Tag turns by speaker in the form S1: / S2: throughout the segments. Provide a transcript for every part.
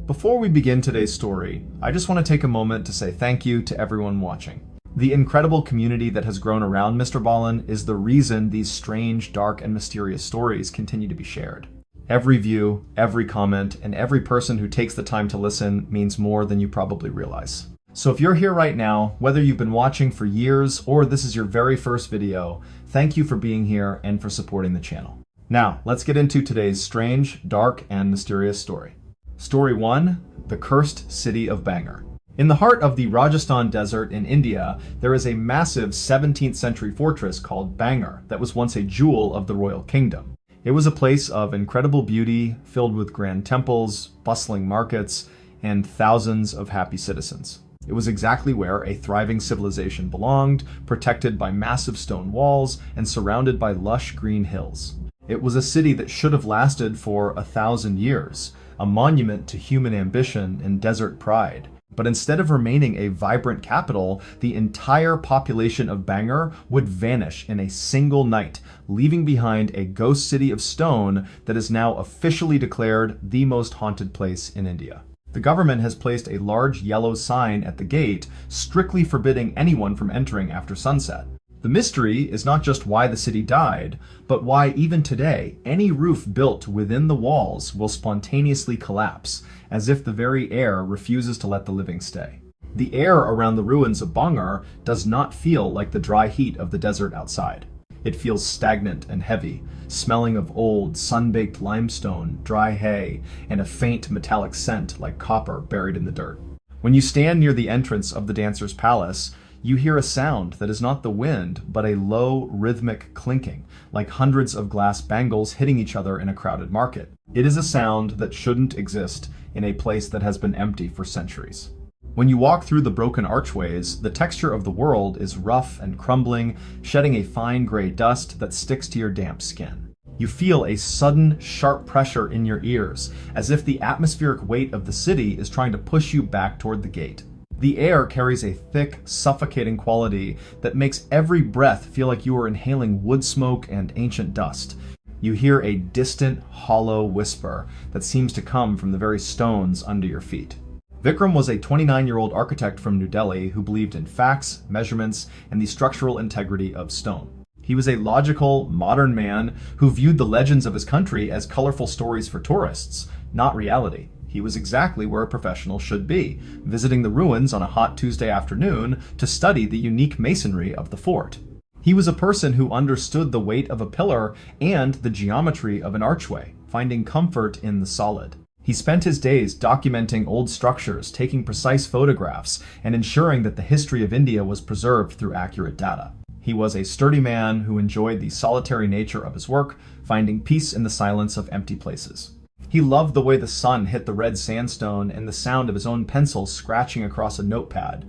S1: Before we begin today's story, I just want to take a moment to say thank you to everyone watching. The incredible community that has grown around MrBallen is the reason these strange, dark, and mysterious stories continue to be shared. Every view, every comment, and every person who takes the time to listen means more than you probably realize. So if you're here right now, whether you've been watching for years or this is your very first video, thank you for being here and for supporting the channel. Now, let's get into today's strange, dark, and mysterious story. Story 1, The Cursed City of Bangor. In the heart of the Rajasthan desert in India, there is a massive 17th century fortress called Bangor that was once a jewel of the royal kingdom. It was a place of incredible beauty, filled with grand temples, bustling markets, and thousands of happy citizens. It was exactly where a thriving civilization belonged, protected by massive stone walls and surrounded by lush green hills. It was a city that should have lasted for 1,000 years, a monument to human ambition and desert pride. But instead of remaining a vibrant capital, the entire population of Bangor would vanish in a single night, leaving behind a ghost city of stone that is now officially declared the most haunted place in India. The government has placed a large yellow sign at the gate, strictly forbidding anyone from entering after sunset. The mystery is not just why the city died, but why even today, any roof built within the walls will spontaneously collapse, as if the very air refuses to let the living stay. The air around the ruins of Bangor does not feel like the dry heat of the desert outside. It feels stagnant and heavy, smelling of old, sun-baked limestone, dry hay, and a faint metallic scent like copper buried in the dirt. When you stand near the entrance of the dancer's palace, you hear a sound that is not the wind, but a low, rhythmic clinking, like hundreds of glass bangles hitting each other in a crowded market. It is a sound that shouldn't exist in a place that has been empty for centuries. When you walk through the broken archways, the texture of the world is rough and crumbling, shedding a fine gray dust that sticks to your damp skin. You feel a sudden, sharp pressure in your ears, as if the atmospheric weight of the city is trying to push you back toward the gate. The air carries a thick, suffocating quality that makes every breath feel like you are inhaling wood smoke and ancient dust. You hear a distant, hollow whisper that seems to come from the very stones under your feet. Vikram was a 29-year-old architect from New Delhi who believed in facts, measurements, and the structural integrity of stone. He was a logical, modern man who viewed the legends of his country as colorful stories for tourists, not reality. He was exactly where a professional should be, visiting the ruins on a hot Tuesday afternoon to study the unique masonry of the fort. He was a person who understood the weight of a pillar and the geometry of an archway, finding comfort in the solid. He spent his days documenting old structures, taking precise photographs, and ensuring that the history of India was preserved through accurate data. He was a sturdy man who enjoyed the solitary nature of his work, finding peace in the silence of empty places. He loved the way the sun hit the red sandstone and the sound of his own pencil scratching across a notepad.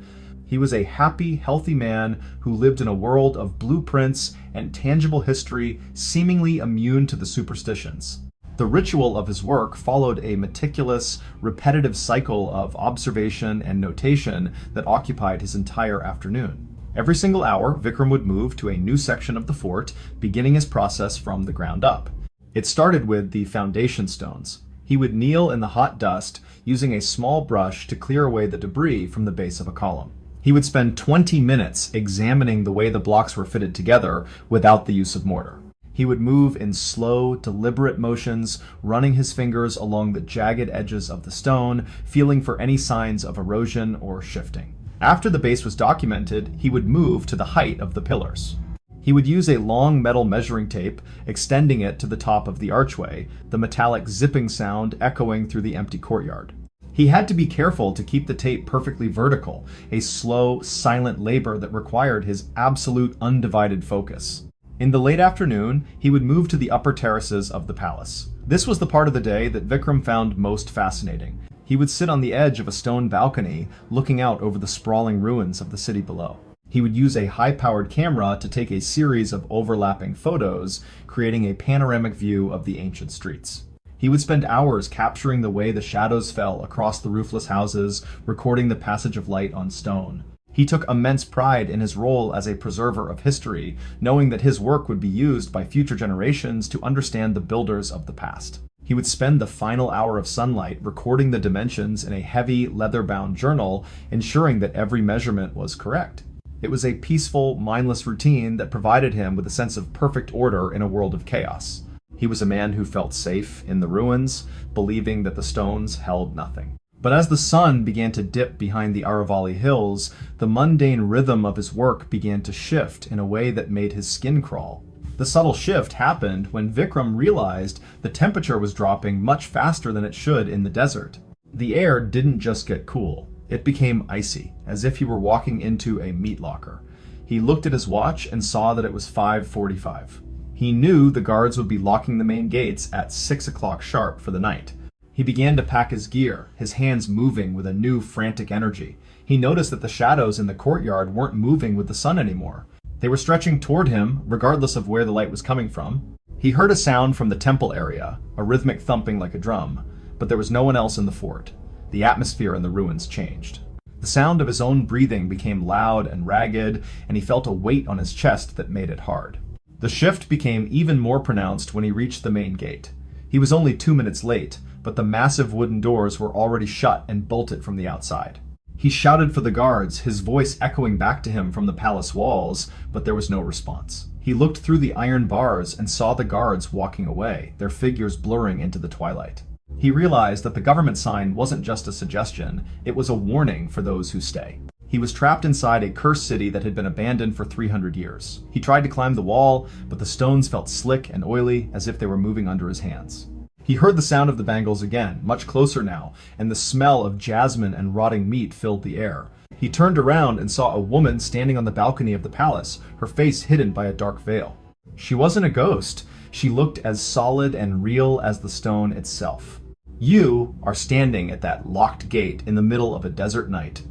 S1: He was a happy, healthy man who lived in a world of blueprints and tangible history, seemingly immune to the superstitions. The ritual of his work followed a meticulous, repetitive cycle of observation and notation that occupied his entire afternoon. Every single hour, Vikram would move to a new section of the fort, beginning his process from the ground up. It started with the foundation stones. He would kneel in the hot dust, using a small brush to clear away the debris from the base of a column. He would spend 20 minutes examining the way the blocks were fitted together without the use of mortar. He would move in slow, deliberate motions, running his fingers along the jagged edges of the stone, feeling for any signs of erosion or shifting. After the base was documented, he would move to the height of the pillars. He would use a long metal measuring tape, extending it to the top of the archway, the metallic zipping sound echoing through the empty courtyard. He had to be careful to keep the tape perfectly vertical, a slow, silent labor that required his absolute undivided focus. In the late afternoon, he would move to the upper terraces of the palace. This was the part of the day that Vikram found most fascinating. He would sit on the edge of a stone balcony, looking out over the sprawling ruins of the city below. He would use a high-powered camera to take a series of overlapping photos, creating a panoramic view of the ancient streets. He would spend hours capturing the way the shadows fell across the roofless houses, recording the passage of light on stone. He took immense pride in his role as a preserver of history, knowing that his work would be used by future generations to understand the builders of the past. He would spend the final hour of sunlight recording the dimensions in a heavy, leather-bound journal, ensuring that every measurement was correct. It was a peaceful, mindless routine that provided him with a sense of perfect order in a world of chaos. He was a man who felt safe in the ruins, believing that the stones held nothing. But as the sun began to dip behind the Aravalli Hills, the mundane rhythm of his work began to shift in a way that made his skin crawl. The subtle shift happened when Vikram realized the temperature was dropping much faster than it should in the desert. The air didn't just get cool, it became icy, as if he were walking into a meat locker. He looked at his watch and saw that it was 5:45. He knew the guards would be locking the main gates at 6 o'clock sharp for the night. He began to pack his gear, his hands moving with a new frantic energy. He noticed that the shadows in the courtyard weren't moving with the sun anymore. They were stretching toward him, regardless of where the light was coming from. He heard a sound from the temple area, a rhythmic thumping like a drum, but there was no one else in the fort. The atmosphere in the ruins changed. The sound of his own breathing became loud and ragged, and he felt a weight on his chest that made it hard. The shift became even more pronounced when he reached the main gate. He was only 2 minutes late, but the massive wooden doors were already shut and bolted from the outside. He shouted for the guards, his voice echoing back to him from the palace walls, but there was no response. He looked through the iron bars and saw the guards walking away, their figures blurring into the twilight. He realized that the government sign wasn't just a suggestion, it was a warning for those who stay. He was trapped inside a cursed city that had been abandoned for 300 years. He tried to climb the wall, but the stones felt slick and oily, as if they were moving under his hands. He heard the sound of the bangles again, much closer now, and the smell of jasmine and rotting meat filled the air. He turned around and saw a woman standing on the balcony of the palace, her face hidden by a dark veil. She wasn't a ghost. She looked as solid and real as the stone itself. You are standing at that locked gate in the middle of a desert night.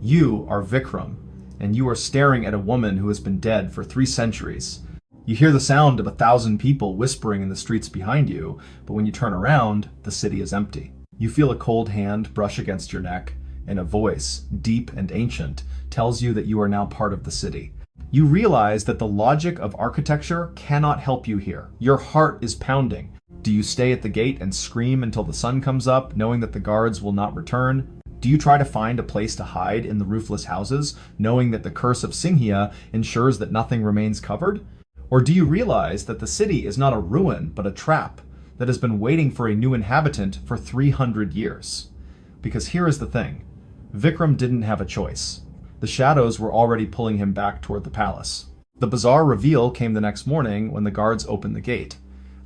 S1: You are Vikram, and you are staring at a woman who has been dead for 3 centuries. You hear the sound of 1,000 people whispering in the streets behind you, but when you turn around, the city is empty. You feel a cold hand brush against your neck, and a voice, deep and ancient, tells you that you are now part of the city. You realize that the logic of architecture cannot help you here. Your heart is pounding. Do you stay at the gate and scream until the sun comes up, knowing that the guards will not return? Do you try to find a place to hide in the roofless houses, knowing that the curse of Singhia ensures that nothing remains covered? Or do you realize that the city is not a ruin, but a trap that has been waiting for a new inhabitant for 300 years? Because here is the thing. Vikram didn't have a choice. The shadows were already pulling him back toward the palace. The bizarre reveal came the next morning when the guards opened the gate.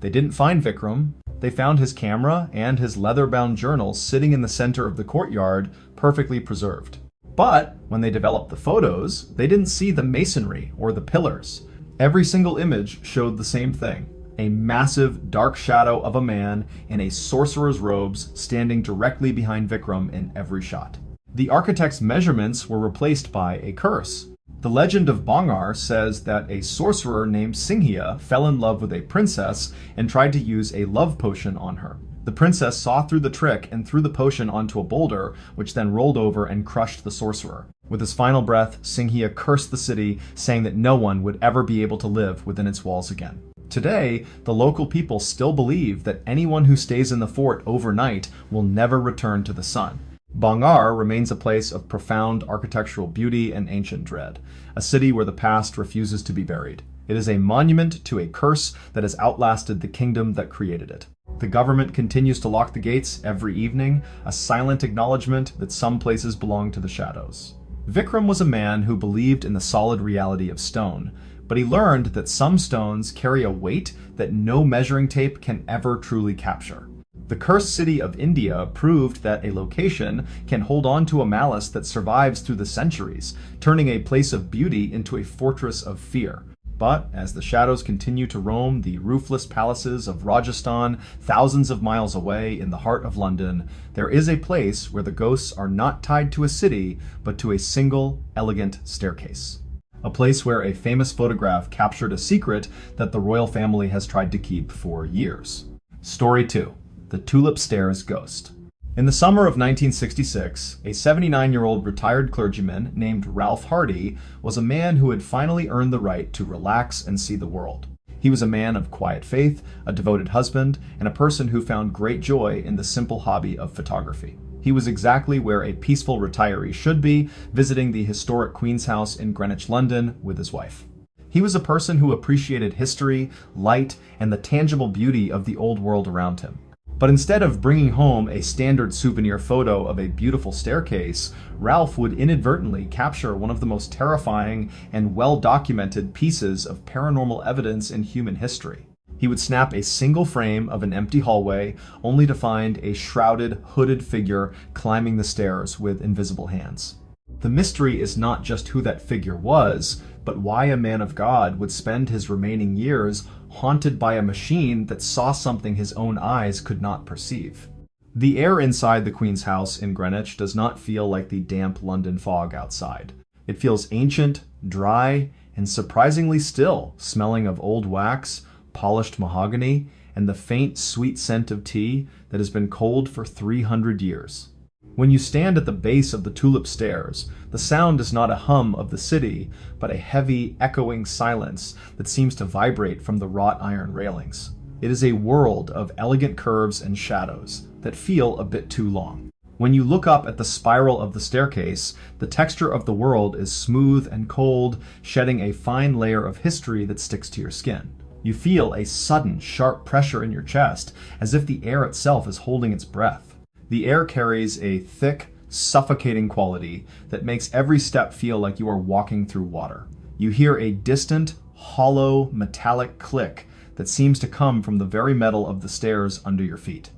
S1: They didn't find Vikram. They found his camera and his leather-bound journal sitting in the center of the courtyard, perfectly preserved. But when they developed the photos, they didn't see the masonry or the pillars. Every single image showed the same thing. A massive dark shadow of a man in a sorcerer's robes standing directly behind Vikram in every shot. The architect's measurements were replaced by a curse. The legend of Bangar says that a sorcerer named Singhia fell in love with a princess and tried to use a love potion on her. The princess saw through the trick and threw the potion onto a boulder, which then rolled over and crushed the sorcerer. With his final breath, Singhia cursed the city, saying that no one would ever be able to live within its walls again. Today, the local people still believe that anyone who stays in the fort overnight will never return to the sun. Bangar remains a place of profound architectural beauty and ancient dread, a city where the past refuses to be buried. It is a monument to a curse that has outlasted the kingdom that created it. The government continues to lock the gates every evening, a silent acknowledgement that some places belong to the shadows. Vikram was a man who believed in the solid reality of stone, but he learned that some stones carry a weight that no measuring tape can ever truly capture. The cursed city of India proved that a location can hold on to a malice that survives through the centuries, turning a place of beauty into a fortress of fear. But as the shadows continue to roam the roofless palaces of Rajasthan, thousands of miles away in the heart of London, there is a place where the ghosts are not tied to a city, but to a single, elegant staircase. A place where a famous photograph captured a secret that the royal family has tried to keep for years. Story 2. The Tulip Stairs Ghost. In the summer of 1966, a 79-year-old retired clergyman named Ralph Hardy was a man who had finally earned the right to relax and see the world. He was a man of quiet faith, a devoted husband, and a person who found great joy in the simple hobby of photography. He was exactly where a peaceful retiree should be, visiting the historic Queen's House in Greenwich, London, with his wife. He was a person who appreciated history, light, and the tangible beauty of the old world around him. But instead of bringing home a standard souvenir photo of a beautiful staircase, Ralph would inadvertently capture one of the most terrifying and well-documented pieces of paranormal evidence in human history. He would snap a single frame of an empty hallway, only to find a shrouded, hooded figure climbing the stairs with invisible hands. The mystery is not just who that figure was, but why a man of God would spend his remaining years haunted by a machine that saw something his own eyes could not perceive. The air inside the Queen's House in Greenwich does not feel like the damp London fog outside. It feels ancient, dry, and surprisingly still, smelling of old wax, polished mahogany, and the faint, sweet scent of tea that has been cold for 300 years. When you stand at the base of the tulip stairs, the sound is not a hum of the city, but a heavy, echoing silence that seems to vibrate from the wrought iron railings. It is a world of elegant curves and shadows that feel a bit too long. When you look up at the spiral of the staircase, the texture of the world is smooth and cold, shedding a fine layer of history that sticks to your skin. You feel a sudden, sharp pressure in your chest, as if the air itself is holding its breath. The air carries a thick, suffocating quality that makes every step feel like you are walking through water. You hear a distant, hollow, metallic click that seems to come from the very metal of the stairs under your feet.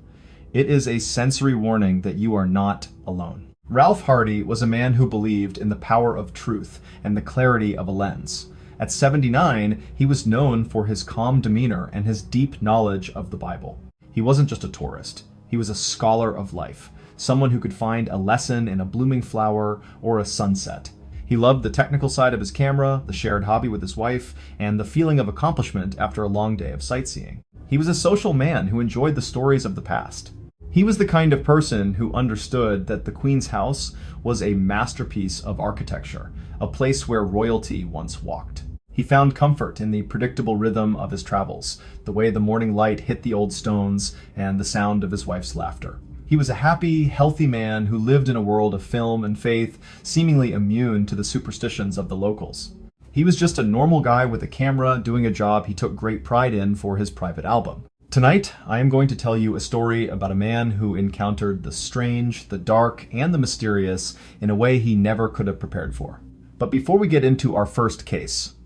S1: It is a sensory warning that you are not alone. Ralph Hardy was a man who believed in the power of truth and the clarity of a lens. At 79, he was known for his calm demeanor and his deep knowledge of the Bible. He wasn't just a tourist. He was a scholar of life, someone who could find a lesson in a blooming flower or a sunset. He loved the technical side of his camera, the shared hobby with his wife, and the feeling of accomplishment after a long day of sightseeing. He was a social man who enjoyed the stories of the past. He was the kind of person who understood that the Queen's House was a masterpiece of architecture, a place where royalty once walked. He found comfort in the predictable rhythm of his travels, the way the morning light hit the old stones, and the sound of his wife's laughter. He was a happy, healthy man who lived in a world of film and faith, seemingly immune to the superstitions of the locals. He was just a normal guy with a camera doing a job he took great pride in for his private album. Tonight, I am going to tell you a story about a man who encountered the strange, the dark, and the mysterious in a way he never could have prepared for. But before we get into our first case,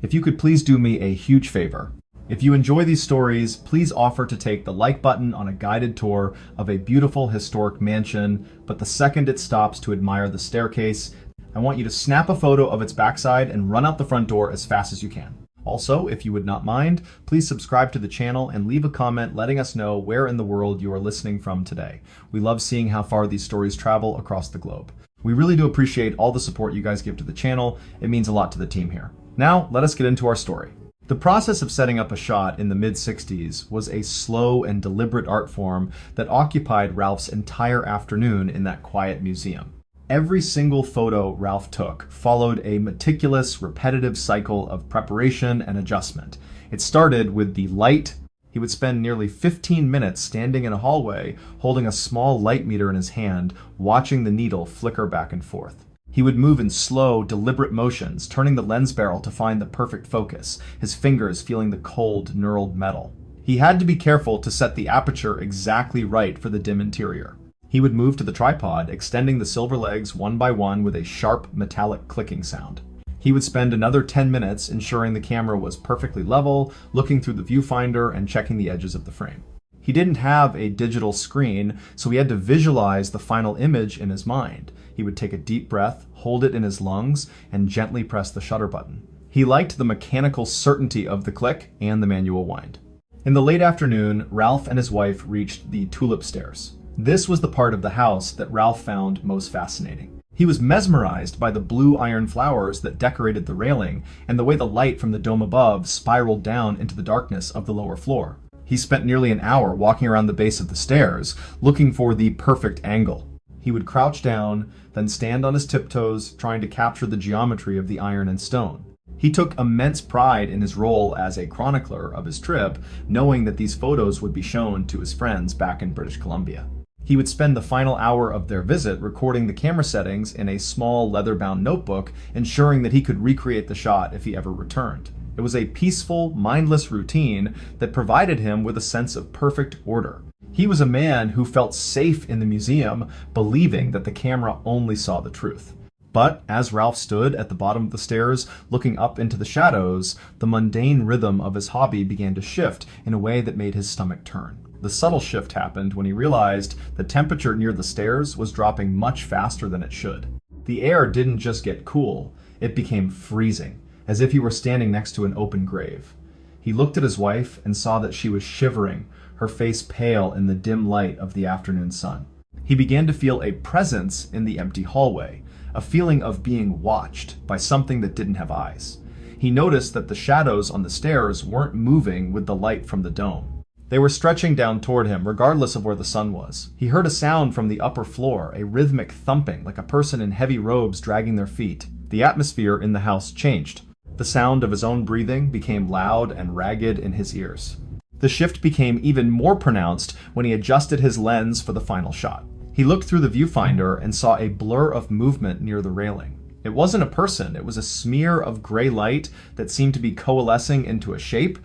S1: if you could please do me a huge favor. If you enjoy these stories, please offer to take the like button on a guided tour of a beautiful historic mansion, but the second it stops to admire the staircase, I want you to snap a photo of its backside and run out the front door as fast as you can. Also, if you would not mind, please subscribe to the channel and leave a comment letting us know where in the world you are listening from today. We love seeing how far these stories travel across the globe. We really do appreciate all the support you guys give to the channel. It means a lot to the team here. Now, let us get into our story. The process of setting up a shot in the mid-60s was a slow and deliberate art form that occupied Ralph's entire afternoon in that quiet museum. Every single photo Ralph took followed a meticulous, repetitive cycle of preparation and adjustment. It started with the light. He would spend nearly 15 minutes standing in a hallway, holding a small light meter in his hand, watching the needle flicker back and forth. He would move in slow, deliberate motions, turning the lens barrel to find the perfect focus, his fingers feeling the cold, knurled metal. He had to be careful to set the aperture exactly right for the dim interior. He would move to the tripod, extending the silver legs one by one with a sharp, metallic clicking sound. He would spend another 10 minutes ensuring the camera was perfectly level, looking through the viewfinder and checking the edges of the frame. He didn't have a digital screen, so he had to visualize the final image in his mind. He would take a deep breath, hold it in his lungs, and gently press the shutter button. He liked the mechanical certainty of the click and the manual wind. In the late afternoon, Ralph and his wife reached the tulip stairs. This was the part of the house that Ralph found most fascinating. He was mesmerized by the blue iron flowers that decorated the railing and the way the light from the dome above spiraled down into the darkness of the lower floor. He spent nearly an hour walking around the base of the stairs, looking for the perfect angle. He would crouch down, then stand on his tiptoes, trying to capture the geometry of the iron and stone. He took immense pride in his role as a chronicler of his trip, knowing that these photos would be shown to his friends back in British Columbia. He would spend the final hour of their visit recording the camera settings in a small leather-bound notebook, ensuring that he could recreate the shot if he ever returned. It was a peaceful, mindless routine that provided him with a sense of perfect order. He was a man who felt safe in the museum, believing that the camera only saw the truth. But as Ralph stood at the bottom of the stairs, looking up into the shadows, the mundane rhythm of his hobby began to shift in a way that made his stomach turn. The subtle shift happened when he realized the temperature near the stairs was dropping much faster than it should. The air didn't just get cool, it became freezing, as if he were standing next to an open grave. He looked at his wife and saw that she was shivering, her face pale in the dim light of the afternoon sun. He began to feel a presence in the empty hallway, a feeling of being watched by something that didn't have eyes. He noticed that the shadows on the stairs weren't moving with the light from the dome. They were stretching down toward him, regardless of where the sun was. He heard a sound from the upper floor, a rhythmic thumping, like a person in heavy robes dragging their feet. The atmosphere in the house changed. The sound of his own breathing became loud and ragged in his ears. The shift became even more pronounced when he adjusted his lens for the final shot. He looked through the viewfinder and saw a blur of movement near the railing. It wasn't a person, it was a smear of gray light that seemed to be coalescing into a shape.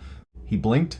S1: He blinked,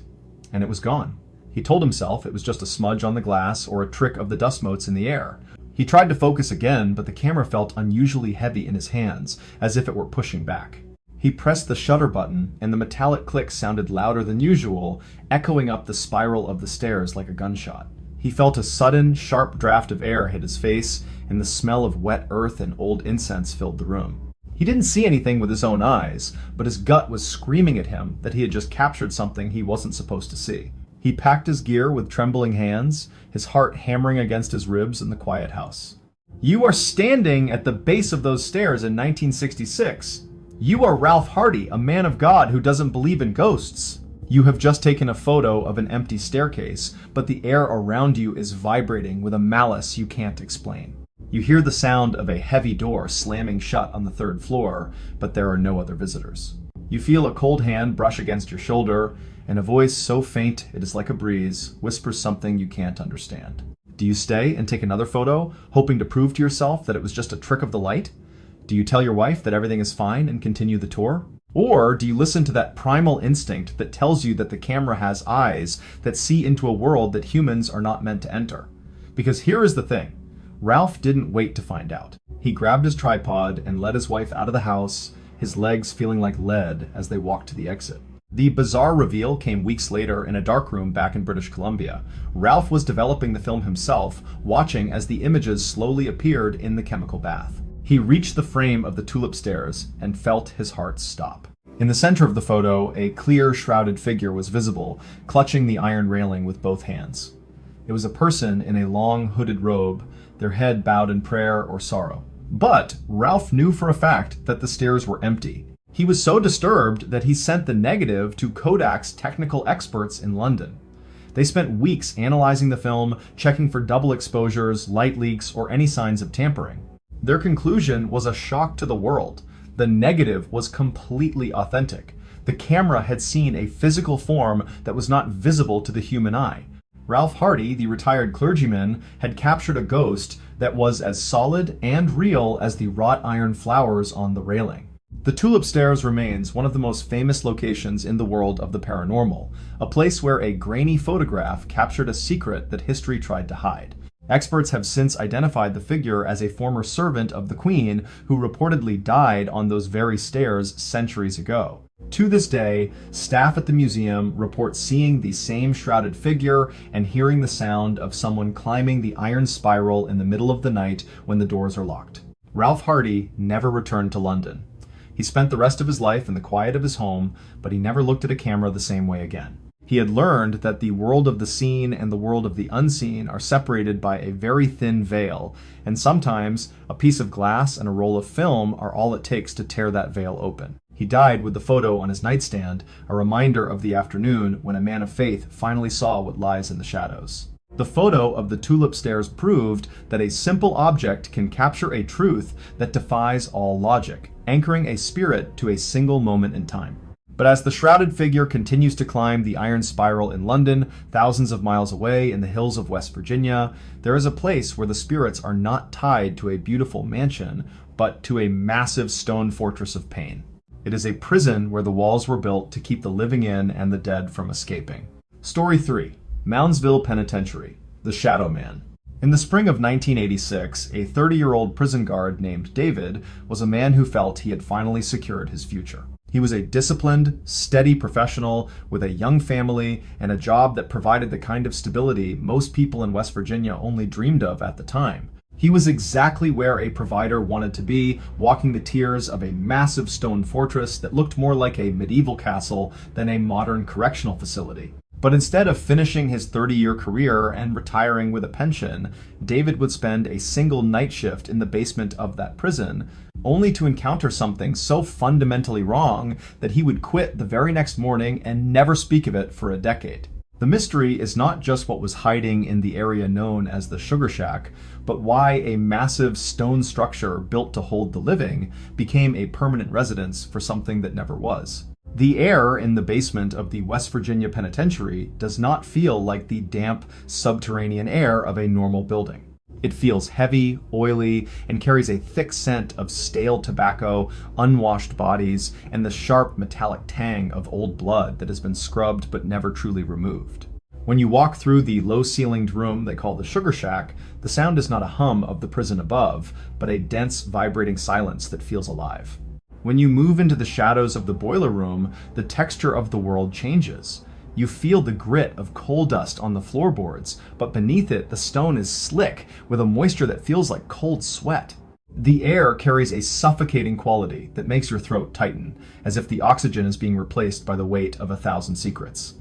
S1: and it was gone. He told himself it was just a smudge on the glass or a trick of the dust motes in the air. He tried to focus again, but the camera felt unusually heavy in his hands, as if it were pushing back. He pressed the shutter button, and the metallic click sounded louder than usual, echoing up the spiral of the stairs like a gunshot. He felt a sudden, sharp draft of air hit his face, and the smell of wet earth and old incense filled the room. He didn't see anything with his own eyes, but his gut was screaming at him that he had just captured something he wasn't supposed to see. He packed his gear with trembling hands, his heart hammering against his ribs in the quiet house. "You are standing at the base of those stairs in 1966. You are Ralph Hardy, a man of God who doesn't believe in ghosts. You have just taken a photo of an empty staircase, but the air around you is vibrating with a malice you can't explain. You hear the sound of a heavy door slamming shut on the third floor, but there are no other visitors. You feel a cold hand brush against your shoulder, and a voice so faint it is like a breeze whispers something you can't understand. Do you stay and take another photo, hoping to prove to yourself that it was just a trick of the light? Do you tell your wife that everything is fine and continue the tour? Or do you listen to that primal instinct that tells you that the camera has eyes that see into a world that humans are not meant to enter? Because here is the thing. Ralph didn't wait to find out. He grabbed his tripod and led his wife out of the house, his legs feeling like lead as they walked to the exit. The bizarre reveal came weeks later in a darkroom back in British Columbia. Ralph was developing the film himself, watching as the images slowly appeared in the chemical bath. He reached the frame of the tulip stairs and felt his heart stop. In the center of the photo, a clear, shrouded figure was visible, clutching the iron railing with both hands. It was a person in a long, hooded robe, their head bowed in prayer or sorrow. But Ralph knew for a fact that the stairs were empty. He was so disturbed that he sent the negative to Kodak's technical experts in London. They spent weeks analyzing the film, checking for double exposures, light leaks, or any signs of tampering. Their conclusion was a shock to the world. The negative was completely authentic. The camera had seen a physical form that was not visible to the human eye. Ralph Hardy, the retired clergyman, had captured a ghost that was as solid and real as the wrought iron flowers on the railing. The Tulip Stairs remains one of the most famous locations in the world of the paranormal, a place where a grainy photograph captured a secret that history tried to hide. Experts have since identified the figure as a former servant of the Queen who reportedly died on those very stairs centuries ago. To this day, staff at the museum report seeing the same shrouded figure and hearing the sound of someone climbing the iron spiral in the middle of the night when the doors are locked. Ralph Hardy never returned to London. He spent the rest of his life in the quiet of his home, but he never looked at a camera the same way again. He had learned that the world of the seen and the world of the unseen are separated by a very thin veil, and sometimes a piece of glass and a roll of film are all it takes to tear that veil open. He died with the photo on his nightstand, a reminder of the afternoon when a man of faith finally saw what lies in the shadows. The photo of the Tulip Stairs proved that a simple object can capture a truth that defies all logic. anchoring a spirit to a single moment in time. But as the shrouded figure continues to climb the iron spiral in London, thousands of miles away in the hills of West Virginia, there is a place where the spirits are not tied to a beautiful mansion, but to a massive stone fortress of pain. It is a prison where the walls were built to keep the living in and the dead from escaping. Story 3. Moundsville Penitentiary, The Shadow Man. In the spring of 1986, a 30-year-old prison guard named David was a man who felt he had finally secured his future. He was a disciplined, steady professional with a young family and a job that provided the kind of stability most people in West Virginia only dreamed of at the time. He was exactly where a provider wanted to be, walking the tiers of a massive stone fortress that looked more like a medieval castle than a modern correctional facility. But instead of finishing his 30-year career and retiring with a pension, David would spend a single night shift in the basement of that prison, only to encounter something so fundamentally wrong that he would quit the very next morning and never speak of it for a decade. The mystery is not just what was hiding in the area known as the Sugar Shack, but why a massive stone structure built to hold the living became a permanent residence for something that never was. The air in the basement of the West Virginia Penitentiary does not feel like the damp, subterranean air of a normal building. It feels heavy, oily, and carries a thick scent of stale tobacco, unwashed bodies, and the sharp metallic tang of old blood that has been scrubbed but never truly removed. When you walk through the low-ceilinged room they call the Sugar Shack, the sound is not a hum of the prison above, but a dense, vibrating silence that feels alive. When you move into the shadows of the boiler room, the texture of the world changes. You feel the grit of coal dust on the floorboards, but beneath it, the stone is slick with a moisture that feels like cold sweat. The air carries a suffocating quality that makes your throat tighten, as if the oxygen is being replaced by the weight of 1,000 secrets.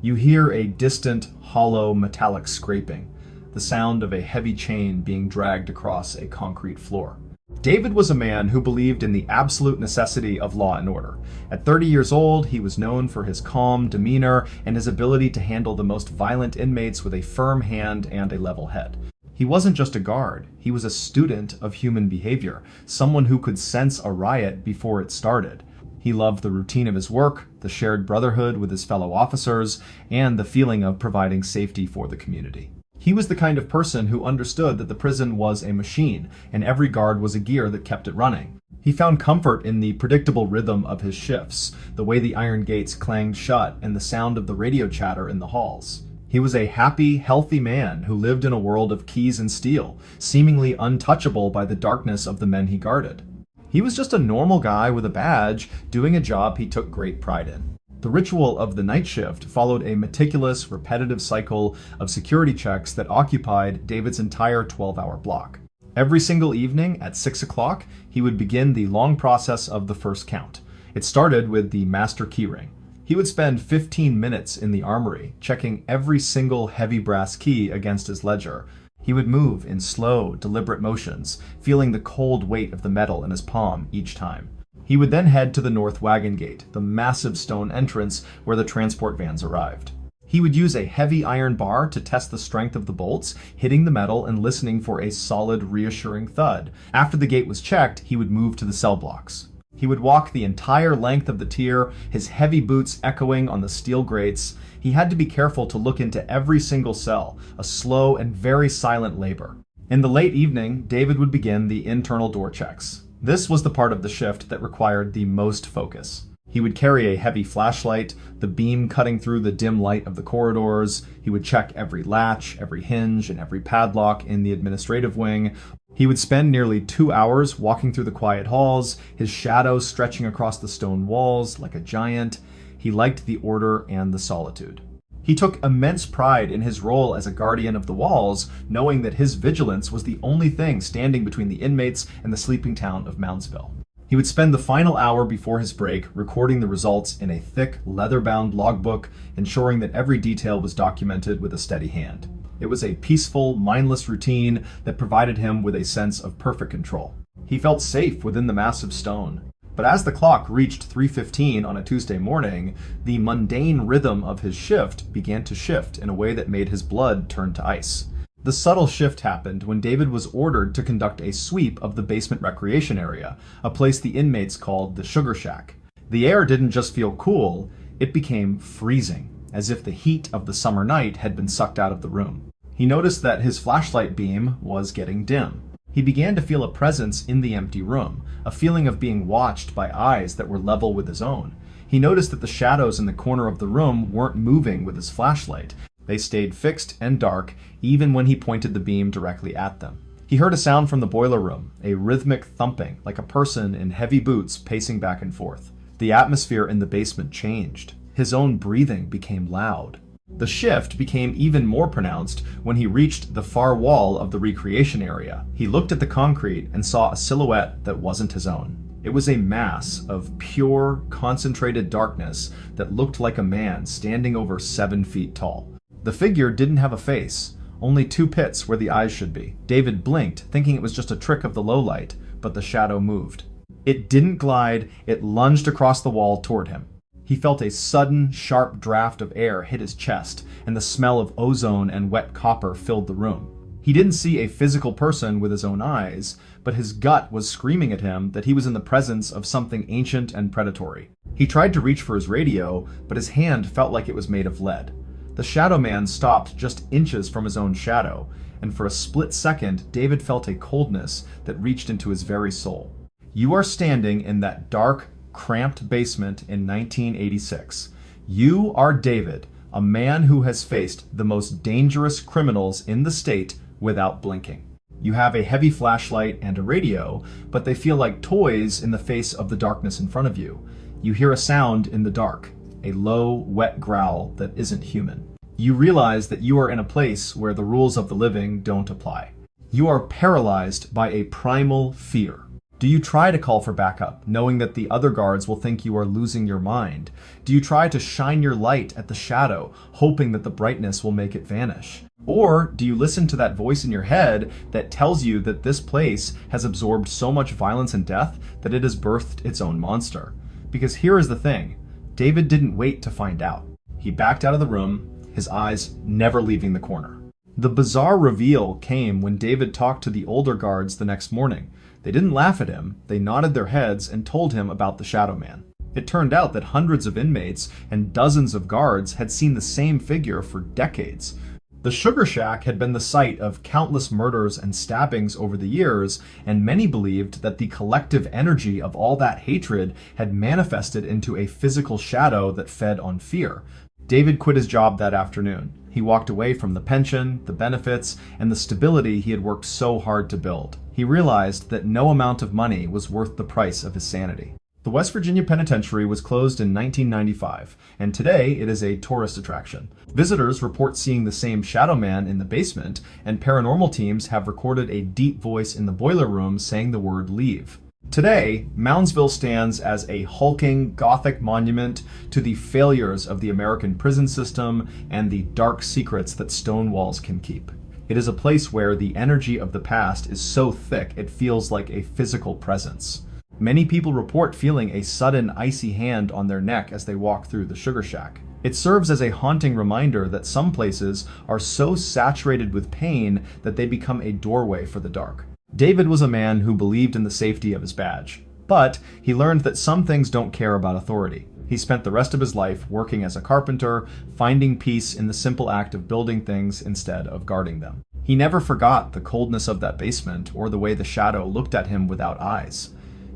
S1: You hear a distant, hollow, metallic scraping, the sound of a heavy chain being dragged across a concrete floor. David was a man who believed in the absolute necessity of law and order. At 30 years old, he was known for his calm demeanor and his ability to handle the most violent inmates with a firm hand and a level head. He wasn't just a guard, he was a student of human behavior, someone who could sense a riot before it started. He loved the routine of his work, the shared brotherhood with his fellow officers, and the feeling of providing safety for the community. He was the kind of person who understood that the prison was a machine, and every guard was a gear that kept it running. He found comfort in the predictable rhythm of his shifts, the way the iron gates clanged shut, and the sound of the radio chatter in the halls. He was a happy, healthy man who lived in a world of keys and steel, seemingly untouchable by the darkness of the men he guarded. He was just a normal guy with a badge, doing a job he took great pride in. The ritual of the night shift followed a meticulous, repetitive cycle of security checks that occupied David's entire 12-hour block. Every single evening at 6 o'clock, he would begin the long process of the first count. It started with the master keyring. He would spend 15 minutes in the armory, checking every single heavy brass key against his ledger. He would move in slow, deliberate motions, feeling the cold weight of the metal in his palm each time. He would then head to the North Wagon Gate, the massive stone entrance where the transport vans arrived. He would use a heavy iron bar to test the strength of the bolts, hitting the metal and listening for a solid, reassuring thud. After the gate was checked, he would move to the cell blocks. He would walk the entire length of the tier, his heavy boots echoing on the steel grates. He had to be careful to look into every single cell, a slow and very silent labor. In the late evening, David would begin the internal door checks. This was the part of the shift that required the most focus. He would carry a heavy flashlight, the beam cutting through the dim light of the corridors. He would check every latch, every hinge, and every padlock in the administrative wing. He would spend nearly 2 hours walking through the quiet halls, his shadow stretching across the stone walls like a giant. He liked the order and the solitude. He took immense pride in his role as a guardian of the walls, knowing that his vigilance was the only thing standing between the inmates and the sleeping town of Moundsville. He would spend the final hour before his break recording the results in a thick, leather-bound logbook, ensuring that every detail was documented with a steady hand. It was a peaceful, mindless routine that provided him with a sense of perfect control. He felt safe within the massive stone. But as the clock reached 3:15 on a Tuesday morning, the mundane rhythm of his shift began to shift in a way that made his blood turn to ice. The subtle shift happened when David was ordered to conduct a sweep of the basement recreation area, a place the inmates called the Sugar Shack. The air didn't just feel cool, it became freezing, as if the heat of the summer night had been sucked out of the room. He noticed that his flashlight beam was getting dim. He began to feel a presence in the empty room, a feeling of being watched by eyes that were level with his own. He noticed that the shadows in the corner of the room weren't moving with his flashlight. They stayed fixed and dark, even when he pointed the beam directly at them. He heard a sound from the boiler room, a rhythmic thumping, like a person in heavy boots pacing back and forth. The atmosphere in the basement changed. His own breathing became loud. The shift became even more pronounced when he reached the far wall of the recreation area. He looked at the concrete and saw a silhouette that wasn't his own. It was a mass of pure, concentrated darkness that looked like a man standing over 7 feet tall. The figure didn't have a face, only 2 pits where the eyes should be. David blinked, thinking it was just a trick of the low light, but the shadow moved. It didn't glide, it lunged across the wall toward him. He felt a sudden, sharp draft of air hit his chest, and the smell of ozone and wet copper filled the room. He didn't see a physical person with his own eyes, but his gut was screaming at him that he was in the presence of something ancient and predatory. He tried to reach for his radio, but his hand felt like it was made of lead. The shadow man stopped just inches from his own shadow, and for a split second, David felt a coldness that reached into his very soul. You are standing in that dark, cramped basement in 1986. You are David, a man who has faced the most dangerous criminals in the state without blinking. You have a heavy flashlight and a radio, but they feel like toys in the face of the darkness in front of you. You hear a sound in the dark, a low, wet growl that isn't human. You realize that you are in a place where the rules of the living don't apply. You are paralyzed by a primal fear. Do you try to call for backup, knowing that the other guards will think you are losing your mind? Do you try to shine your light at the shadow, hoping that the brightness will make it vanish? Or do you listen to that voice in your head that tells you that this place has absorbed so much violence and death that it has birthed its own monster? Because here is the thing, David didn't wait to find out. He backed out of the room, his eyes never leaving the corner. The bizarre reveal came when David talked to the older guards the next morning. They didn't laugh at him, they nodded their heads and told him about the Shadow Man. It turned out that hundreds of inmates and dozens of guards had seen the same figure for decades. The Sugar Shack had been the site of countless murders and stabbings over the years, and many believed that the collective energy of all that hatred had manifested into a physical shadow that fed on fear. David quit his job that afternoon. He walked away from the pension, the benefits, and the stability he had worked so hard to build. He realized that no amount of money was worth the price of his sanity. The West Virginia Penitentiary was closed in 1995, and today it is a tourist attraction. Visitors report seeing the same Shadow Man in the basement, and paranormal teams have recorded a deep voice in the boiler room saying the word leave. Today, Moundsville stands as a hulking Gothic monument to the failures of the American prison system and the dark secrets that stone walls can keep. It is a place where the energy of the past is so thick it feels like a physical presence. Many people report feeling a sudden icy hand on their neck as they walk through the Sugar Shack. It serves as a haunting reminder that some places are so saturated with pain that they become a doorway for the dark. David was a man who believed in the safety of his badge, but he learned that some things don't care about authority. He spent the rest of his life working as a carpenter, finding peace in the simple act of building things instead of guarding them. He never forgot the coldness of that basement or the way the shadow looked at him without eyes.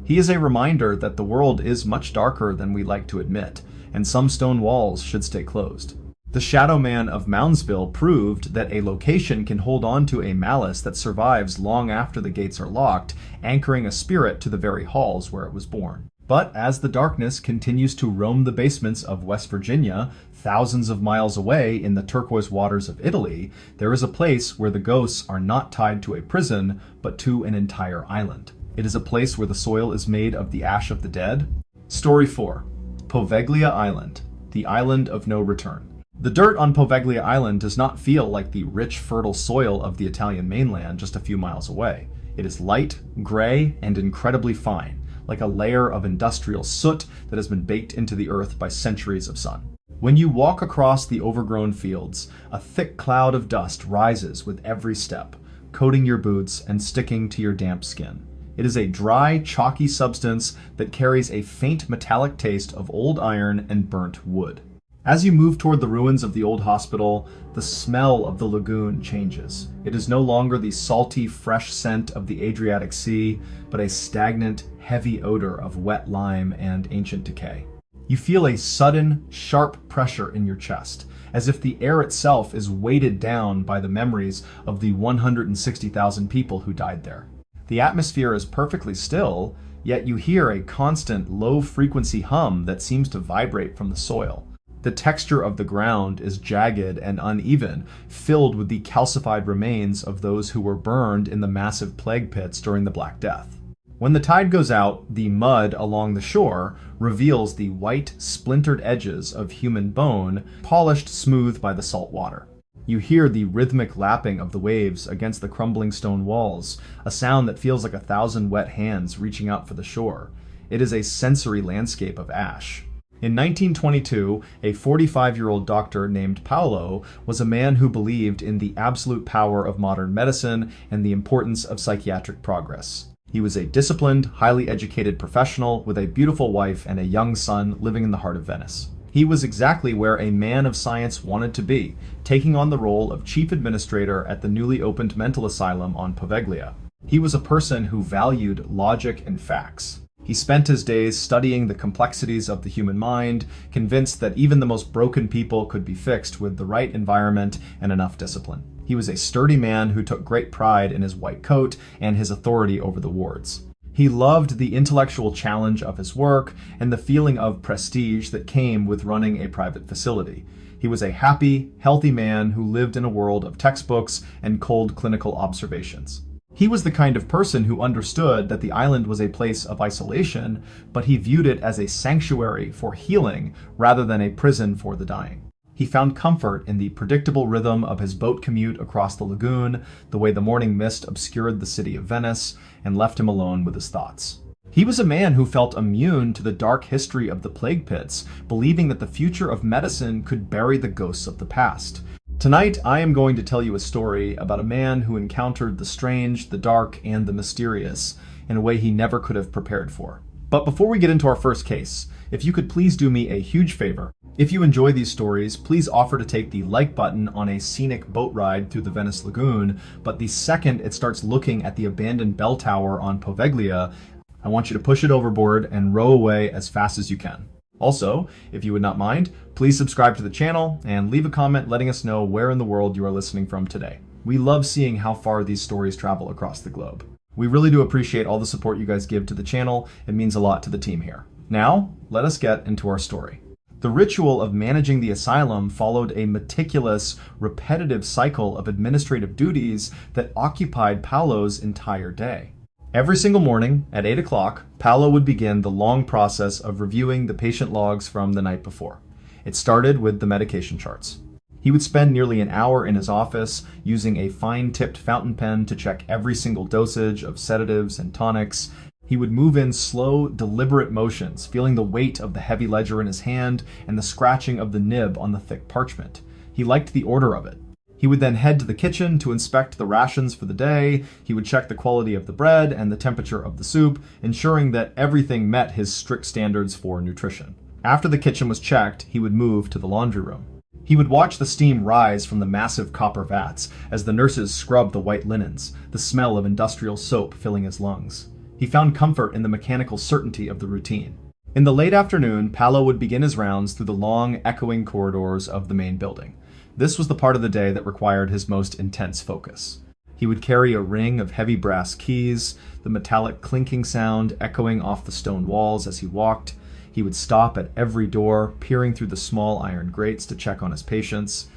S1: He is a reminder that the world is much darker than we like to admit, and some stone walls should stay closed. The Shadow Man of Moundsville proved that a location can hold on to a malice that survives long after the gates are locked, anchoring a spirit to the very halls where it was born. But as the darkness continues to roam the basements of West Virginia, thousands of miles away in the turquoise waters of Italy, there is a place where the ghosts are not tied to a prison, but to an entire island. It is a place where the soil is made of the ash of the dead. Story 4. Poveglia Island, the island of no return. The dirt on Poveglia Island does not feel like the rich, fertile soil of the Italian mainland just a few miles away. It is light, gray, and incredibly fine, like a layer of industrial soot that has been baked into the earth by centuries of sun. When you walk across the overgrown fields, a thick cloud of dust rises with every step, coating your boots and sticking to your damp skin. It is a dry, chalky substance that carries a faint metallic taste of old iron and burnt wood. As you move toward the ruins of the old hospital, the smell of the lagoon changes. It is no longer the salty, fresh scent of the Adriatic Sea, but a stagnant, heavy odor of wet lime and ancient decay. You feel a sudden, sharp pressure in your chest, as if the air itself is weighted down by the memories of the 160,000 people who died there. The atmosphere is perfectly still, yet you hear a constant, low-frequency hum that seems to vibrate from the soil. The texture of the ground is jagged and uneven, filled with the calcified remains of those who were burned in the massive plague pits during the Black Death. When the tide goes out, the mud along the shore reveals the white, splintered edges of human bone, polished smooth by the salt water. You hear the rhythmic lapping of the waves against the crumbling stone walls, a sound that feels like 1,000 wet hands reaching out for the shore. It is a sensory landscape of ash. In 1922, a 45-year-old doctor named Paolo was a man who believed in the absolute power of modern medicine and the importance of psychiatric progress. He was a disciplined, highly educated professional with a beautiful wife and a young son living in the heart of Venice. He was exactly where a man of science wanted to be, taking on the role of chief administrator at the newly opened mental asylum on Poveglia. He was a person who valued logic and facts. He spent his days studying the complexities of the human mind, convinced that even the most broken people could be fixed with the right environment and enough discipline. He was a sturdy man who took great pride in his white coat and his authority over the wards. He loved the intellectual challenge of his work and the feeling of prestige that came with running a private facility. He was a happy, healthy man who lived in a world of textbooks and cold clinical observations. He was the kind of person who understood that the island was a place of isolation, but he viewed it as a sanctuary for healing rather than a prison for the dying. He found comfort in the predictable rhythm of his boat commute across the lagoon, the way the morning mist obscured the city of Venice, and left him alone with his thoughts. He was a man who felt immune to the dark history of the plague pits, believing that the future of medicine could bury the ghosts of the past. Tonight, I am going to tell you a story about a man who encountered the strange, the dark, and the mysterious in a way he never could have prepared for. But before we get into our first case, if you could please do me a huge favor. If you enjoy these stories, please offer to take the like button on a scenic boat ride through the Venice Lagoon, but the second it starts looking at the abandoned bell tower on Poveglia, I want you to push it overboard and row away as fast as you can. Also, if you would not mind, please subscribe to the channel and leave a comment letting us know where in the world you are listening from today. We love seeing how far these stories travel across the globe. We really do appreciate all the support you guys give to the channel. It means a lot to the team here. Now, let us get into our story. The ritual of managing the asylum followed a meticulous, repetitive cycle of administrative duties that occupied Paolo's entire day. Every single morning at 8 o'clock, Paolo would begin the long process of reviewing the patient logs from the night before. It started with the medication charts. He would spend nearly an hour in his office using a fine-tipped fountain pen to check every single dosage of sedatives and tonics. He would move in slow, deliberate motions, feeling the weight of the heavy ledger in his hand and the scratching of the nib on the thick parchment. He liked the order of it. He would then head to the kitchen to inspect the rations for the day. He would check the quality of the bread and the temperature of the soup, ensuring that everything met his strict standards for nutrition. After the kitchen was checked, he would move to the laundry room. He would watch the steam rise from the massive copper vats as the nurses scrubbed the white linens, the smell of industrial soap filling his lungs. He found comfort in the mechanical certainty of the routine. In the late afternoon, Paolo would begin his rounds through the long, echoing corridors of the main building. This was the part of the day that required his most intense focus. He would carry a ring of heavy brass keys, the metallic clinking sound echoing off the stone walls as he walked. He would stop at every door, peering through the small iron grates to check on his patients.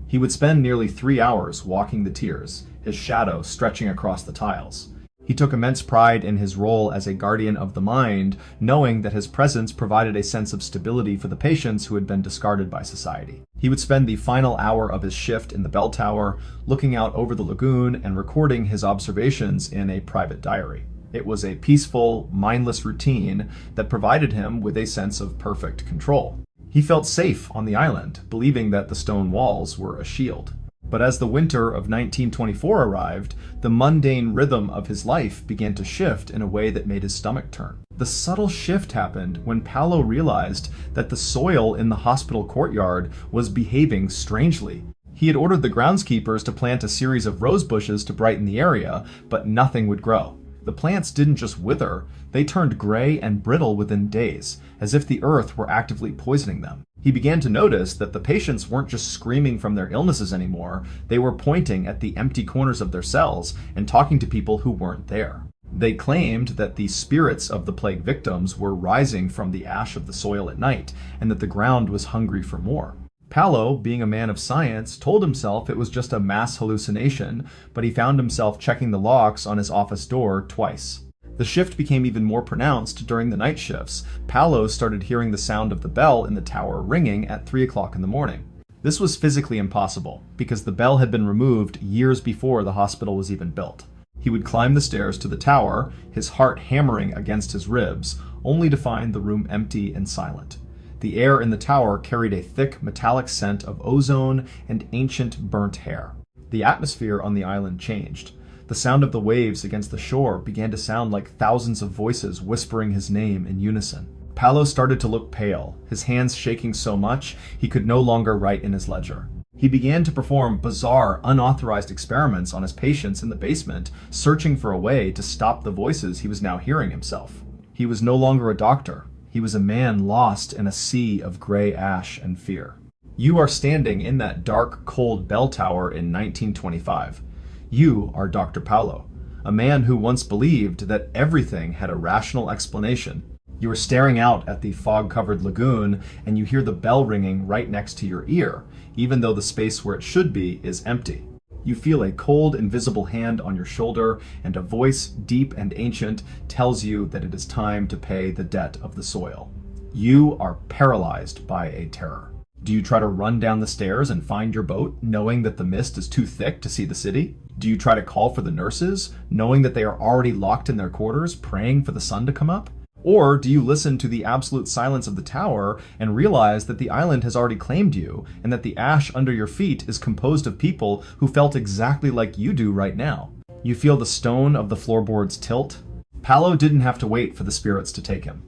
S1: He would spend nearly 3 hours walking the tiers, his shadow stretching across the tiles. He took immense pride in his role as a guardian of the mind, knowing that his presence provided a sense of stability for the patients who had been discarded by society. He would spend the final hour of his shift in the bell tower, looking out over the lagoon and recording his observations in a private diary. It was a peaceful, mindless routine that provided him with a sense of perfect control. He felt safe on the island, believing that the stone walls were a shield. But as the winter of 1924 arrived, the mundane rhythm of his life began to shift in a way that made his stomach turn. The subtle shift happened when Paolo realized that the soil in the hospital courtyard was behaving strangely. He had ordered the groundskeepers to plant a series of rose bushes to brighten the area, but nothing would grow. The plants didn't just wither, they turned gray and brittle within days, as if the earth were actively poisoning them. He began to notice that the patients weren't just screaming from their illnesses anymore, they were pointing at the empty corners of their cells and talking to people who weren't there. They claimed that the spirits of the plague victims were rising from the ash of the soil at night, and that the ground was hungry for more. Paolo, being a man of science, told himself it was just a mass hallucination, but he found himself checking the locks on his office door twice. The shift became even more pronounced during the night shifts. Paolo started hearing the sound of the bell in the tower ringing at 3 o'clock in the morning. This was physically impossible, because the bell had been removed years before the hospital was even built. He would climb the stairs to the tower, his heart hammering against his ribs, only to find the room empty and silent. The air in the tower carried a thick metallic scent of ozone and ancient burnt hair. The atmosphere on the island changed. The sound of the waves against the shore began to sound like thousands of voices whispering his name in unison. Paolo started to look pale, his hands shaking so much he could no longer write in his ledger. He began to perform bizarre, unauthorized experiments on his patients in the basement, searching for a way to stop the voices he was now hearing himself. He was no longer a doctor. He was a man lost in a sea of gray ash and fear. You are standing in that dark, cold bell tower in 1925. You are Dr. Paolo, a man who once believed that everything had a rational explanation. You are staring out at the fog-covered lagoon, and you hear the bell ringing right next to your ear, even though the space where it should be is empty. You feel a cold, invisible hand on your shoulder, and a voice, deep and ancient, tells you that it is time to pay the debt of the soil. You are paralyzed by a terror. Do you try to run down the stairs and find your boat, knowing that the mist is too thick to see the city? Do you try to call for the nurses, knowing that they are already locked in their quarters, praying for the sun to come up? Or do you listen to the absolute silence of the tower and realize that the island has already claimed you, and that the ash under your feet is composed of people who felt exactly like you do right now? You feel the stone of the floorboards tilt? Paolo didn't have to wait for the spirits to take him.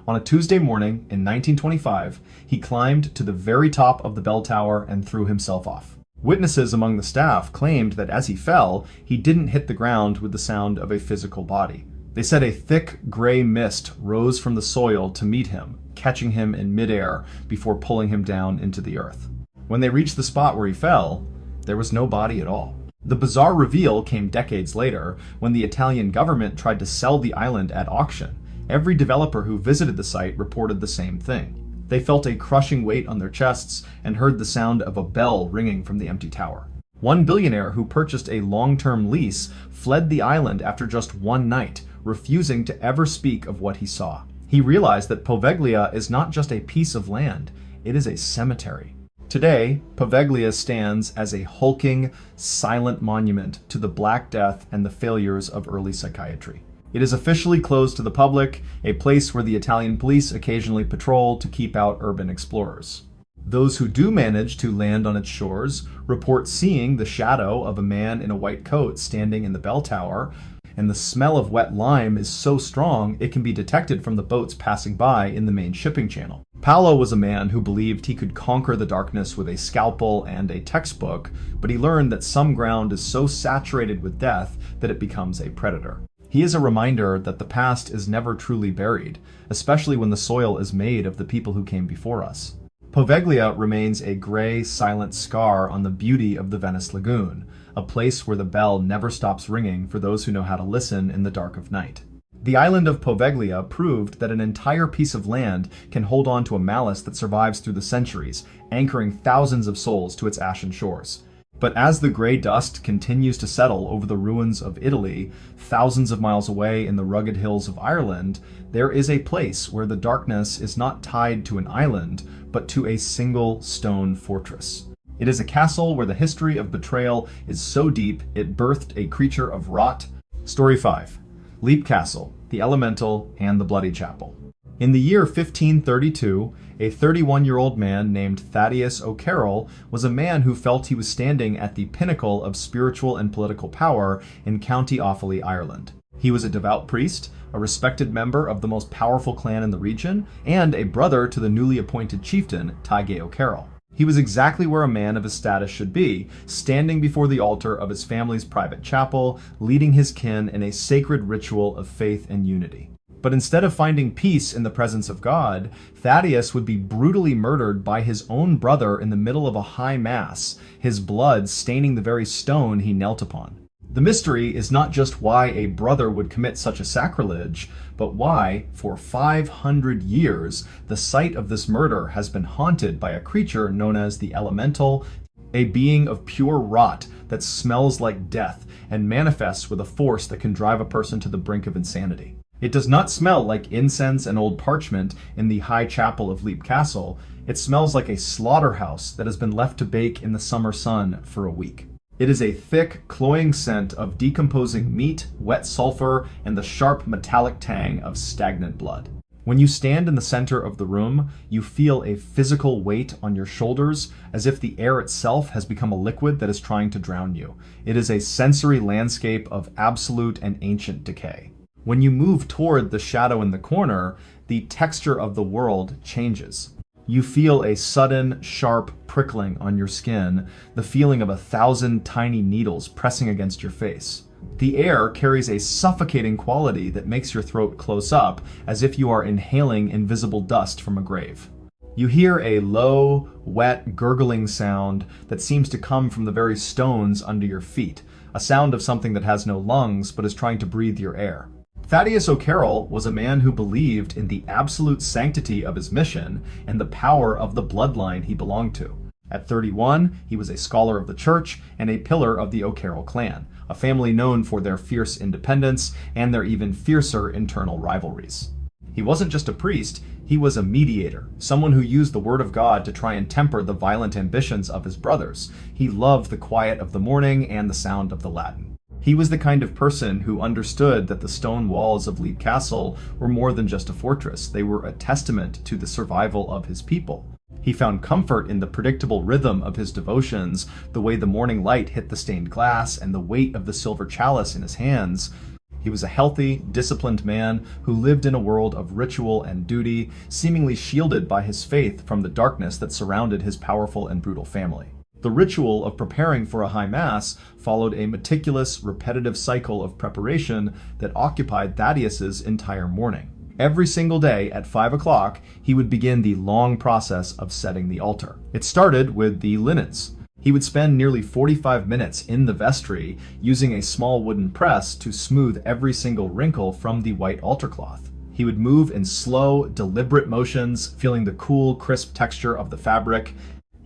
S1: On a Tuesday morning in 1925, he climbed to the very top of the bell tower and threw himself off. Witnesses among the staff claimed that as he fell, he didn't hit the ground with the sound of a physical body. They said a thick, gray mist rose from the soil to meet him, catching him in midair before pulling him down into the earth. When they reached the spot where he fell, there was no body at all. The bizarre reveal came decades later, when the Italian government tried to sell the island at auction. Every developer who visited the site reported the same thing. They felt a crushing weight on their chests and heard the sound of a bell ringing from the empty tower. One billionaire who purchased a long-term lease fled the island after just one night, refusing to ever speak of what he saw. He realized that Poveglia is not just a piece of land, it is a cemetery. Today, Poveglia stands as a hulking, silent monument to the Black Death and the failures of early psychiatry. It is officially closed to the public, a place where the Italian police occasionally patrol to keep out urban explorers. Those who do manage to land on its shores report seeing the shadow of a man in a white coat standing in the bell tower, and the smell of wet lime is so strong it can be detected from the boats passing by in the main shipping channel. Paolo was a man who believed he could conquer the darkness with a scalpel and a textbook, but he learned that some ground is so saturated with death that it becomes a predator. He is a reminder that the past is never truly buried, especially when the soil is made of the people who came before us. Poveglia remains a gray, silent scar on the beauty of the Venice Lagoon, a place where the bell never stops ringing for those who know how to listen in the dark of night. The island of Poveglia proved that an entire piece of land can hold on to a malice that survives through the centuries, anchoring thousands of souls to its ashen shores. But as the gray dust continues to settle over the ruins of Italy, thousands of miles away in the rugged hills of Ireland, there is a place where the darkness is not tied to an island, but to a single stone fortress. It is a castle where the history of betrayal is so deep it birthed a creature of rot. Story 5. Leap Castle, the Elemental, and the Bloody Chapel. In the year 1532, a 31-year-old man named Thaddeus O'Carroll was a man who felt he was standing at the pinnacle of spiritual and political power in County Offaly, Ireland. He was a devout priest, a respected member of the most powerful clan in the region, and a brother to the newly appointed chieftain, Taige O'Carroll. He was exactly where a man of his status should be, standing before the altar of his family's private chapel, leading his kin in a sacred ritual of faith and unity. But instead of finding peace in the presence of God, Thaddeus would be brutally murdered by his own brother in the middle of a high mass, his blood staining the very stone he knelt upon. The mystery is not just why a brother would commit such a sacrilege, but why, for 500 years, the site of this murder has been haunted by a creature known as the Elemental, a being of pure rot that smells like death and manifests with a force that can drive a person to the brink of insanity. It does not smell like incense and old parchment in the high chapel of Leap Castle. It smells like a slaughterhouse that has been left to bake in the summer sun for a week. It is a thick, cloying scent of decomposing meat, wet sulfur, and the sharp metallic tang of stagnant blood. When you stand in the center of the room, you feel a physical weight on your shoulders, as if the air itself has become a liquid that is trying to drown you. It is a sensory landscape of absolute and ancient decay. When you move toward the shadow in the corner, the texture of the world changes. You feel a sudden, sharp prickling on your skin, the feeling of 1,000 tiny needles pressing against your face. The air carries a suffocating quality that makes your throat close up, as if you are inhaling invisible dust from a grave. You hear a low, wet, gurgling sound that seems to come from the very stones under your feet, a sound of something that has no lungs but is trying to breathe your air. Thaddeus O'Carroll was a man who believed in the absolute sanctity of his mission and the power of the bloodline he belonged to. At 31, he was a scholar of the church and a pillar of the O'Carroll clan, a family known for their fierce independence and their even fiercer internal rivalries. He wasn't just a priest, he was a mediator, someone who used the word of God to try and temper the violent ambitions of his brothers. He loved the quiet of the morning and the sound of the Latin. He was the kind of person who understood that the stone walls of Leap Castle were more than just a fortress. They were a testament to the survival of his people. He found comfort in the predictable rhythm of his devotions, the way the morning light hit the stained glass, and the weight of the silver chalice in his hands. He was a healthy, disciplined man who lived in a world of ritual and duty, seemingly shielded by his faith from the darkness that surrounded his powerful and brutal family. The ritual of preparing for a high mass followed a meticulous, repetitive cycle of preparation that occupied Thaddeus's entire morning. Every single day at 5 o'clock, he would begin the long process of setting the altar. It started with the linens. He would spend nearly 45 minutes in the vestry using a small wooden press to smooth every single wrinkle from the white altar cloth. He would move in slow, deliberate motions, feeling the cool, crisp texture of the fabric.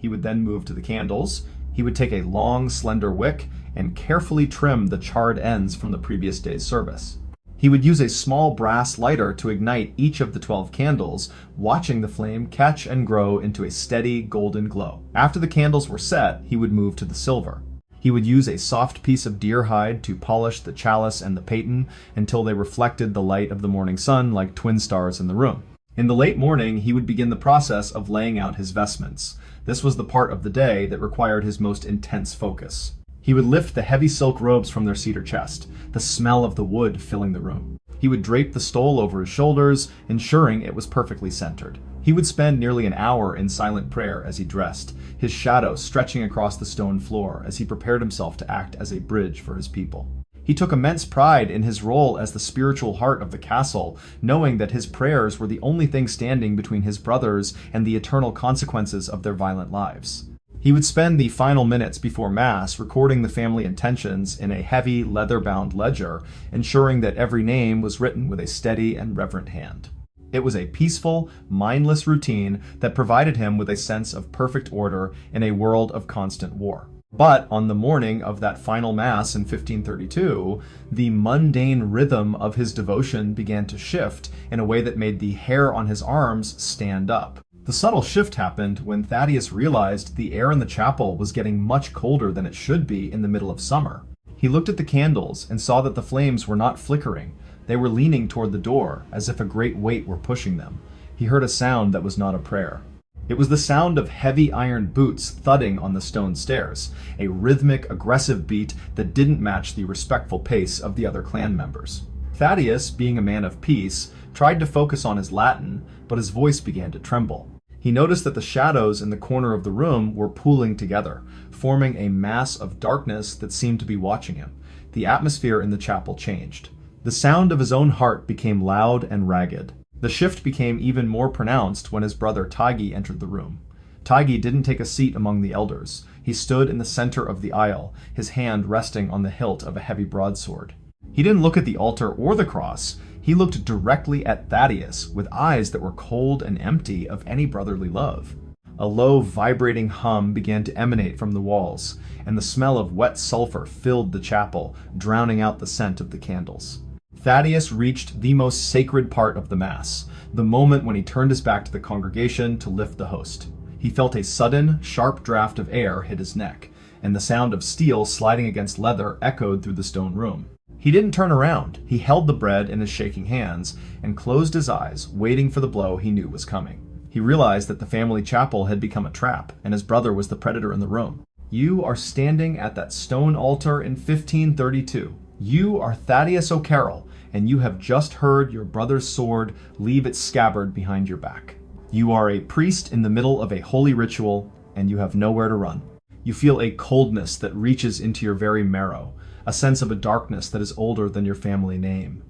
S1: He would then move to the candles. He would take a long, slender wick and carefully trim the charred ends from the previous day's service. He would use a small brass lighter to ignite each of the 12 candles, watching the flame catch and grow into a steady golden glow. After the candles were set, he would move to the silver. He would use a soft piece of deer hide to polish the chalice and the paten until they reflected the light of the morning sun like twin stars in the room. In the late morning, he would begin the process of laying out his vestments. This was the part of the day that required his most intense focus. He would lift the heavy silk robes from their cedar chest, the smell of the wood filling the room. He would drape the stole over his shoulders, ensuring it was perfectly centered. He would spend nearly an hour in silent prayer as he dressed, his shadow stretching across the stone floor as he prepared himself to act as a bridge for his people. He took immense pride in his role as the spiritual heart of the castle, knowing that his prayers were the only thing standing between his brothers and the eternal consequences of their violent lives. He would spend the final minutes before Mass recording the family intentions in a heavy, leather-bound ledger, ensuring that every name was written with a steady and reverent hand. It was a peaceful, mindless routine that provided him with a sense of perfect order in a world of constant war. But on the morning of that final Mass in 1532, the mundane rhythm of his devotion began to shift in a way that made the hair on his arms stand up. The subtle shift happened when Thaddeus realized the air in the chapel was getting much colder than it should be in the middle of summer. He looked at the candles and saw that the flames were not flickering. They were leaning toward the door, as if a great weight were pushing them. He heard a sound that was not a prayer. It was the sound of heavy iron boots thudding on the stone stairs, a rhythmic, aggressive beat that didn't match the respectful pace of the other clan members. Thaddeus, being a man of peace, tried to focus on his Latin, but his voice began to tremble. He noticed that the shadows in the corner of the room were pooling together, forming a mass of darkness that seemed to be watching him. The atmosphere in the chapel changed. The sound of his own heart became loud and ragged. The shift became even more pronounced when his brother Taigi entered the room. Taigi didn't take a seat among the elders. He stood in the center of the aisle, his hand resting on the hilt of a heavy broadsword. He didn't look at the altar or the cross. He looked directly at Thaddeus with eyes that were cold and empty of any brotherly love. A low, vibrating hum began to emanate from the walls, and the smell of wet sulfur filled the chapel, drowning out the scent of the candles. Thaddeus reached the most sacred part of the Mass, the moment when he turned his back to the congregation to lift the host. He felt a sudden, sharp draft of air hit his neck, and the sound of steel sliding against leather echoed through the stone room. He didn't turn around. He held the bread in his shaking hands and closed his eyes, waiting for the blow he knew was coming. He realized that the family chapel had become a trap, and his brother was the predator in the room. You are standing at that stone altar in 1532. You are Thaddeus O'Carroll, and you have just heard your brother's sword leave its scabbard behind your back. You are a priest in the middle of a holy ritual, and you have nowhere to run. You feel a coldness that reaches into your very marrow, a sense of a darkness that is older than your family name.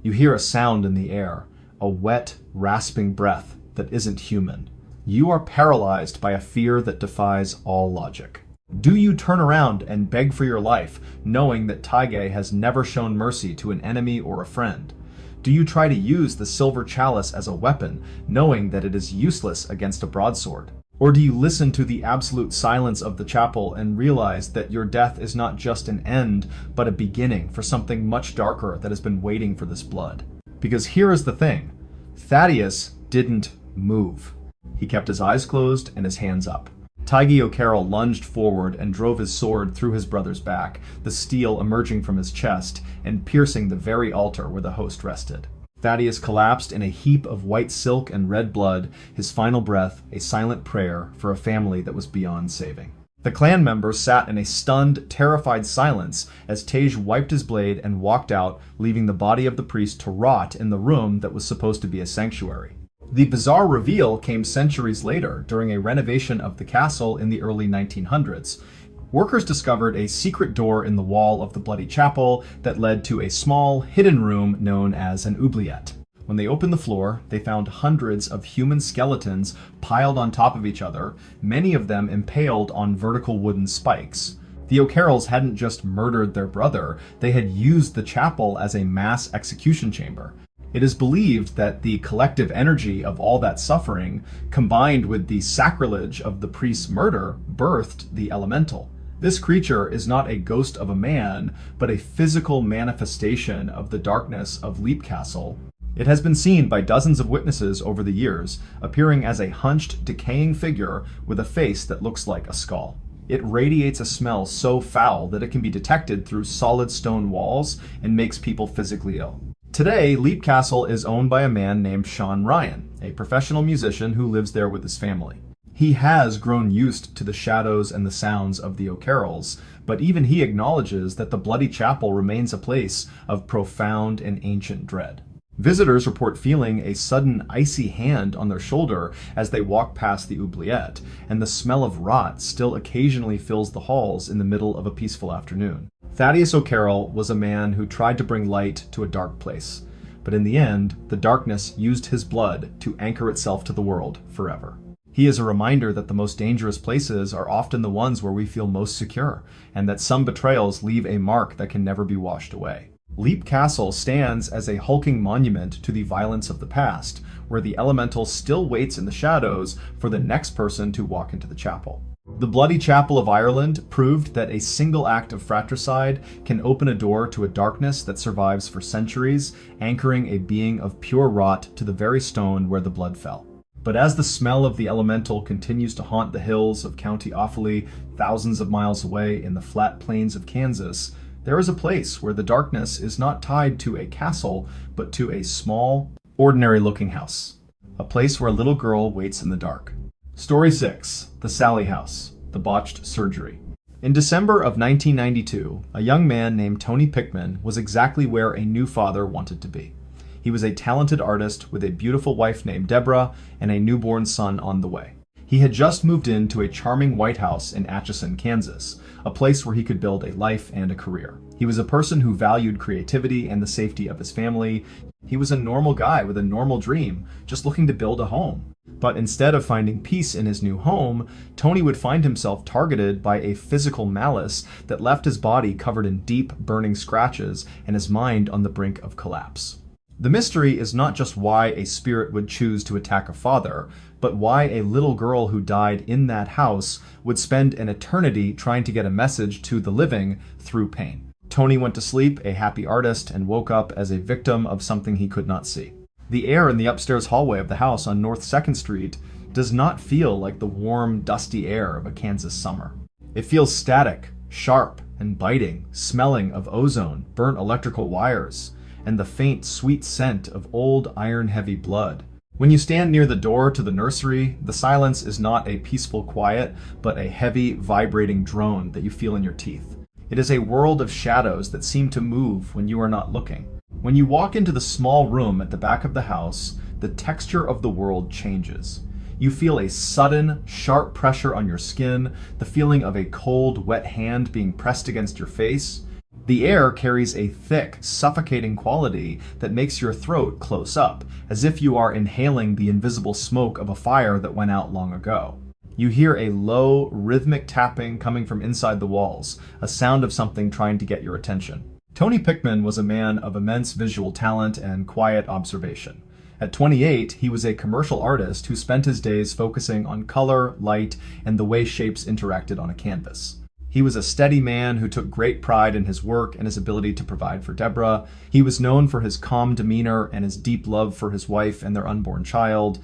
S1: You hear a sound in the air, a wet, rasping breath that isn't human. You are paralyzed by a fear that defies all logic. Do you turn around and beg for your life, knowing that Taige has never shown mercy to an enemy or a friend? Do you try to use the silver chalice as a weapon, knowing that it is useless against a broadsword? Or do you listen to the absolute silence of the chapel and realize that your death is not just an end, but a beginning for something much darker that has been waiting for this blood? Because here is the thing. Thaddeus didn't move. He kept his eyes closed and his hands up. Taigi O'Carroll lunged forward and drove his sword through his brother's back, the steel emerging from his chest and piercing the very altar where the host rested. Thaddeus collapsed in a heap of white silk and red blood, his final breath a silent prayer for a family that was beyond saving. The clan members sat in a stunned, terrified silence as Tage wiped his blade and walked out, leaving the body of the priest to rot in the room that was supposed to be a sanctuary. The bizarre reveal came centuries later, during a renovation of the castle in the early 1900s. Workers discovered a secret door in the wall of the Bloody Chapel that led to a small, hidden room known as an oubliette. When they opened the floor, they found hundreds of human skeletons piled on top of each other, many of them impaled on vertical wooden spikes. The O'Carrolls hadn't just murdered their brother, they had used the chapel as a mass execution chamber. It is believed that the collective energy of all that suffering, combined with the sacrilege of the priest's murder, birthed the elemental. This creature is not a ghost of a man, but a physical manifestation of the darkness of Leap Castle. It has been seen by dozens of witnesses over the years, appearing as a hunched, decaying figure with a face that looks like a skull. It radiates a smell so foul that it can be detected through solid stone walls and makes people physically ill. Today, Leap Castle is owned by a man named Sean Ryan, a professional musician who lives there with his family. He has grown used to the shadows and the sounds of the O'Carrolls, but even he acknowledges that the Bloody Chapel remains a place of profound and ancient dread. Visitors report feeling a sudden icy hand on their shoulder as they walk past the oubliette, and the smell of rot still occasionally fills the halls in the middle of a peaceful afternoon. Thaddeus O'Carroll was a man who tried to bring light to a dark place, but in the end, the darkness used his blood to anchor itself to the world forever. He is a reminder that the most dangerous places are often the ones where we feel most secure, and that some betrayals leave a mark that can never be washed away. Leap Castle stands as a hulking monument to the violence of the past, where the elemental still waits in the shadows for the next person to walk into the chapel. The Bloody Chapel of Ireland proved that a single act of fratricide can open a door to a darkness that survives for centuries, anchoring a being of pure rot to the very stone where the blood fell. But as the smell of the elemental continues to haunt the hills of County Offaly, thousands of miles away in the flat plains of Kansas, There is a place where the darkness is not tied to a castle, but to a small, ordinary-looking house. A place where a little girl waits in the dark. Story 6. The Sally House. The Botched Surgery. In December of 1992, a young man named Tony Pickman was exactly where a new father wanted to be. He was a talented artist with a beautiful wife named Deborah and a newborn son on the way. He had just moved into a charming white house in Atchison, Kansas, a place where he could build a life and a career. He was a person who valued creativity and the safety of his family. He was a normal guy with a normal dream, just looking to build a home. But instead of finding peace in his new home, Tony would find himself targeted by a physical malice that left his body covered in deep, burning scratches and his mind on the brink of collapse. The mystery is not just why a spirit would choose to attack a father, but why a little girl who died in that house would spend an eternity trying to get a message to the living through pain. Tony went to sleep a happy artist and woke up as a victim of something he could not see. The air in the upstairs hallway of the house on North 2nd Street does not feel like the warm, dusty air of a Kansas summer. It feels static, sharp, and biting, smelling of ozone, burnt electrical wires, and the faint, sweet scent of old, iron-heavy blood. When you stand near the door to the nursery, the silence is not a peaceful quiet, but a heavy, vibrating drone that you feel in your teeth. It is a world of shadows that seem to move when you are not looking. When you walk into the small room at the back of the house, the texture of the world changes. You feel a sudden, sharp pressure on your skin, the feeling of a cold, wet hand being pressed against your face. The air carries a thick, suffocating quality that makes your throat close up, as if you are inhaling the invisible smoke of a fire that went out long ago. You hear a low, rhythmic tapping coming from inside the walls, a sound of something trying to get your attention. Tony Pickman was a man of immense visual talent and quiet observation. At 28, he was a commercial artist who spent his days focusing on color, light, and the way shapes interacted on a canvas. He was a steady man who took great pride in his work and his ability to provide for Deborah. He was known for his calm demeanor and his deep love for his wife and their unborn child.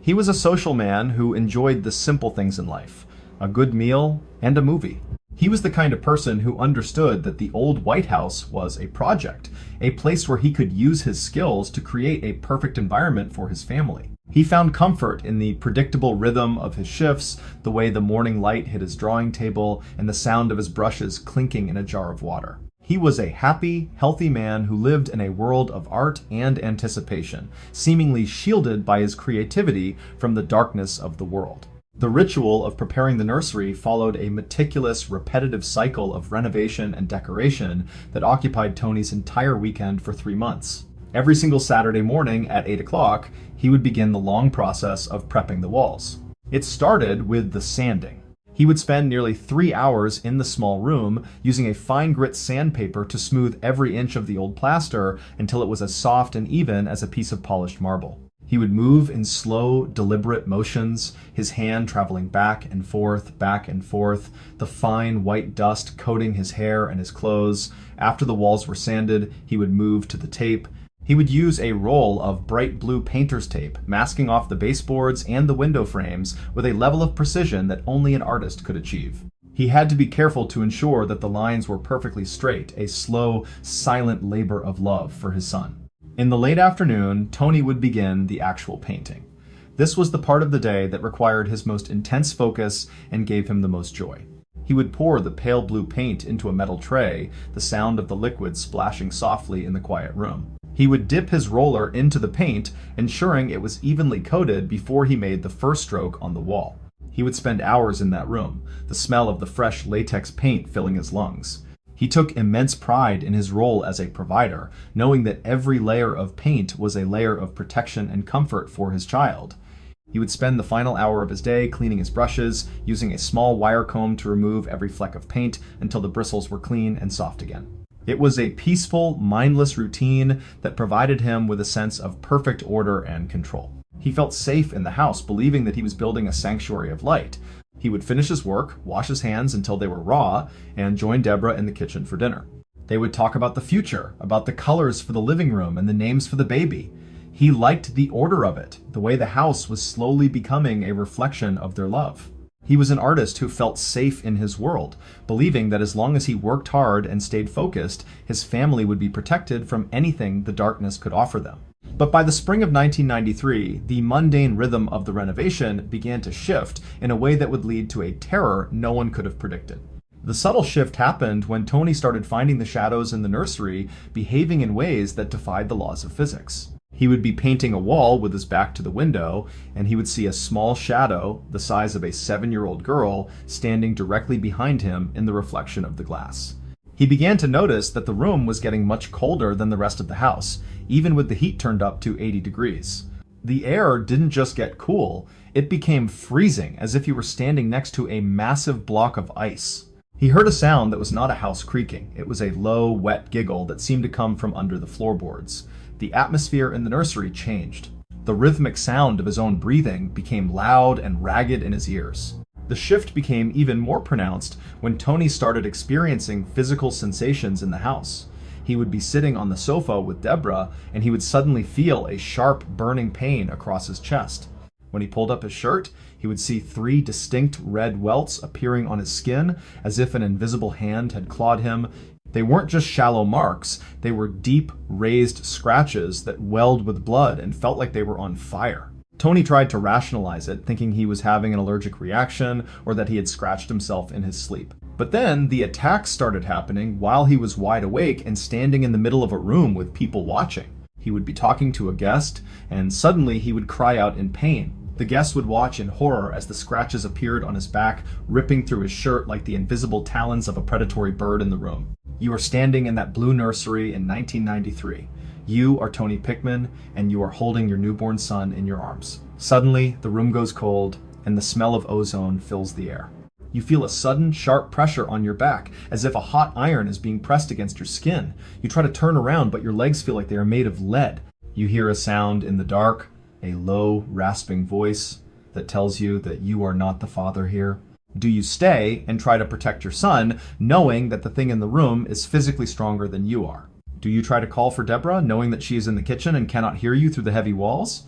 S1: He was a social man who enjoyed the simple things in life, a good meal and a movie. He was the kind of person who understood that the old White House was a project, a place where he could use his skills to create a perfect environment for his family. He found comfort in the predictable rhythm of his shifts, the way the morning light hit his drawing table, and the sound of his brushes clinking in a jar of water. He was a happy, healthy man who lived in a world of art and anticipation, seemingly shielded by his creativity from the darkness of the world. The ritual of preparing the nursery followed a meticulous, repetitive cycle of renovation and decoration that occupied Tony's entire weekend for 3 months. Every single Saturday morning at 8 o'clock, he would begin the long process of prepping the walls. It started with the sanding. He would spend nearly 3 hours in the small room using a fine grit sandpaper to smooth every inch of the old plaster until it was as soft and even as a piece of polished marble. He would move in slow, deliberate motions, his hand traveling back and forth, the fine white dust coating his hair and his clothes. After the walls were sanded, he would move to the tape. He would use a roll of bright blue painter's tape, masking off the baseboards and the window frames with a level of precision that only an artist could achieve. He had to be careful to ensure that the lines were perfectly straight, a slow, silent labor of love for his son. In the late afternoon, Tony would begin the actual painting. This was the part of the day that required his most intense focus and gave him the most joy. He would pour the pale blue paint into a metal tray, the sound of the liquid splashing softly in the quiet room. He would dip his roller into the paint, ensuring it was evenly coated before he made the first stroke on the wall. He would spend hours in that room, the smell of the fresh latex paint filling his lungs. He took immense pride in his role as a provider, knowing that every layer of paint was a layer of protection and comfort for his child. He would spend the final hour of his day cleaning his brushes, using a small wire comb to remove every fleck of paint until the bristles were clean and soft again. It was a peaceful, mindless routine that provided him with a sense of perfect order and control. He felt safe in the house, believing that he was building a sanctuary of light. He would finish his work, wash his hands until they were raw, and join Deborah in the kitchen for dinner. They would talk about the future, about the colors for the living room and the names for the baby. He liked the order of it, the way the house was slowly becoming a reflection of their love. He was an artist who felt safe in his world, believing that as long as he worked hard and stayed focused, his family would be protected from anything the darkness could offer them. But by the spring of 1993, the mundane rhythm of the renovation began to shift in a way that would lead to a terror no one could have predicted. The subtle shift happened when Tony started finding the shadows in the nursery behaving in ways that defied the laws of physics. He would be painting a wall with his back to the window, and he would see a small shadow, the size of a 7-year-old girl, standing directly behind him in the reflection of the glass. He began to notice that the room was getting much colder than the rest of the house, even with the heat turned up to 80 degrees. The air didn't just get cool, it became freezing, as if you were standing next to a massive block of ice. He heard a sound that was not a house creaking. It was a low, wet giggle that seemed to come from under the floorboards. The atmosphere in the nursery changed. The rhythmic sound of his own breathing became loud and ragged in his ears. The shift became even more pronounced when Tony started experiencing physical sensations in the house. He would be sitting on the sofa with Deborah, and he would suddenly feel a sharp, burning pain across his chest. When he pulled up his shirt, he would see 3 distinct red welts appearing on his skin, as if an invisible hand had clawed him. They weren't just shallow marks, they were deep, raised scratches that welled with blood and felt like they were on fire. Tony tried to rationalize it, thinking he was having an allergic reaction or that he had scratched himself in his sleep. But then the attacks started happening while he was wide awake and standing in the middle of a room with people watching. He would be talking to a guest, and suddenly he would cry out in pain. The guest would watch in horror as the scratches appeared on his back, ripping through his shirt like the invisible talons of a predatory bird in the room. You are standing in that blue nursery in 1993. You are Tony Pickman, and you are holding your newborn son in your arms. Suddenly, the room goes cold, and the smell of ozone fills the air. You feel a sudden, sharp pressure on your back, as if a hot iron is being pressed against your skin. You try to turn around, but your legs feel like they are made of lead. You hear a sound in the dark, a low, rasping voice that tells you that you are not the father here. Do you stay and try to protect your son, knowing that the thing in the room is physically stronger than you are? Do you try to call for Deborah, knowing that she is in the kitchen and cannot hear you through the heavy walls?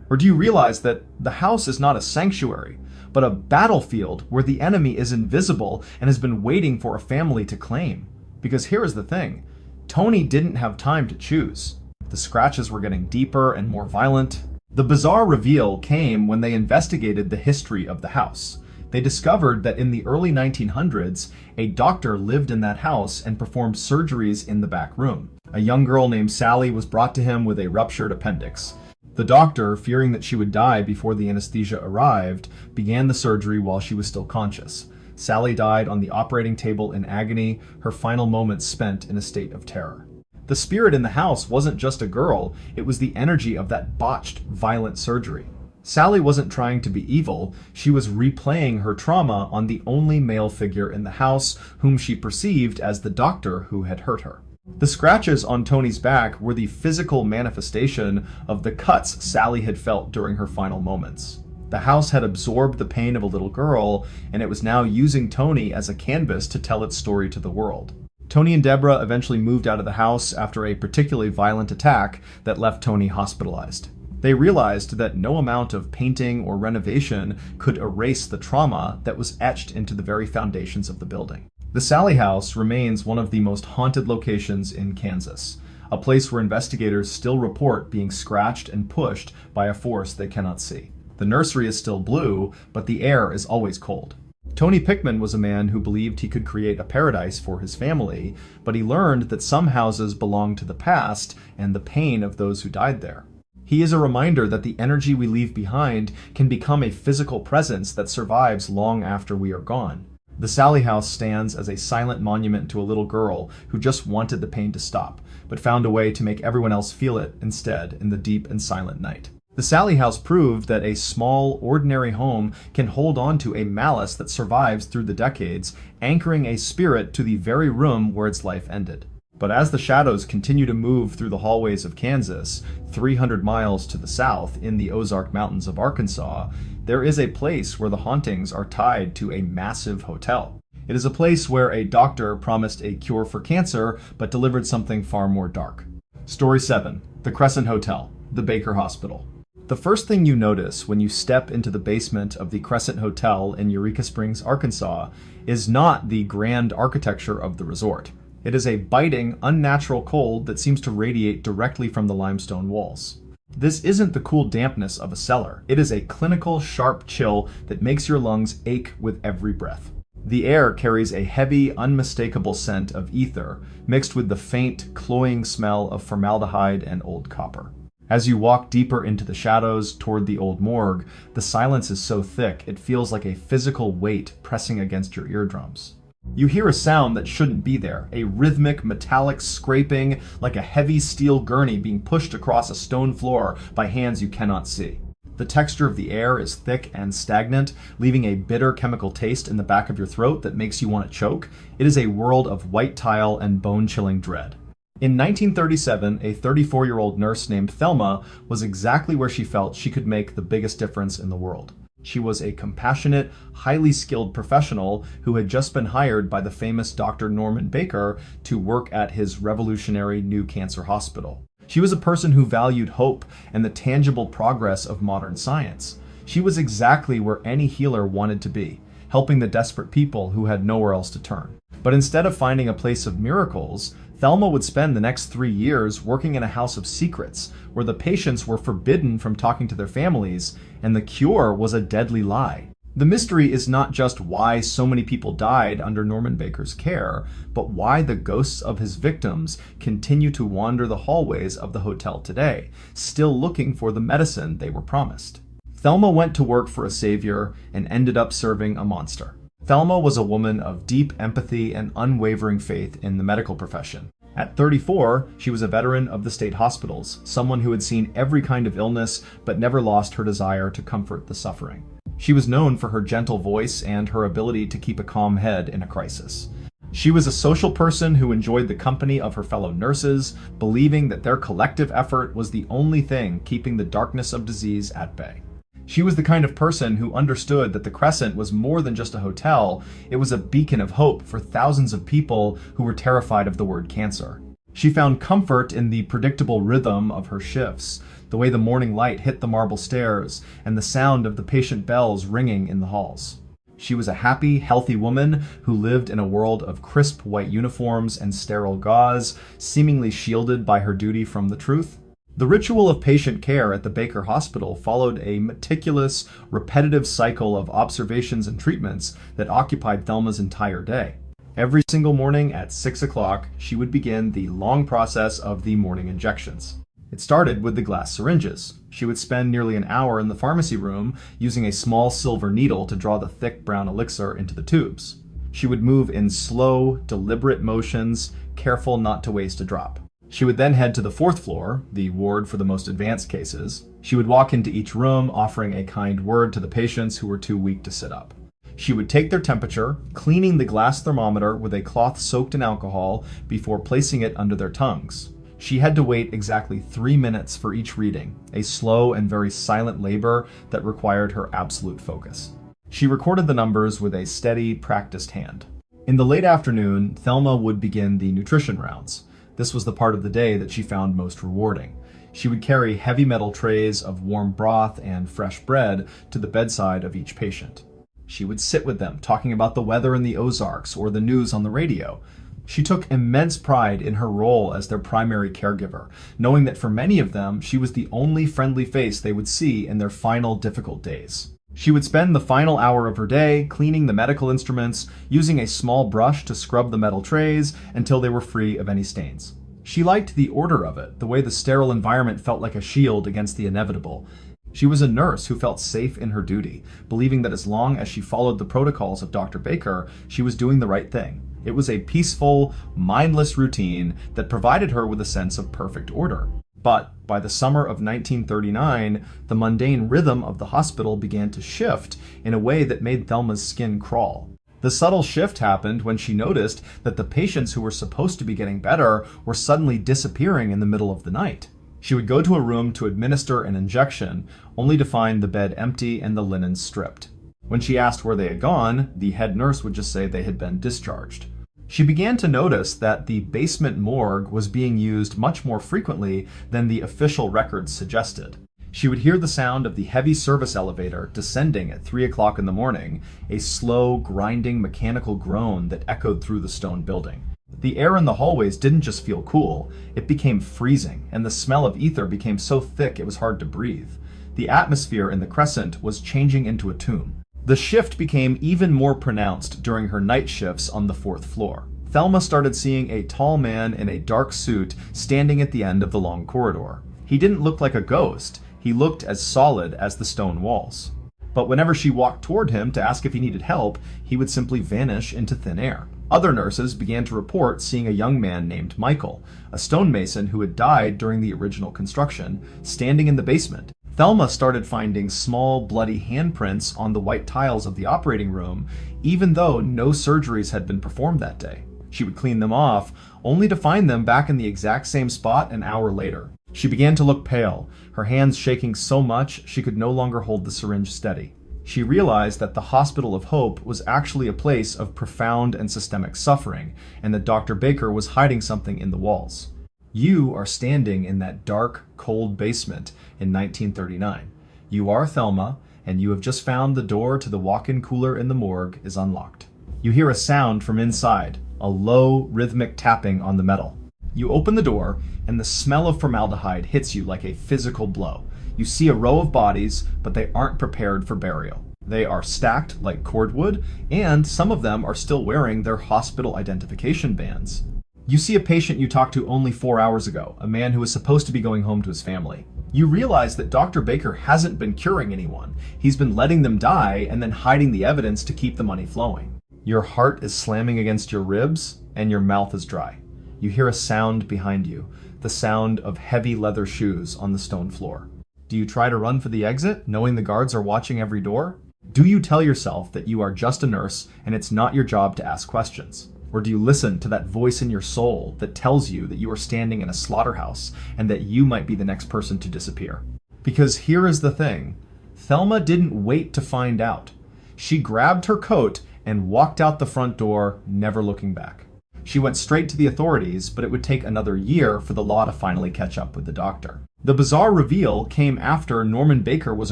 S1: Or do you realize that the house is not a sanctuary, but a battlefield where the enemy is invisible and has been waiting for a family to claim? Because here is the thing, Tony didn't have time to choose. The scratches were getting deeper and more violent. The bizarre reveal came when they investigated the history of the house. They discovered that in the early 1900s, a doctor lived in that house and performed surgeries in the back room. A young girl named Sally was brought to him with a ruptured appendix. The doctor, fearing that she would die before the anesthesia arrived, began the surgery while she was still conscious. Sally died on the operating table in agony, her final moments spent in a state of terror. The spirit in the house wasn't just a girl, it was the energy of that botched, violent surgery. Sally wasn't trying to be evil, she was replaying her trauma on the only male figure in the house whom she perceived as the doctor who had hurt her. The scratches on Tony's back were the physical manifestation of the cuts Sally had felt during her final moments. The house had absorbed the pain of a little girl, and it was now using Tony as a canvas to tell its story to the world. Tony and Deborah eventually moved out of the house after a particularly violent attack that left Tony hospitalized. They realized that no amount of painting or renovation could erase the trauma that was etched into the very foundations of the building. The Sally House remains one of the most haunted locations in Kansas, a place where investigators still report being scratched and pushed by a force they cannot see. The nursery is still blue, but the air is always cold. Tony Pickman was a man who believed he could create a paradise for his family, but he learned that some houses belong to the past and the pain of those who died there. He is a reminder that the energy we leave behind can become a physical presence that survives long after we are gone. The Sally House stands as a silent monument to a little girl who just wanted the pain to stop, but found a way to make everyone else feel it instead in the deep and silent night. The Sally House proved that a small, ordinary home can hold on to a malice that survives through the decades, anchoring a spirit to the very room where its life ended. But as the shadows continue to move through the hallways of Kansas, 300 miles to the south in the Ozark Mountains of Arkansas, there is a place where the hauntings are tied to a massive hotel. It is a place where a doctor promised a cure for cancer, but delivered something far more dark. Story 7. The Crescent Hotel, the Baker Hospital. The first thing you notice when you step into the basement of the Crescent Hotel in Eureka Springs, Arkansas, is not the grand architecture of the resort. It is a biting, unnatural cold that seems to radiate directly from the limestone walls. This isn't the cool dampness of a cellar. It is a clinical, sharp chill that makes your lungs ache with every breath. The air carries a heavy, unmistakable scent of ether, mixed with the faint, cloying smell of formaldehyde and old copper. As you walk deeper into the shadows toward the old morgue, the silence is so thick it feels like a physical weight pressing against your eardrums. You hear a sound that shouldn't be there, a rhythmic, metallic scraping like a heavy steel gurney being pushed across a stone floor by hands you cannot see. The texture of the air is thick and stagnant, leaving a bitter chemical taste in the back of your throat that makes you want to choke. It is a world of white tile and bone-chilling dread. In 1937, a 34-year-old nurse named Thelma was exactly where she felt she could make the biggest difference in the world. She was a compassionate, highly skilled professional who had just been hired by the famous Dr. Norman Baker to work at his revolutionary new cancer hospital. She was a person who valued hope and the tangible progress of modern science. She was exactly where any healer wanted to be, helping the desperate people who had nowhere else to turn. But instead of finding a place of miracles, Thelma would spend the next 3 years working in a house of secrets, where the patients were forbidden from talking to their families, and the cure was a deadly lie. The mystery is not just why so many people died under Norman Baker's care, but why the ghosts of his victims continue to wander the hallways of the hotel today, still looking for the medicine they were promised. Thelma went to work for a savior and ended up serving a monster. Thelma was a woman of deep empathy and unwavering faith in the medical profession. At 34, she was a veteran of the state hospitals, someone who had seen every kind of illness but never lost her desire to comfort the suffering. She was known for her gentle voice and her ability to keep a calm head in a crisis. She was a social person who enjoyed the company of her fellow nurses, believing that their collective effort was the only thing keeping the darkness of disease at bay. She was the kind of person who understood that the Crescent was more than just a hotel. It was a beacon of hope for thousands of people who were terrified of the word cancer. She found comfort in the predictable rhythm of her shifts, the way the morning light hit the marble stairs, and the sound of the patient bells ringing in the halls. She was a happy, healthy woman who lived in a world of crisp white uniforms and sterile gauze, seemingly shielded by her duty from the truth. The ritual of patient care at the Baker Hospital followed a meticulous, repetitive cycle of observations and treatments that occupied Thelma's entire day. Every single morning at 6 o'clock, she would begin the long process of the morning injections. It started with the glass syringes. She would spend nearly an hour in the pharmacy room using a small silver needle to draw the thick brown elixir into the tubes. She would move in slow, deliberate motions, careful not to waste a drop. She would then head to the 4th floor, the ward for the most advanced cases. She would walk into each room, offering a kind word to the patients who were too weak to sit up. She would take their temperature, cleaning the glass thermometer with a cloth soaked in alcohol before placing it under their tongues. She had to wait exactly 3 minutes for each reading, a slow and very silent labor that required her absolute focus. She recorded the numbers with a steady, practiced hand. In the late afternoon, Thelma would begin the nutrition rounds. This was the part of the day that she found most rewarding. She would carry heavy metal trays of warm broth and fresh bread to the bedside of each patient. She would sit with them, talking about the weather in the Ozarks or the news on the radio. She took immense pride in her role as their primary caregiver, knowing that for many of them, she was the only friendly face they would see in their final difficult days. She would spend the final hour of her day cleaning the medical instruments, using a small brush to scrub the metal trays until they were free of any stains. She liked the order of it, the way the sterile environment felt like a shield against the inevitable. She was a nurse who felt safe in her duty, believing that as long as she followed the protocols of Dr. Baker, she was doing the right thing. It was a peaceful, mindless routine that provided her with a sense of perfect order. But by the summer of 1939, the mundane rhythm of the hospital began to shift in a way that made Thelma's skin crawl. The subtle shift happened when she noticed that the patients who were supposed to be getting better were suddenly disappearing in the middle of the night. She would go to a room to administer an injection, only to find the bed empty and the linen stripped. When she asked where they had gone, the head nurse would just say they had been discharged. She began to notice that the basement morgue was being used much more frequently than the official records suggested. She would hear the sound of the heavy service elevator descending at 3 o'clock in the morning, a slow, grinding mechanical groan that echoed through the stone building. The air in the hallways didn't just feel cool, it became freezing, and the smell of ether became so thick it was hard to breathe. The atmosphere in the Crescent was changing into a tomb. The shift became even more pronounced during her night shifts on the 4th floor. Thelma started seeing a tall man in a dark suit standing at the end of the long corridor. He didn't look like a ghost, he looked as solid as the stone walls. But whenever she walked toward him to ask if he needed help, he would simply vanish into thin air. Other nurses began to report seeing a young man named Michael, a stonemason who had died during the original construction, standing in the basement. Thelma started finding small, bloody handprints on the white tiles of the operating room, even though no surgeries had been performed that day. She would clean them off, only to find them back in the exact same spot an hour later. She began to look pale, her hands shaking so much she could no longer hold the syringe steady. She realized that the Hospital of Hope was actually a place of profound and systemic suffering, and that Dr. Baker was hiding something in the walls. You are standing in that dark, cold basement in 1939. You are Thelma, and you have just found the door to the walk-in cooler in the morgue is unlocked. You hear a sound from inside, a low, rhythmic tapping on the metal. You open the door, and the smell of formaldehyde hits you like a physical blow. You see a row of bodies, but they aren't prepared for burial. They are stacked like cordwood, and some of them are still wearing their hospital identification bands. You see a patient you talked to only 4 hours ago, a man who was supposed to be going home to his family. You realize that Dr. Baker hasn't been curing anyone. He's been letting them die and then hiding the evidence to keep the money flowing. Your heart is slamming against your ribs, and your mouth is dry. You hear a sound behind you, the sound of heavy leather shoes on the stone floor. Do you try to run for the exit, knowing the guards are watching every door? Do you tell yourself that you are just a nurse and it's not your job to ask questions? Or do you listen to that voice in your soul that tells you that you are standing in a slaughterhouse and that you might be the next person to disappear? Because here is the thing. Thelma didn't wait to find out. She grabbed her coat and walked out the front door, never looking back. She went straight to the authorities, but it would take another year for the law to finally catch up with the doctor. The bizarre reveal came after Norman Baker was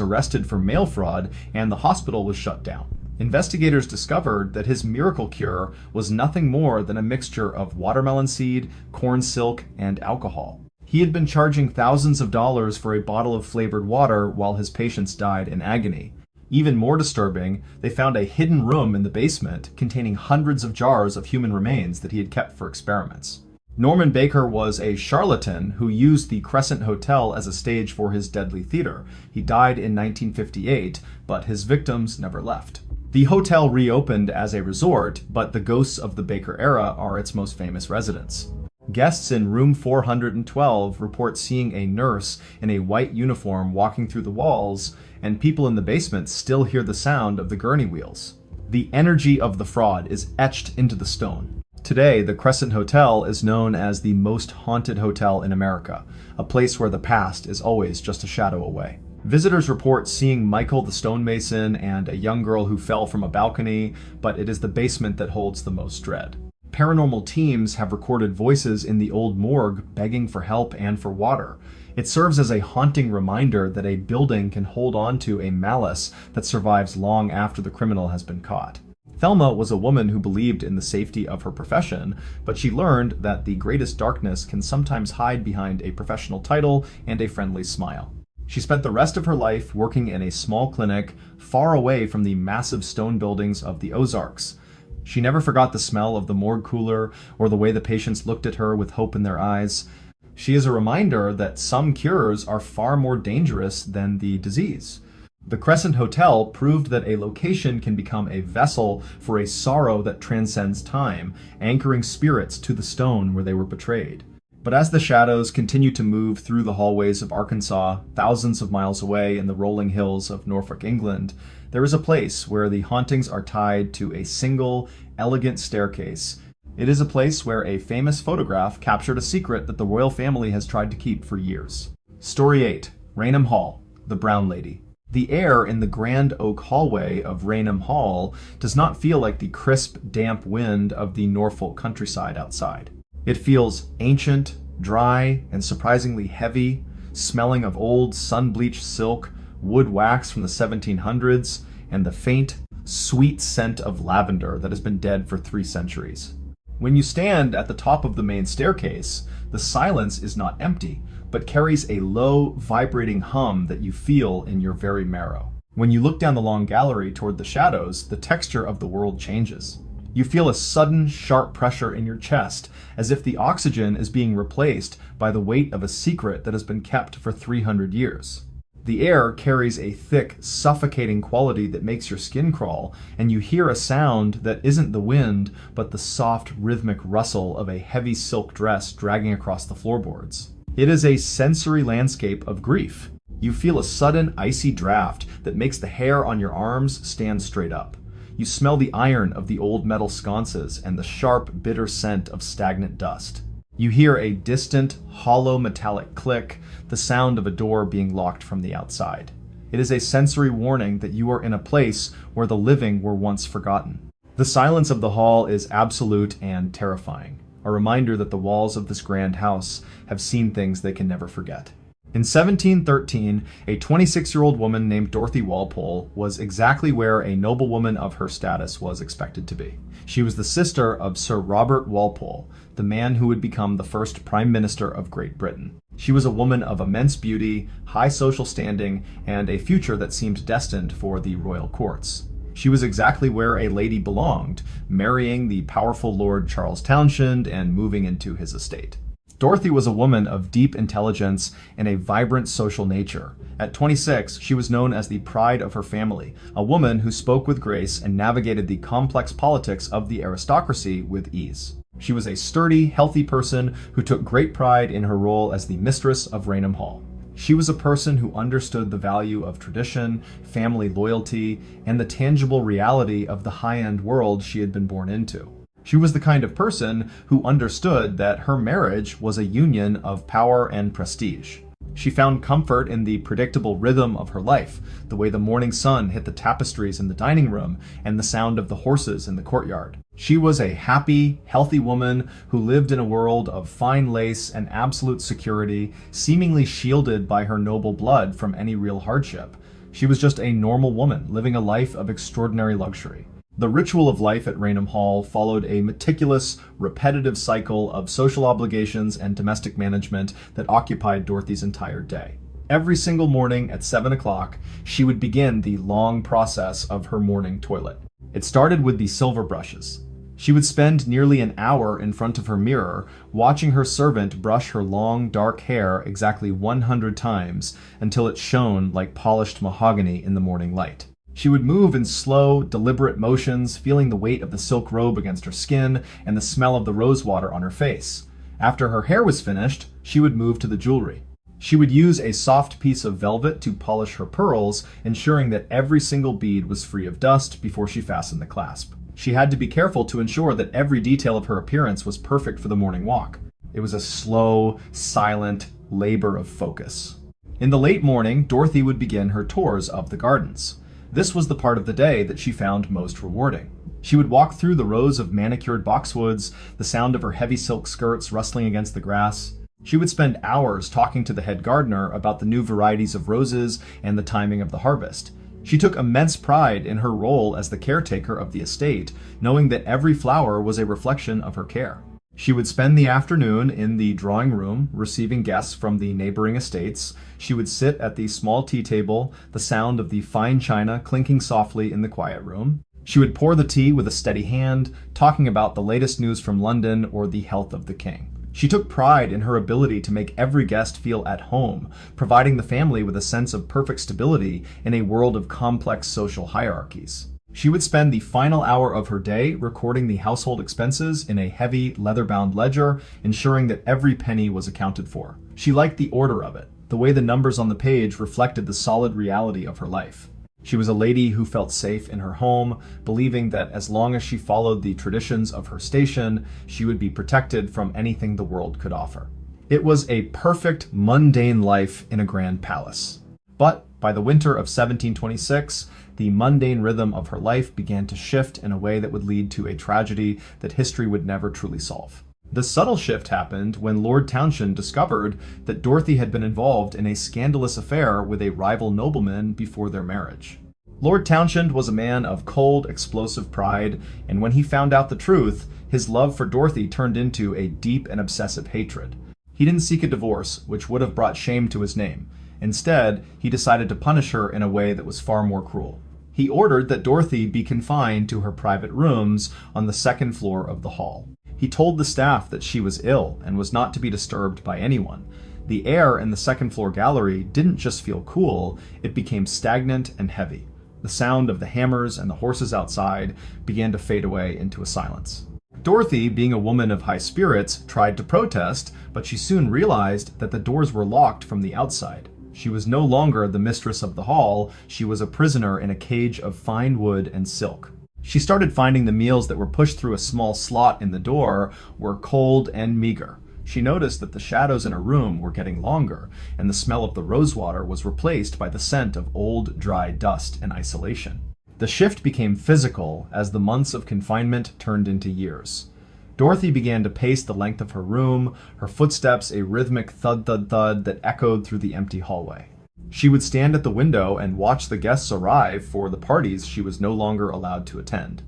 S1: arrested for mail fraud and the hospital was shut down. Investigators discovered that his miracle cure was nothing more than a mixture of watermelon seed, corn silk, and alcohol. He had been charging thousands of dollars for a bottle of flavored water while his patients died in agony. Even more disturbing, they found a hidden room in the basement containing hundreds of jars of human remains that he had kept for experiments. Norman Baker was a charlatan who used the Crescent Hotel as a stage for his deadly theater. He died in 1958, but his victims never left. The hotel reopened as a resort, but the ghosts of the Baker era are its most famous residents. Guests in room 412 report seeing a nurse in a white uniform walking through the walls, and people in the basement still hear the sound of the gurney wheels. The energy of the fraud is etched into the stone. Today, the Crescent Hotel is known as the most haunted hotel in America, a place where the past is always just a shadow away. Visitors report seeing Michael the stonemason and a young girl who fell from a balcony, but it is the basement that holds the most dread. Paranormal teams have recorded voices in the old morgue begging for help and for water. It serves as a haunting reminder that a building can hold on to a malice that survives long after the criminal has been caught. Thelma was a woman who believed in the safety of her profession, but she learned that the greatest darkness can sometimes hide behind a professional title and a friendly smile. She spent the rest of her life working in a small clinic far away from the massive stone buildings of the Ozarks. She never forgot the smell of the morgue cooler or the way the patients looked at her with hope in their eyes. She is a reminder that some cures are far more dangerous than the disease. The Crescent Hotel proved that a location can become a vessel for a sorrow that transcends time, anchoring spirits to the stone where they were betrayed. But as the shadows continue to move through the hallways of Arkansas, thousands of miles away in the rolling hills of Norfolk, England, there is a place where the hauntings are tied to a single, elegant staircase. It is a place where a famous photograph captured a secret that the royal family has tried to keep for years. Story 8, Raynham Hall, the Brown Lady. The air in the grand oak hallway of Raynham Hall does not feel like the crisp, damp wind of the Norfolk countryside outside. It feels ancient, dry, and surprisingly heavy, smelling of old sun-bleached silk, wood wax from the 1700s, and the faint, sweet scent of lavender that has been dead for 3 centuries. When you stand at the top of the main staircase, the silence is not empty, but carries a low, vibrating hum that you feel in your very marrow. When you look down the long gallery toward the shadows, the texture of the world changes. You feel a sudden, sharp pressure in your chest, as if the oxygen is being replaced by the weight of a secret that has been kept for 300 years. The air carries a thick, suffocating quality that makes your skin crawl, and you hear a sound that isn't the wind, but the soft, rhythmic rustle of a heavy silk dress dragging across the floorboards. It is a sensory landscape of grief. You feel a sudden, icy draft that makes the hair on your arms stand straight up. You smell the iron of the old metal sconces and the sharp, bitter scent of stagnant dust. You hear a distant, hollow metallic click, the sound of a door being locked from the outside. It is a sensory warning that you are in a place where the living were once forgotten. The silence of the hall is absolute and terrifying, a reminder that the walls of this grand house have seen things they can never forget. In 1713, a 26-year-old woman named Dorothy Walpole was exactly where a noblewoman of her status was expected to be. She was the sister of Sir Robert Walpole, the man who would become the first Prime Minister of Great Britain. She was a woman of immense beauty, high social standing, and a future that seemed destined for the royal courts. She was exactly where a lady belonged, marrying the powerful Lord Charles Townshend and moving into his estate. Dorothy was a woman of deep intelligence and a vibrant social nature. At 26, she was known as the pride of her family, a woman who spoke with grace and navigated the complex politics of the aristocracy with ease. She was a sturdy, healthy person who took great pride in her role as the mistress of Raynham Hall. She was a person who understood the value of tradition, family loyalty, and the tangible reality of the high-end world she had been born into. She was the kind of person who understood that her marriage was a union of power and prestige. She found comfort in the predictable rhythm of her life, the way the morning sun hit the tapestries in the dining room and the sound of the horses in the courtyard. She was a happy, healthy woman who lived in a world of fine lace and absolute security, seemingly shielded by her noble blood from any real hardship. She was just a normal woman living a life of extraordinary luxury. The ritual of life at Raynham Hall followed a meticulous, repetitive cycle of social obligations and domestic management that occupied Dorothy's entire day. Every single morning at 7 o'clock, she would begin the long process of her morning toilet. It started with the silver brushes. She would spend nearly an hour in front of her mirror, watching her servant brush her long, dark hair exactly 100 times until it shone like polished mahogany in the morning light. She would move in slow, deliberate motions, feeling the weight of the silk robe against her skin and the smell of the rose water on her face. After her hair was finished, she would move to the jewelry. She would use a soft piece of velvet to polish her pearls, ensuring that every single bead was free of dust before she fastened the clasp. She had to be careful to ensure that every detail of her appearance was perfect for the morning walk. It was a slow, silent labor of focus. In the late morning, Dorothy would begin her tours of the gardens. This was the part of the day that she found most rewarding. She would walk through the rows of manicured boxwoods, the sound of her heavy silk skirts rustling against the grass. She would spend hours talking to the head gardener about the new varieties of roses and the timing of the harvest. She took immense pride in her role as the caretaker of the estate, knowing that every flower was a reflection of her care. She would spend the afternoon in the drawing room, receiving guests from the neighboring estates. She would sit at the small tea table, the sound of the fine china clinking softly in the quiet room. She would pour the tea with a steady hand, talking about the latest news from London or the health of the king. She took pride in her ability to make every guest feel at home, providing the family with a sense of perfect stability in a world of complex social hierarchies. She would spend the final hour of her day recording the household expenses in a heavy, leather-bound ledger, ensuring that every penny was accounted for. She liked the order of it, the way the numbers on the page reflected the solid reality of her life. She was a lady who felt safe in her home, believing that as long as she followed the traditions of her station, she would be protected from anything the world could offer. It was a perfect, mundane life in a grand palace. But by the winter of 1726, the mundane rhythm of her life began to shift in a way that would lead to a tragedy that history would never truly solve. The subtle shift happened when Lord Townshend discovered that Dorothy had been involved in a scandalous affair with a rival nobleman before their marriage. Lord Townshend was a man of cold, explosive pride, and when he found out the truth, his love for Dorothy turned into a deep and obsessive hatred. He didn't seek a divorce, which would have brought shame to his name. Instead, he decided to punish her in a way that was far more cruel. He ordered that Dorothy be confined to her private rooms on the second floor of the hall. He told the staff that she was ill and was not to be disturbed by anyone. The air in the second floor gallery didn't just feel cool, it became stagnant and heavy. The sound of the hammers and the horses outside began to fade away into a silence. Dorothy, being a woman of high spirits, tried to protest, but she soon realized that the doors were locked from the outside. She was no longer the mistress of the hall, she was a prisoner in a cage of fine wood and silk. She started finding the meals that were pushed through a small slot in the door were cold and meager. She noticed that the shadows in her room were getting longer, and the smell of the rosewater was replaced by the scent of old, dry dust and isolation. The shift became physical as the months of confinement turned into years. Dorothy began to pace the length of her room, her footsteps a rhythmic thud-thud-thud that echoed through the empty hallway. She would stand at the window and watch the guests arrive for the parties she was no longer allowed to attend.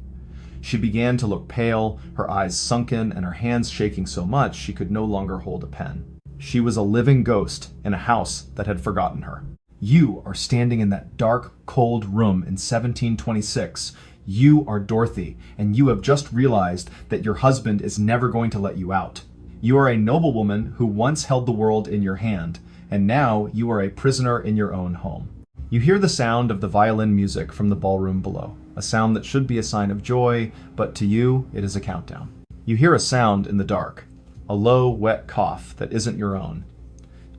S1: She began to look pale, her eyes sunken, and her hands shaking so much she could no longer hold a pen. She was a living ghost in a house that had forgotten her. You are standing in that dark, cold room in 1726. You are Dorothy, and you have just realized that your husband is never going to let you out. You are a noblewoman who once held the world in your hand, and now you are a prisoner in your own home. You hear the sound of the violin music from the ballroom below, a sound that should be a sign of joy, but to you, it is a countdown. You hear a sound in the dark, a low, wet cough that isn't your own.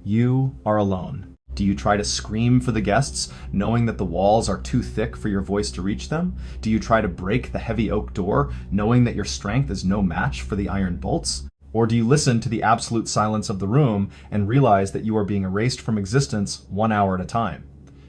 S1: You are alone. Do you try to scream for the guests, knowing that the walls are too thick for your voice to reach them? Do you try to break the heavy oak door, knowing that your strength is no match for the iron bolts? Or do you listen to the absolute silence of the room and realize that you are being erased from existence 1 hour at a time?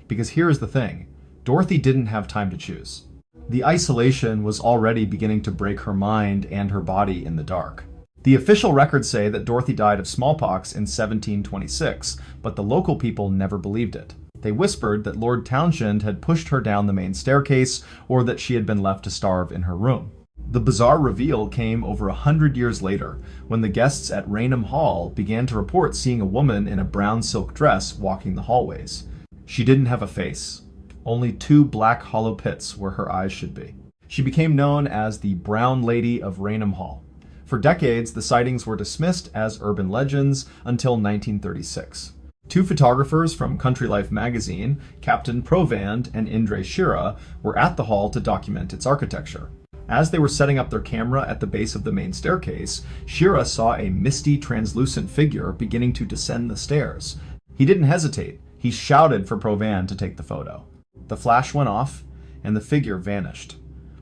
S1: Because here is the thing, Dorothy didn't have time to choose. The isolation was already beginning to break her mind and her body in the dark. The official records say that Dorothy died of smallpox in 1726, but the local people never believed it. They whispered that Lord Townshend had pushed her down the main staircase, or that she had been left to starve in her room. The bizarre reveal came over 100 years later, when the guests at Raynham Hall began to report seeing a woman in a brown silk dress walking the hallways. She didn't have a face, only 2 black hollow pits where her eyes should be. She became known as the Brown Lady of Raynham Hall. For decades, the sightings were dismissed as urban legends until 1936. 2 photographers from Country Life magazine, Captain Provand and Indre Shira, were at the hall to document its architecture. As they were setting up their camera at the base of the main staircase, Shira saw a misty, translucent figure beginning to descend the stairs. He didn't hesitate. He shouted for Provand to take the photo. The flash went off, and the figure vanished.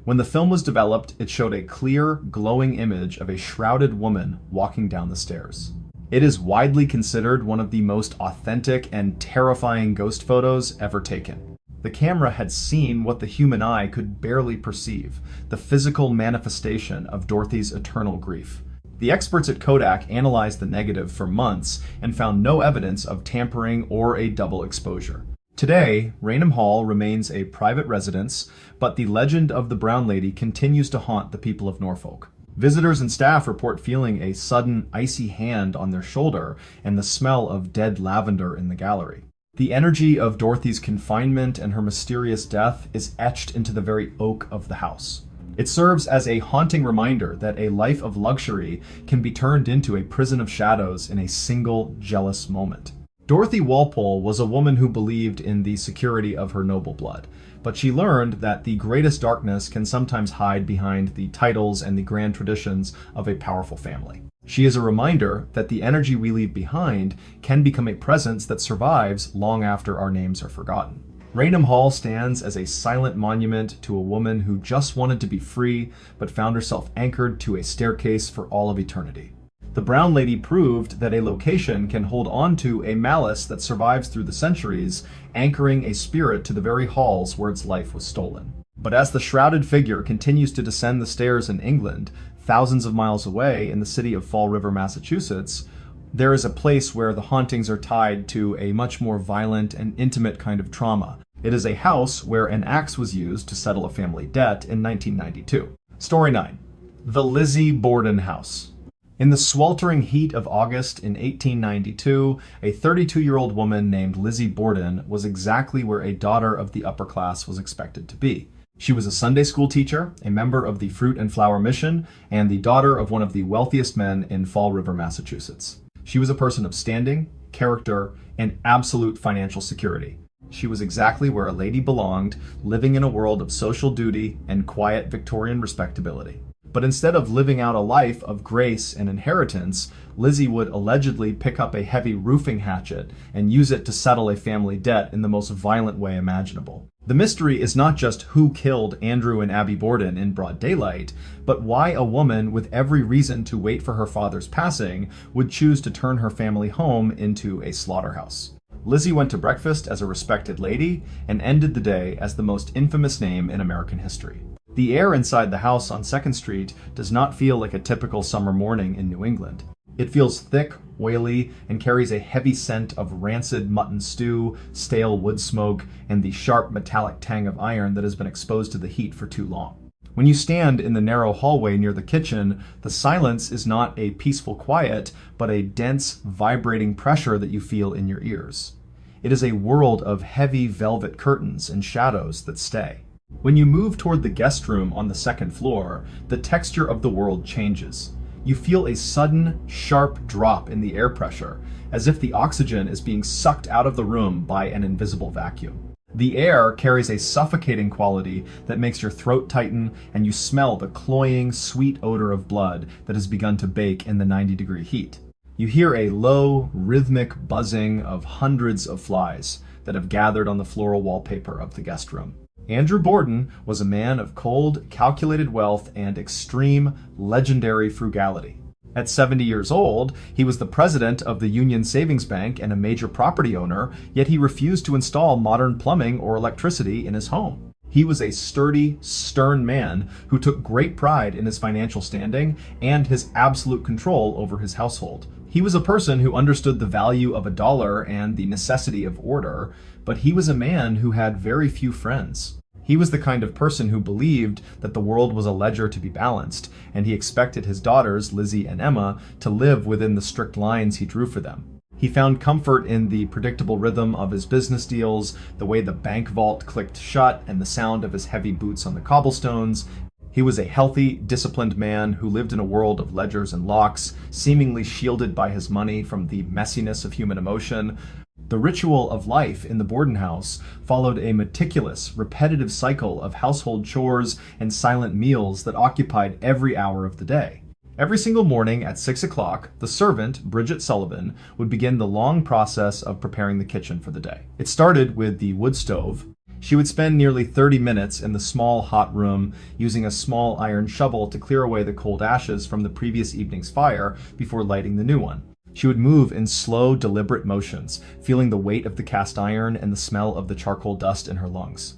S1: When the film was developed, it showed a clear, glowing image of a shrouded woman walking down the stairs. It is widely considered one of the most authentic and terrifying ghost photos ever taken. The camera had seen what the human eye could barely perceive, the physical manifestation of Dorothy's eternal grief. The experts at Kodak analyzed the negative for months and found no evidence of tampering or a double exposure. Today, Raynham Hall remains a private residence, but the legend of the Brown Lady continues to haunt the people of Norfolk. Visitors and staff report feeling a sudden, icy hand on their shoulder and the smell of dead lavender in the gallery. The energy of Dorothy's confinement and her mysterious death is etched into the very oak of the house. It serves as a haunting reminder that a life of luxury can be turned into a prison of shadows in a single jealous moment. Dorothy Walpole was a woman who believed in the security of her noble blood, but she learned that the greatest darkness can sometimes hide behind the titles and the grand traditions of a powerful family. She is a reminder that the energy we leave behind can become a presence that survives long after our names are forgotten. Raynham Hall stands as a silent monument to a woman who just wanted to be free, but found herself anchored to a staircase for all of eternity. The Brown Lady proved that a location can hold on to a malice that survives through the centuries, anchoring a spirit to the very halls where its life was stolen. But as the shrouded figure continues to descend the stairs in England, thousands of miles away in the city of Fall River, Massachusetts, there is a place where the hauntings are tied to a much more violent and intimate kind of trauma. It is a house where an axe was used to settle a family debt in 1992. Story 9. The Lizzie Borden House. In the sweltering heat of August in 1892, a 32-year-old woman named Lizzie Borden was exactly where a daughter of the upper class was expected to be. She was a Sunday school teacher, a member of the Fruit and Flower Mission, and the daughter of one of the wealthiest men in Fall River, Massachusetts. She was a person of standing, character, and absolute financial security. She was exactly where a lady belonged, living in a world of social duty and quiet Victorian respectability. But instead of living out a life of grace and inheritance, Lizzie would allegedly pick up a heavy roofing hatchet and use it to settle a family debt in the most violent way imaginable. The mystery is not just who killed Andrew and Abby Borden in broad daylight, but why a woman with every reason to wait for her father's passing would choose to turn her family home into a slaughterhouse. Lizzie went to breakfast as a respected lady and ended the day as the most infamous name in American history. The air inside the house on 2nd Street does not feel like a typical summer morning in New England. It feels thick, oily, and carries a heavy scent of rancid mutton stew, stale wood smoke, and the sharp metallic tang of iron that has been exposed to the heat for too long. When you stand in the narrow hallway near the kitchen, the silence is not a peaceful quiet, but a dense, vibrating pressure that you feel in your ears. It is a world of heavy velvet curtains and shadows that stay. When you move toward the guest room on the 2nd floor, the texture of the world changes. You feel a sudden, sharp drop in the air pressure, as if the oxygen is being sucked out of the room by an invisible vacuum. The air carries a suffocating quality that makes your throat tighten, and you smell the cloying, sweet odor of blood that has begun to bake in the 90-degree heat. You hear a low, rhythmic buzzing of hundreds of flies that have gathered on the floral wallpaper of the guest room. Andrew Borden was a man of cold, calculated wealth and extreme, legendary frugality. At 70 years old, he was the president of the Union Savings Bank and a major property owner, yet he refused to install modern plumbing or electricity in his home. He was a sturdy, stern man who took great pride in his financial standing and his absolute control over his household. He was a person who understood the value of a dollar and the necessity of order, but he was a man who had very few friends. He was the kind of person who believed that the world was a ledger to be balanced, and he expected his daughters, Lizzie and Emma, to live within the strict lines he drew for them. He found comfort in the predictable rhythm of his business deals, the way the bank vault clicked shut, and the sound of his heavy boots on the cobblestones. He was a healthy, disciplined man who lived in a world of ledgers and locks, seemingly shielded by his money from the messiness of human emotion. The ritual of life in the Borden house followed a meticulous, repetitive cycle of household chores and silent meals that occupied every hour of the day. Every single morning at 6 o'clock, the servant, Bridget Sullivan, would begin the long process of preparing the kitchen for the day. It started with the wood stove. She would spend nearly 30 minutes in the small, hot room, using a small iron shovel to clear away the cold ashes from the previous evening's fire before lighting the new one. She would move in slow, deliberate motions, feeling the weight of the cast iron and the smell of the charcoal dust in her lungs.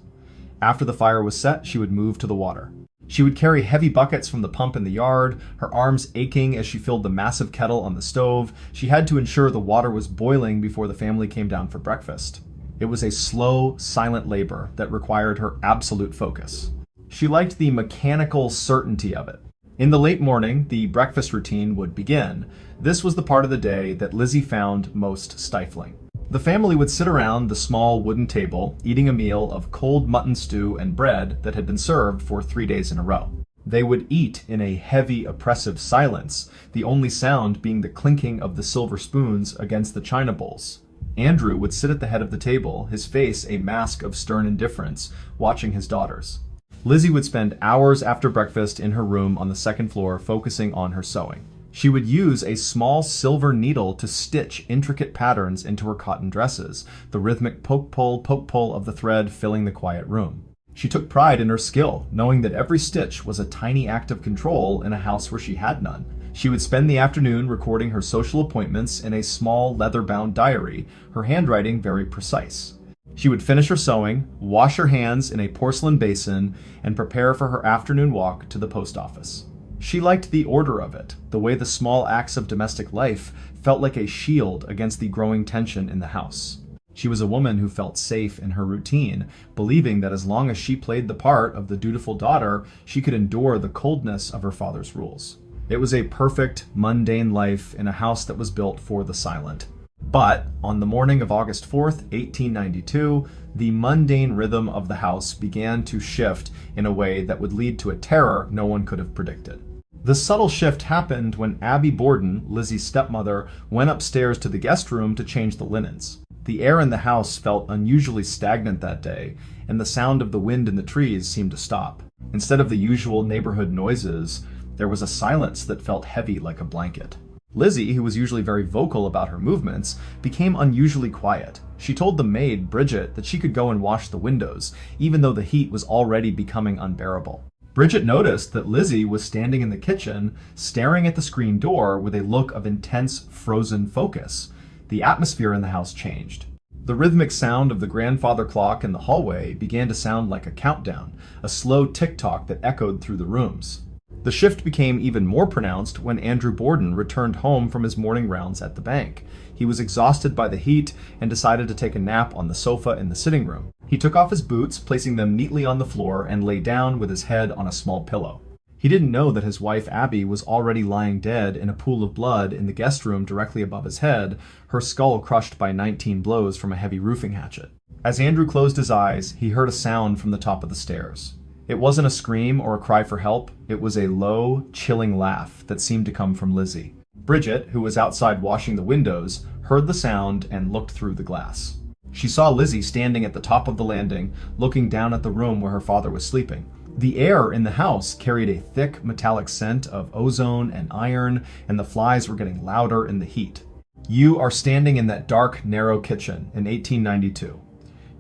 S1: After the fire was set, she would move to the water. She would carry heavy buckets from the pump in the yard, her arms aching as she filled the massive kettle on the stove. She had to ensure the water was boiling before the family came down for breakfast. It was a slow, silent labor that required her absolute focus. She liked the mechanical certainty of it. In the late morning, the breakfast routine would begin. This was the part of the day that Lizzie found most stifling. The family would sit around the small wooden table, eating a meal of cold mutton stew and bread that had been served for 3 days in a row. They would eat in a heavy, oppressive silence, the only sound being the clinking of the silver spoons against the china bowls. Andrew would sit at the head of the table, his face a mask of stern indifference, watching his daughters. Lizzie would spend hours after breakfast in her room on the 2nd floor focusing on her sewing. She would use a small silver needle to stitch intricate patterns into her cotton dresses, the rhythmic poke-pull of the thread filling the quiet room. She took pride in her skill, knowing that every stitch was a tiny act of control in a house where she had none. She would spend the afternoon recording her social appointments in a small leather-bound diary, her handwriting very precise. She would finish her sewing, wash her hands in a porcelain basin, and prepare for her afternoon walk to the post office. She liked the order of it, the way the small acts of domestic life felt like a shield against the growing tension in the house. She was a woman who felt safe in her routine, believing that as long as she played the part of the dutiful daughter, she could endure the coldness of her father's rules. It was a perfect, mundane life in a house that was built for the silent. But on the morning of August 4th, 1892, the mundane rhythm of the house began to shift in a way that would lead to a terror no one could have predicted. The subtle shift happened when Abby Borden, Lizzie's stepmother, went upstairs to the guest room to change the linens. The air in the house felt unusually stagnant that day, and the sound of the wind in the trees seemed to stop. Instead of the usual neighborhood noises, there was a silence that felt heavy like a blanket. Lizzie, who was usually very vocal about her movements, became unusually quiet. She told the maid, Bridget, that she could go and wash the windows, even though the heat was already becoming unbearable. Bridget noticed that Lizzie was standing in the kitchen, staring at the screen door with a look of intense, frozen focus. The atmosphere in the house changed. The rhythmic sound of the grandfather clock in the hallway began to sound like a countdown, a slow tick-tock that echoed through the rooms. The shift became even more pronounced when Andrew Borden returned home from his morning rounds at the bank. He was exhausted by the heat and decided to take a nap on the sofa in the sitting room. He took off his boots, placing them neatly on the floor, and lay down with his head on a small pillow. He didn't know that his wife Abby was already lying dead in a pool of blood in the guest room directly above his head, her skull crushed by 19 blows from a heavy roofing hatchet. As Andrew closed his eyes, he heard a sound from the top of the stairs. It wasn't a scream or a cry for help, it was a low, chilling laugh that seemed to come from Lizzie. Bridget, who was outside washing the windows, heard the sound and looked through the glass. She saw Lizzie standing at the top of the landing, looking down at the room where her father was sleeping. The air in the house carried a thick, metallic scent of ozone and iron, and the flies were getting louder in the heat. You are standing in that dark, narrow kitchen in 1892.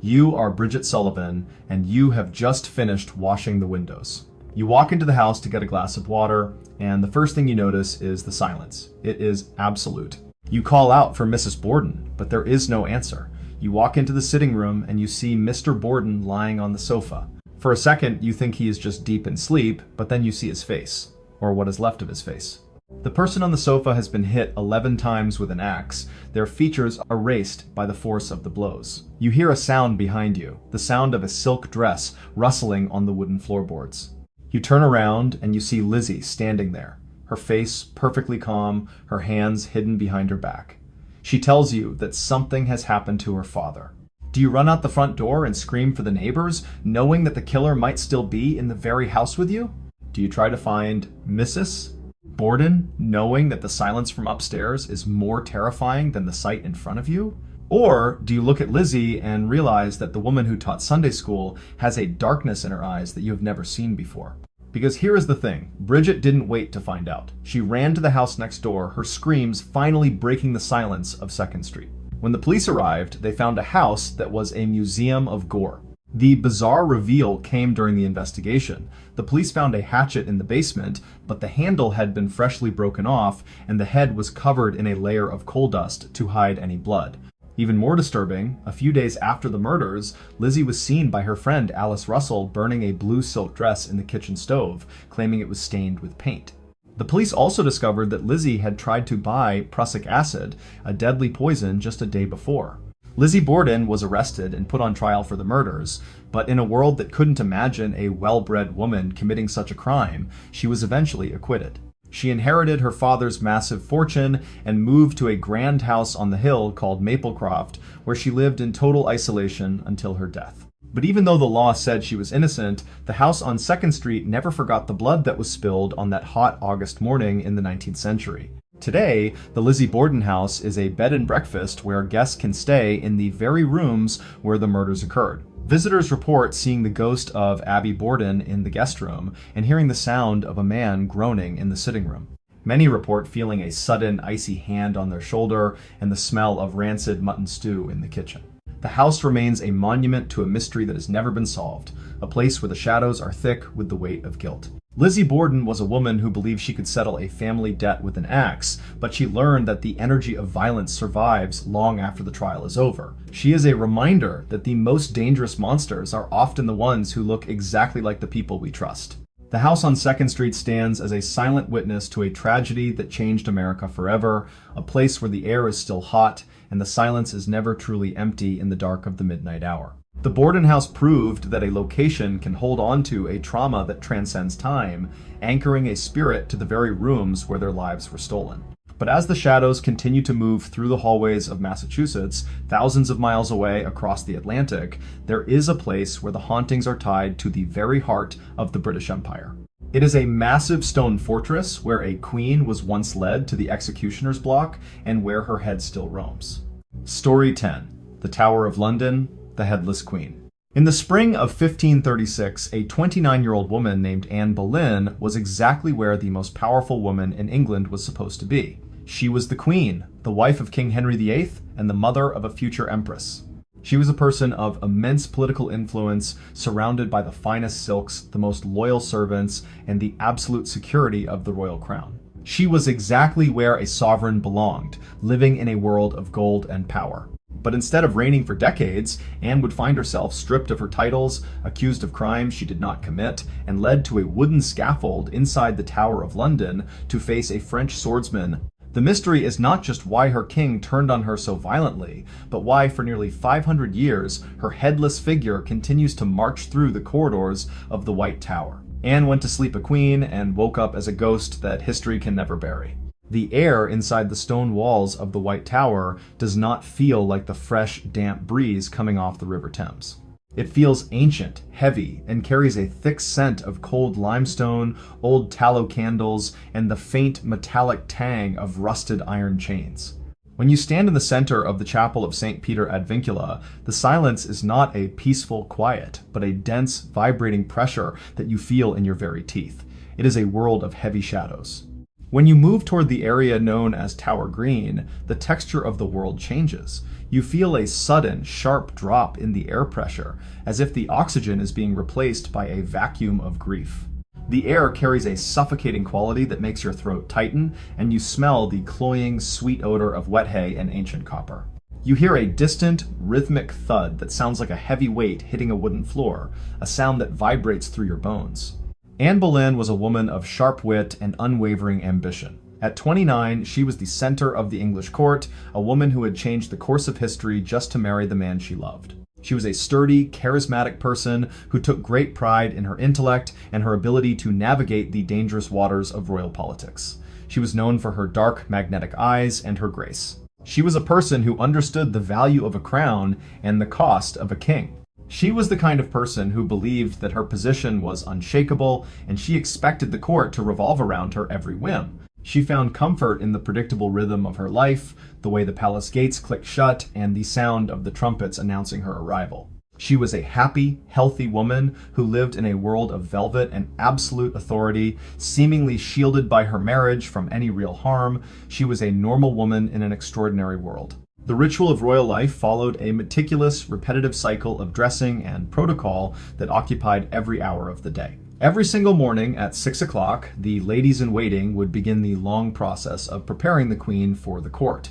S1: You are Bridget Sullivan, and you have just finished washing the windows. You walk into the house to get a glass of water, and the first thing you notice is the silence. It is absolute. You call out for Mrs. Borden, but there is no answer. You walk into the sitting room, and you see Mr. Borden lying on the sofa. For a second, you think he is just deep in sleep, but then you see his face, or what is left of his face. The person on the sofa has been hit 11 times with an axe, their features erased by the force of the blows. You hear a sound behind you, the sound of a silk dress rustling on the wooden floorboards. You turn around and you see Lizzie standing there, her face perfectly calm, her hands hidden behind her back. She tells you that something has happened to her father. Do you run out the front door and scream for the neighbors, knowing that the killer might still be in the very house with you? Do you try to find Mrs. Borden, knowing that the silence from upstairs is more terrifying than the sight in front of you? Or do you look at Lizzie and realize that the woman who taught Sunday school has a darkness in her eyes that you have never seen before? Because here is the thing, Bridget didn't wait to find out. She ran to the house next door, her screams finally breaking the silence of 2nd Street. When the police arrived, they found a house that was a museum of gore. The bizarre reveal came during the investigation. The police found a hatchet in the basement, but the handle had been freshly broken off, and the head was covered in a layer of coal dust to hide any blood. Even more disturbing, a few days after the murders, Lizzie was seen by her friend Alice Russell burning a blue silk dress in the kitchen stove, claiming it was stained with paint. The police also discovered that Lizzie had tried to buy prussic acid, a deadly poison, just a day before. Lizzie Borden was arrested and put on trial for the murders, but in a world that couldn't imagine a well-bred woman committing such a crime, she was eventually acquitted. She inherited her father's massive fortune and moved to a grand house on the hill called Maplecroft, where she lived in total isolation until her death. But even though the law said she was innocent, the house on 2nd Street never forgot the blood that was spilled on that hot August morning in the 19th century. Today, the Lizzie Borden house is a bed and breakfast where guests can stay in the very rooms where the murders occurred. Visitors report seeing the ghost of Abby Borden in the guest room and hearing the sound of a man groaning in the sitting room. Many report feeling a sudden icy hand on their shoulder and the smell of rancid mutton stew in the kitchen. The house remains a monument to a mystery that has never been solved, a place where the shadows are thick with the weight of guilt. Lizzie Borden was a woman who believed she could settle a family debt with an axe, but she learned that the energy of violence survives long after the trial is over. She is a reminder that the most dangerous monsters are often the ones who look exactly like the people we trust. The house on 2nd Street stands as a silent witness to a tragedy that changed America forever, a place where the air is still hot and the silence is never truly empty in the dark of the midnight hour. The Borden house proved that a location can hold on to a trauma that transcends time, anchoring a spirit to the very rooms where their lives were stolen. But as the shadows continue to move through the hallways of Massachusetts, thousands of miles away across the Atlantic, there is a place where the hauntings are tied to the very heart of the British Empire. It is a massive stone fortress where a queen was once led to the executioner's block and where her head still roams. Story 10. The Tower of London, the Headless Queen. In the spring of 1536, a 29-year-old woman named Anne Boleyn was exactly where the most powerful woman in England was supposed to be. She was the Queen, the wife of King Henry VIII, and the mother of a future empress. She was a person of immense political influence, surrounded by the finest silks, the most loyal servants, and the absolute security of the royal crown. She was exactly where a sovereign belonged, living in a world of gold and power. But instead of reigning for decades, Anne would find herself stripped of her titles, accused of crimes she did not commit, and led to a wooden scaffold inside the Tower of London to face a French swordsman. The mystery is not just why her king turned on her so violently, but why for nearly 500 years her headless figure continues to march through the corridors of the White Tower. Anne went to sleep a queen and woke up as a ghost that history can never bury. The air inside the stone walls of the White Tower does not feel like the fresh, damp breeze coming off the River Thames. It feels ancient, heavy, and carries a thick scent of cold limestone, old tallow candles, and the faint metallic tang of rusted iron chains. When you stand in the center of the chapel of St. Peter ad Vincula, the silence is not a peaceful quiet, but a dense, vibrating pressure that you feel in your very teeth. It is a world of heavy shadows. When you move toward the area known as Tower Green, the texture of the world changes. You feel a sudden, sharp drop in the air pressure, as if the oxygen is being replaced by a vacuum of grief. The air carries a suffocating quality that makes your throat tighten, and you smell the cloying, sweet odor of wet hay and ancient copper. You hear a distant, rhythmic thud that sounds like a heavy weight hitting a wooden floor, a sound that vibrates through your bones. Anne Boleyn was a woman of sharp wit and unwavering ambition. At 29, she was the center of the English court, a woman who had changed the course of history just to marry the man she loved. She was a sturdy, charismatic person who took great pride in her intellect and her ability to navigate the dangerous waters of royal politics. She was known for her dark, magnetic eyes and her grace. She was a person who understood the value of a crown and the cost of a king. She was the kind of person who believed that her position was unshakable, and she expected the court to revolve around her every whim. She found comfort in the predictable rhythm of her life, the way the palace gates clicked shut, and the sound of the trumpets announcing her arrival. She was a happy, healthy woman who lived in a world of velvet and absolute authority, seemingly shielded by her marriage from any real harm. She was a normal woman in an extraordinary world. The ritual of royal life followed a meticulous, repetitive cycle of dressing and protocol that occupied every hour of the day. Every single morning at 6 o'clock, the ladies-in-waiting would begin the long process of preparing the queen for the court.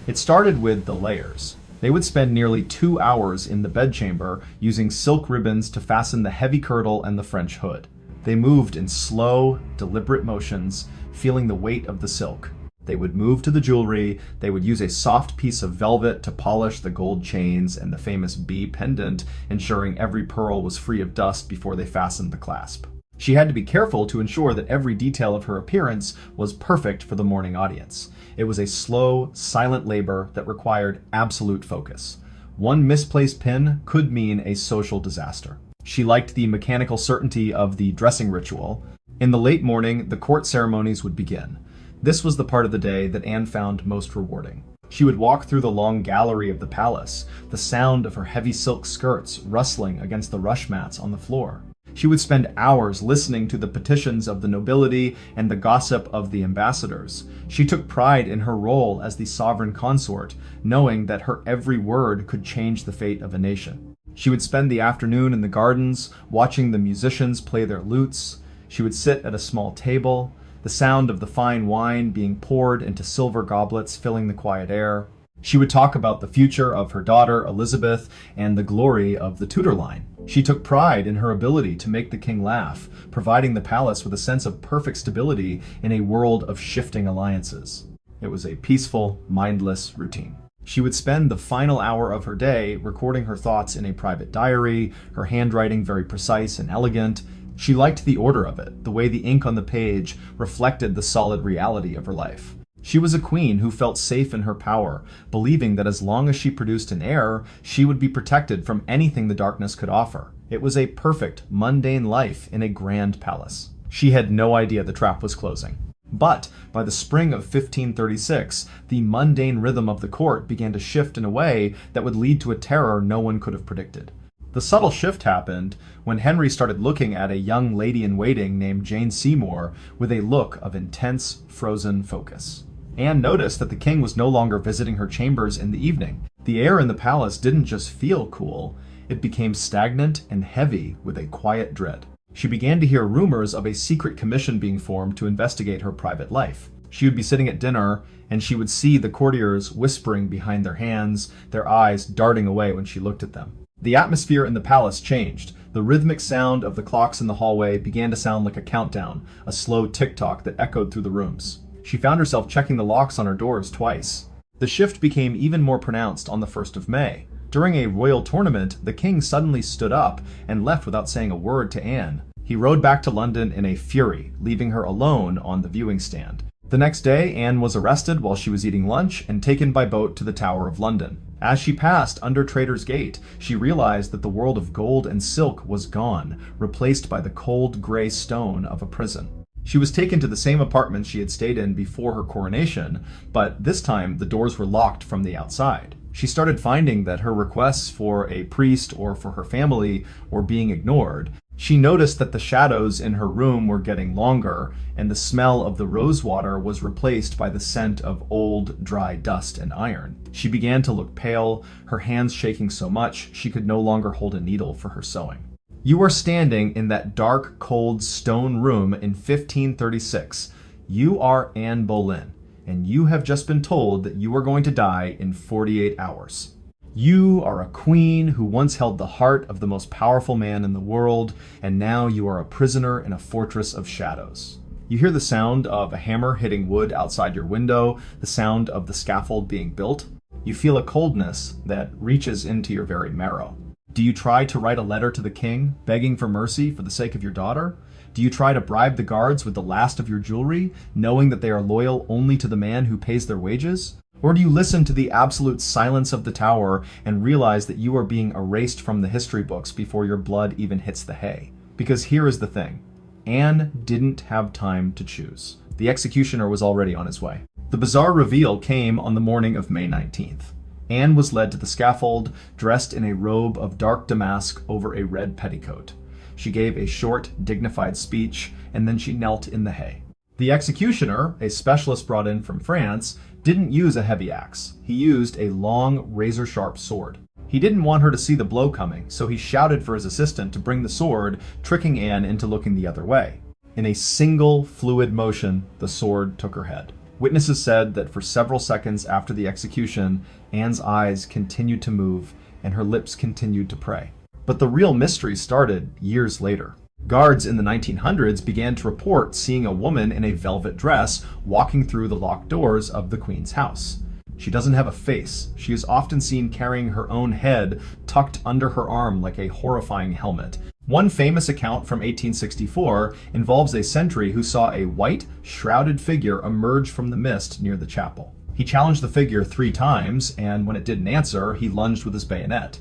S1: It started with the layers. They would spend nearly 2 hours in the bedchamber using silk ribbons to fasten the heavy kirtle and the French hood. They moved in slow, deliberate motions, feeling the weight of the silk. They would move to the jewelry. They would use a soft piece of velvet to polish the gold chains and the famous B pendant, ensuring every pearl was free of dust before they fastened the clasp. She had to be careful to ensure that every detail of her appearance was perfect for the morning audience. It was a slow, silent labor that required absolute focus. One misplaced pin could mean a social disaster. She liked the mechanical certainty of the dressing ritual. In the late morning, the court ceremonies would begin. This was the part of the day that Anne found most rewarding. She would walk through the long gallery of the palace, the sound of her heavy silk skirts rustling against the rush mats on the floor. She would spend hours listening to the petitions of the nobility and the gossip of the ambassadors. She took pride in her role as the sovereign consort, knowing that her every word could change the fate of a nation. She would spend the afternoon in the gardens, watching the musicians play their lutes. She would sit at a small table, the sound of the fine wine being poured into silver goblets filling the quiet air. She would talk about the future of her daughter, Elizabeth, and the glory of the Tudor line. She took pride in her ability to make the king laugh, providing the palace with a sense of perfect stability in a world of shifting alliances. It was a peaceful, mindless routine. She would spend the final hour of her day recording her thoughts in a private diary, her handwriting very precise and elegant. She liked the order of it, the way the ink on the page reflected the solid reality of her life. She was a queen who felt safe in her power, believing that as long as she produced an heir, she would be protected from anything the darkness could offer. It was a perfect, mundane life in a grand palace. She had no idea the trap was closing. But by the spring of 1536, the mundane rhythm of the court began to shift in a way that would lead to a terror no one could have predicted. The subtle shift happened when Henry started looking at a young lady-in-waiting named Jane Seymour with a look of intense, frozen focus. Anne noticed that the king was no longer visiting her chambers in the evening. The air in the palace didn't just feel cool, it became stagnant and heavy with a quiet dread. She began to hear rumors of a secret commission being formed to investigate her private life. She would be sitting at dinner, and she would see the courtiers whispering behind their hands, their eyes darting away when she looked at them. The atmosphere in the palace changed. The rhythmic sound of the clocks in the hallway began to sound like a countdown, a slow tick-tock that echoed through the rooms. She found herself checking the locks on her doors twice. The shift became even more pronounced on the 1st of May. During a royal tournament, the king suddenly stood up and left without saying a word to Anne. He rode back to London in a fury, leaving her alone on the viewing stand. The next day, Anne was arrested while she was eating lunch and taken by boat to the Tower of London. As she passed under Traitor's Gate, she realized that the world of gold and silk was gone, replaced by the cold gray stone of a prison. She was taken to the same apartment she had stayed in before her coronation, but this time the doors were locked from the outside. She started finding that her requests for a priest or for her family were being ignored. She noticed that the shadows in her room were getting longer, and the smell of the rosewater was replaced by the scent of old, dry dust and iron. She began to look pale, her hands shaking so much she could no longer hold a needle for her sewing. You are standing in that dark, cold stone room in 1536. You are Anne Boleyn, and you have just been told that you are going to die in 48 hours. You are a queen who once held the heart of the most powerful man in the world, and now you are a prisoner in a fortress of shadows. You hear the sound of a hammer hitting wood outside your window, the sound of the scaffold being built. You feel a coldness that reaches into your very marrow. Do you try to write a letter to the king, begging for mercy for the sake of your daughter? Do you try to bribe the guards with the last of your jewelry, knowing that they are loyal only to the man who pays their wages? Or do you listen to the absolute silence of the tower and realize that you are being erased from the history books before your blood even hits the hay? Because here is the thing. Anne didn't have time to choose. The executioner was already on his way. The bizarre reveal came on the morning of May 19th. Anne was led to the scaffold, dressed in a robe of dark damask over a red petticoat. She gave a short, dignified speech, and then she knelt in the hay. The executioner, a specialist brought in from France, didn't use a heavy axe. He used a long, razor-sharp sword. He didn't want her to see the blow coming, so he shouted for his assistant to bring the sword, tricking Anne into looking the other way. In a single, fluid motion, the sword took her head. Witnesses said that for several seconds after the execution, Anne's eyes continued to move and her lips continued to pray. But the real mystery started years later. Guards in the 1900s began to report seeing a woman in a velvet dress walking through the locked doors of the Queen's house. She doesn't have a face. She is often seen carrying her own head tucked under her arm like a horrifying helmet. One famous account from 1864 involves a sentry who saw a white, shrouded figure emerge from the mist near the chapel. He challenged the figure 3 times, and when it didn't answer, he lunged with his bayonet.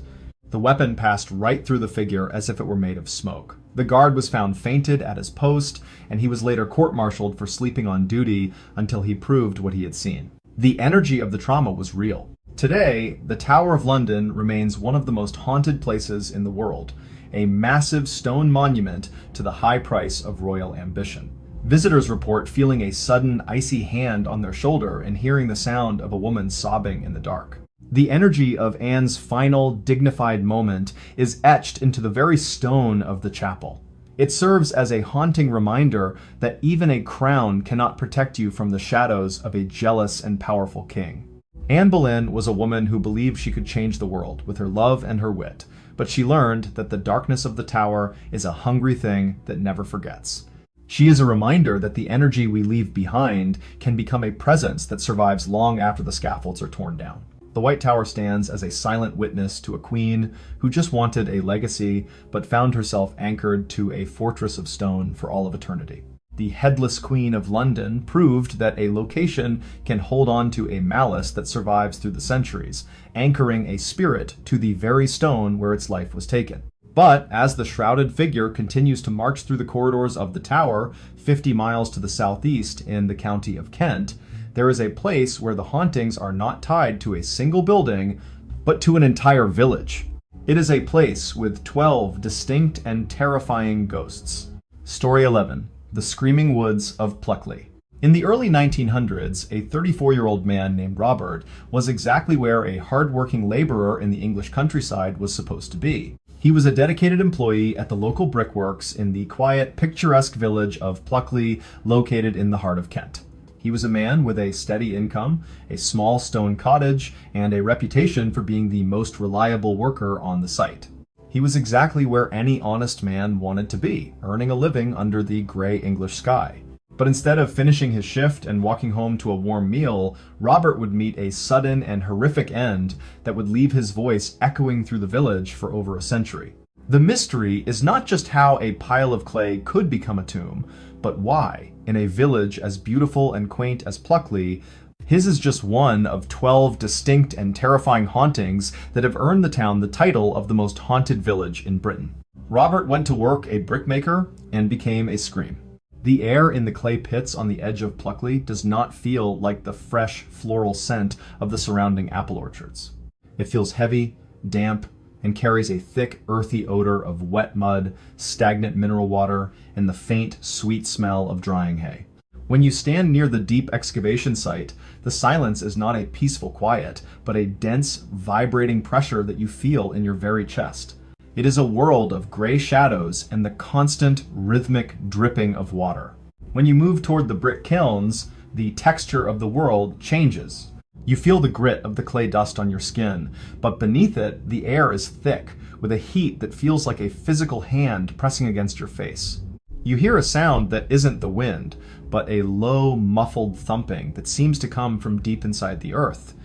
S1: The weapon passed right through the figure as if it were made of smoke. The guard was found fainted at his post, and he was later court-martialed for sleeping on duty until he proved what he had seen. The energy of the trauma was real. Today, the Tower of London remains one of the most haunted places in the world, a massive stone monument to the high price of royal ambition. Visitors report feeling a sudden icy hand on their shoulder and hearing the sound of a woman sobbing in the dark. The energy of Anne's final, dignified moment is etched into the very stone of the chapel. It serves as a haunting reminder that even a crown cannot protect you from the shadows of a jealous and powerful king. Anne Boleyn was a woman who believed she could change the world with her love and her wit. but she learned that the darkness of the tower is a hungry thing that never forgets. She is a reminder that the energy we leave behind can become a presence that survives long after the scaffolds are torn down. The White Tower stands as a silent witness to a queen who just wanted a legacy, but found herself anchored to a fortress of stone for all of eternity. The headless Queen of London proved that a location can hold on to a malice that survives through the centuries, anchoring a spirit to the very stone where its life was taken. But as the shrouded figure continues to march through the corridors of the tower, 50 miles to the southeast in the county of Kent, there is a place where the hauntings are not tied to a single building, but to an entire village. It is a place with 12 distinct and terrifying ghosts. Story 11. The Screaming Woods of Pluckley. In the early 1900s, a 34-year-old man named Robert was exactly where a hard-working laborer in the English countryside was supposed to be. He was a dedicated employee at the local brickworks in the quiet, picturesque village of Pluckley, located in the heart of Kent. He was a man with a steady income, a small stone cottage, and a reputation for being the most reliable worker on the site. He was exactly where any honest man wanted to be, earning a living under the gray English sky. But instead of finishing his shift and walking home to a warm meal, Robert would meet a sudden and horrific end that would leave his voice echoing through the village for over a century. The mystery is not just how a pile of clay could become a tomb, but why, in a village as beautiful and quaint as Pluckley, his is just one of 12 distinct and terrifying hauntings that have earned the town the title of the most haunted village in Britain. Robert went to work a brickmaker and became a scream. The air in the clay pits on the edge of Pluckley does not feel like the fresh floral scent of the surrounding apple orchards. It feels heavy, damp, and carries a thick, earthy odor of wet mud, stagnant mineral water, and the faint, sweet smell of drying hay. When you stand near the deep excavation site, the silence is not a peaceful quiet, but a dense, vibrating pressure that you feel in your very chest. It is a world of gray shadows and the constant, rhythmic dripping of water. When you move toward the brick kilns, the texture of the world changes. You feel the grit of the clay dust on your skin, but beneath it, the air is thick, with a heat that feels like a physical hand pressing against your face. You hear a sound that isn't the wind, but a low, muffled thumping that seems to come from deep inside the earth.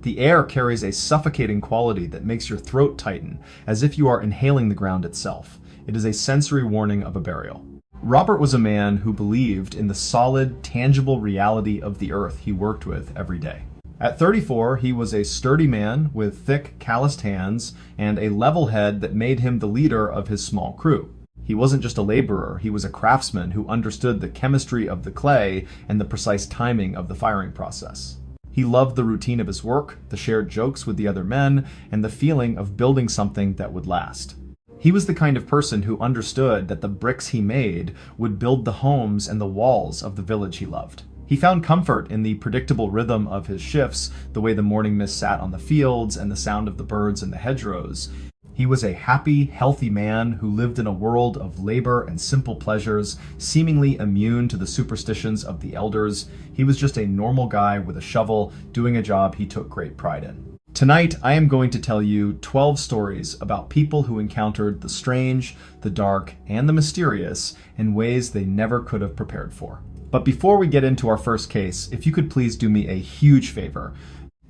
S1: The air carries a suffocating quality that makes your throat tighten, as if you are inhaling the ground itself. It is a sensory warning of a burial. Robert was a man who believed in the solid, tangible reality of the earth he worked with every day. At 34, he was a sturdy man with thick, calloused hands and a level head that made him the leader of his small crew. He wasn't just a laborer, he was a craftsman who understood the chemistry of the clay and the precise timing of the firing process. He loved the routine of his work, the shared jokes with the other men, and the feeling of building something that would last. He was the kind of person who understood that the bricks he made would build the homes and the walls of the village he loved. He found comfort in the predictable rhythm of his shifts, the way the morning mist sat on the fields and the sound of the birds in the hedgerows. He was a happy, healthy man who lived in a world of labor and simple pleasures, seemingly immune to the superstitions of the elders. He was just a normal guy with a shovel, doing a job he took great pride in. Tonight, I am going to tell you 12 stories about people who encountered the strange, the dark, and the mysterious in ways they never could have prepared for. But before we get into our first case, if you could please do me a huge favor.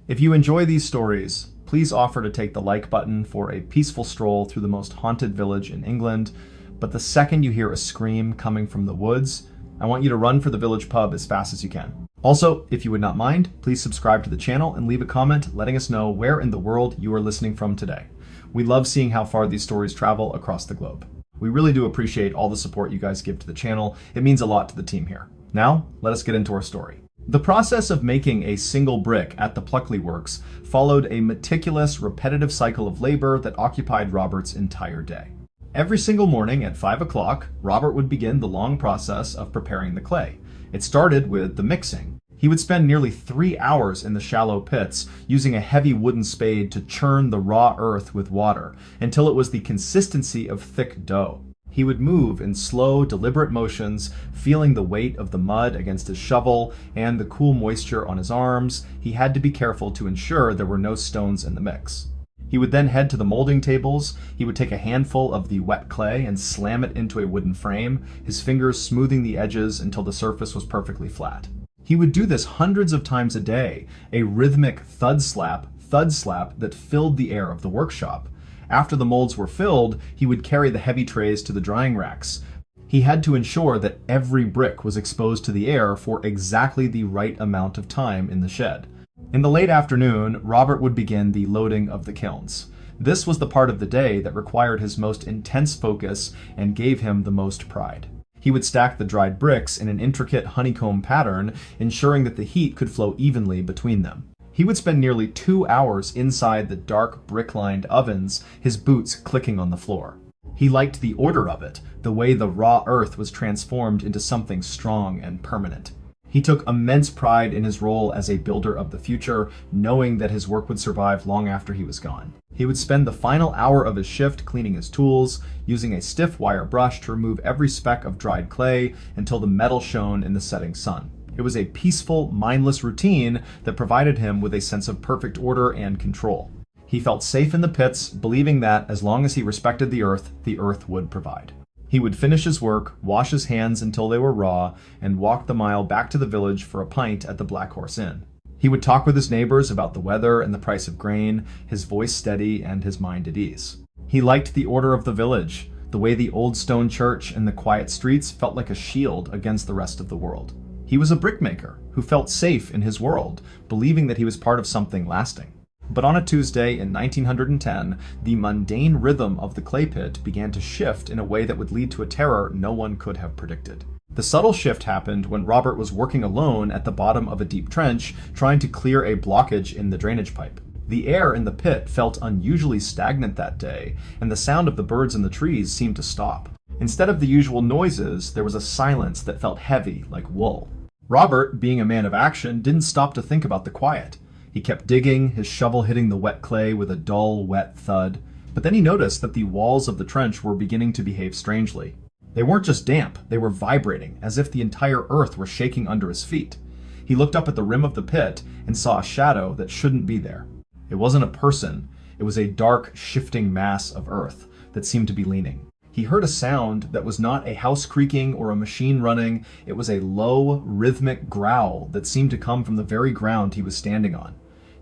S1: If you enjoy these stories, please offer to take the like button for a peaceful stroll through the most haunted village in England. But the second you hear a scream coming from the woods, I want you to run for the village pub as fast as you can. Also, if you would not mind, please subscribe to the channel and leave a comment letting us know where in the world you are listening from today. We love seeing how far these stories travel across the globe. We really do appreciate all the support you guys give to the channel. It means a lot to the team here. Now, let us get into our story. The process of making a single brick at the Pluckley Works followed a meticulous, repetitive cycle of labor that occupied Robert's entire day. Every single morning at 5 o'clock, Robert would begin the long process of preparing the clay. It started with the mixing. He would spend nearly 3 hours in the shallow pits, using a heavy wooden spade to churn the raw earth with water, until it was the consistency of thick dough. He would move in slow, deliberate motions, feeling the weight of the mud against his shovel and the cool moisture on his arms. He had to be careful to ensure there were no stones in the mix. He would then head to the molding tables. He would take a handful of the wet clay and slam it into a wooden frame, his fingers smoothing the edges until the surface was perfectly flat. He would do this hundreds of times a day, a rhythmic thud slap that filled the air of the workshop. After the molds were filled, he would carry the heavy trays to the drying racks. He had to ensure that every brick was exposed to the air for exactly the right amount of time in the shed. In the late afternoon, Robert would begin the loading of the kilns. This was the part of the day that required his most intense focus and gave him the most pride. He would stack the dried bricks in an intricate honeycomb pattern, ensuring that the heat could flow evenly between them. He would spend nearly 2 hours inside the dark brick-lined ovens, his boots clicking on the floor. He liked the order of it, the way the raw earth was transformed into something strong and permanent. He took immense pride in his role as a builder of the future, knowing that his work would survive long after he was gone. He would spend the final hour of his shift cleaning his tools, using a stiff wire brush to remove every speck of dried clay until the metal shone in the setting sun. It was a peaceful, mindless routine that provided him with a sense of perfect order and control. He felt safe in the pits, believing that as long as he respected the earth would provide. He would finish his work, wash his hands until they were raw, and walk the mile back to the village for a pint at the Black Horse Inn. He would talk with his neighbors about the weather and the price of grain, his voice steady and his mind at ease. He liked the order of the village, the way the old stone church and the quiet streets felt like a shield against the rest of the world. He was a brickmaker who felt safe in his world, believing that he was part of something lasting. But on a Tuesday in 1910, the mundane rhythm of the clay pit began to shift in a way that would lead to a terror no one could have predicted. The subtle shift happened when Robert was working alone at the bottom of a deep trench, trying to clear a blockage in the drainage pipe. The air in the pit felt unusually stagnant that day, and the sound of the birds in the trees seemed to stop. Instead of the usual noises, there was a silence that felt heavy, like wool. Robert, being a man of action, didn't stop to think about the quiet. He kept digging, his shovel hitting the wet clay with a dull, wet thud. But then he noticed that the walls of the trench were beginning to behave strangely. They weren't just damp, they were vibrating, as if the entire earth were shaking under his feet. He looked up at the rim of the pit and saw a shadow that shouldn't be there. It wasn't a person, it was a dark, shifting mass of earth that seemed to be leaning. He heard a sound that was not a house creaking or a machine running. It was a low, rhythmic growl that seemed to come from the very ground he was standing on.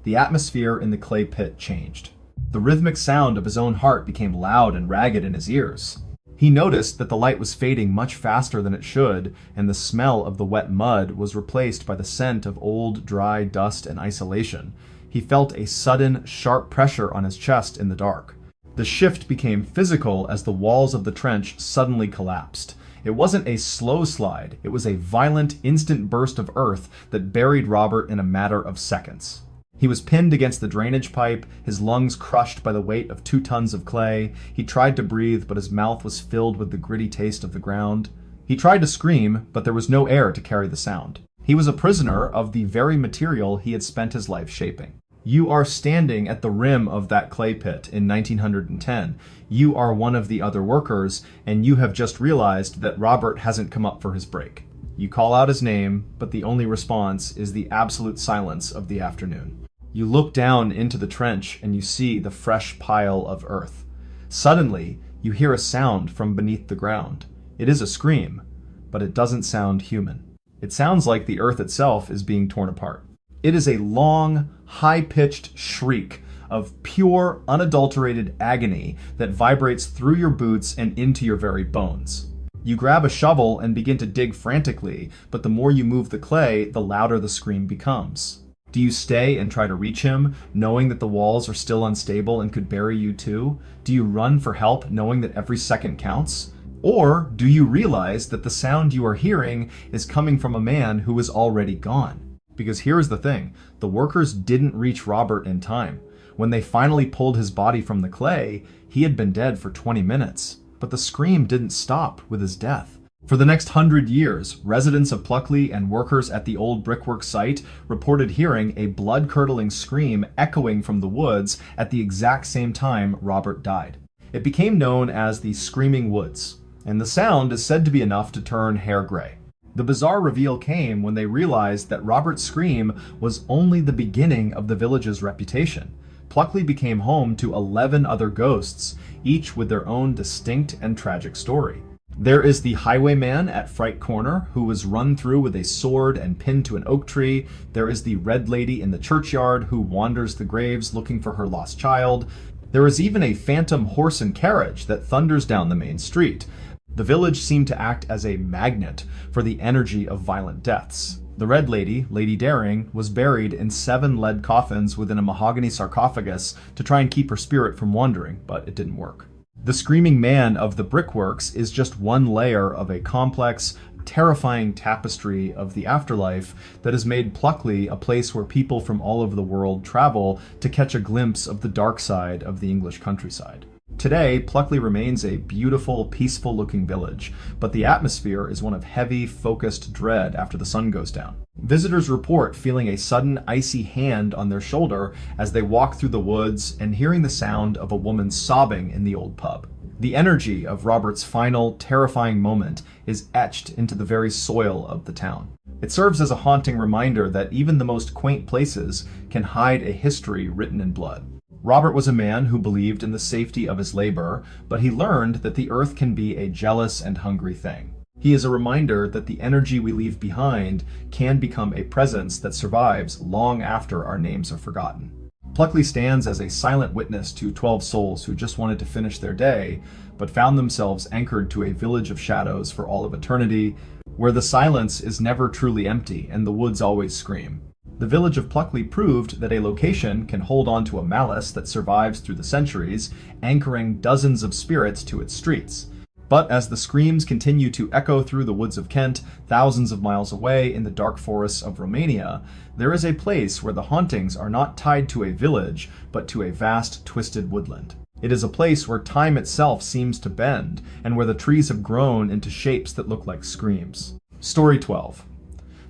S1: The atmosphere in the clay pit changed. The rhythmic sound of his own heart became loud and ragged in his ears. He noticed that the light was fading much faster than it should, and the smell of the wet mud was replaced by the scent of old, dry dust and isolation. He felt a sudden, sharp pressure on his chest in the dark. The shift became physical as the walls of the trench suddenly collapsed. It wasn't a slow slide, it was a violent, instant burst of earth that buried Robert in a matter of seconds. He was pinned against the drainage pipe, his lungs crushed by the weight of 2 tons of clay. He tried to breathe, but his mouth was filled with the gritty taste of the ground. He tried to scream, but there was no air to carry the sound. He was a prisoner of the very material he had spent his life shaping. You are standing at the rim of that clay pit in 1910. You are one of the other workers, and you have just realized that Robert hasn't come up for his break. You call out his name, but the only response is the absolute silence of the afternoon. You look down into the trench and you see the fresh pile of earth. Suddenly, you hear a sound from beneath the ground. It is a scream, but it doesn't sound human. It sounds like the earth itself is being torn apart. It is a long, high-pitched shriek of pure, unadulterated agony that vibrates through your boots and into your very bones. You grab a shovel and begin to dig frantically, but the more you move the clay, the louder the scream becomes. Do you stay and try to reach him, knowing that the walls are still unstable and could bury you too? Do you run for help, knowing that every second counts? Or do you realize that the sound you are hearing is coming from a man who is already gone? Because here's the thing, the workers didn't reach Robert in time. When they finally pulled his body from the clay, he had been dead for 20 minutes. But the scream didn't stop with his death. For the next 100 years, residents of Pluckley and workers at the old brickwork site reported hearing a blood-curdling scream echoing from the woods at the exact same time Robert died. It became known as the Screaming Woods, and the sound is said to be enough to turn hair gray. The bizarre reveal came when they realized that Robert's scream was only the beginning of the village's reputation. Pluckley became home to 11 other ghosts, each with their own distinct and tragic story. There is the highwayman at Fright Corner, who was run through with a sword and pinned to an oak tree. There is the red lady in the churchyard who wanders the graves looking for her lost child. There is even a phantom horse and carriage that thunders down the main street. The village seemed to act as a magnet for the energy of violent deaths. The Red Lady, Lady Daring, was buried in 7 lead coffins within a mahogany sarcophagus to try and keep her spirit from wandering, but it didn't work. The Screaming Man of the Brickworks is just one layer of a complex, terrifying tapestry of the afterlife that has made Pluckley a place where people from all over the world travel to catch a glimpse of the dark side of the English countryside. Today, Pluckley remains a beautiful, peaceful-looking village, but the atmosphere is one of heavy, focused dread after the sun goes down. Visitors report feeling a sudden icy hand on their shoulder as they walk through the woods and hearing the sound of a woman sobbing in the old pub. The energy of Robert's final, terrifying moment is etched into the very soil of the town. It serves as a haunting reminder that even the most quaint places can hide a history written in blood. Robert was a man who believed in the safety of his labor, but he learned that the earth can be a jealous and hungry thing. He is a reminder that the energy we leave behind can become a presence that survives long after our names are forgotten. Pluckley stands as a silent witness to 12 souls who just wanted to finish their day, but found themselves anchored to a village of shadows for all of eternity, where the silence is never truly empty and the woods always scream. The village of Pluckley proved that a location can hold on to a malice that survives through the centuries, anchoring dozens of spirits to its streets. But as the screams continue to echo through the woods of Kent, thousands of miles away in the dark forests of Romania, there is a place where the hauntings are not tied to a village, but to a vast, twisted woodland. It is a place where time itself seems to bend, and where the trees have grown into shapes that look like screams. Story 12.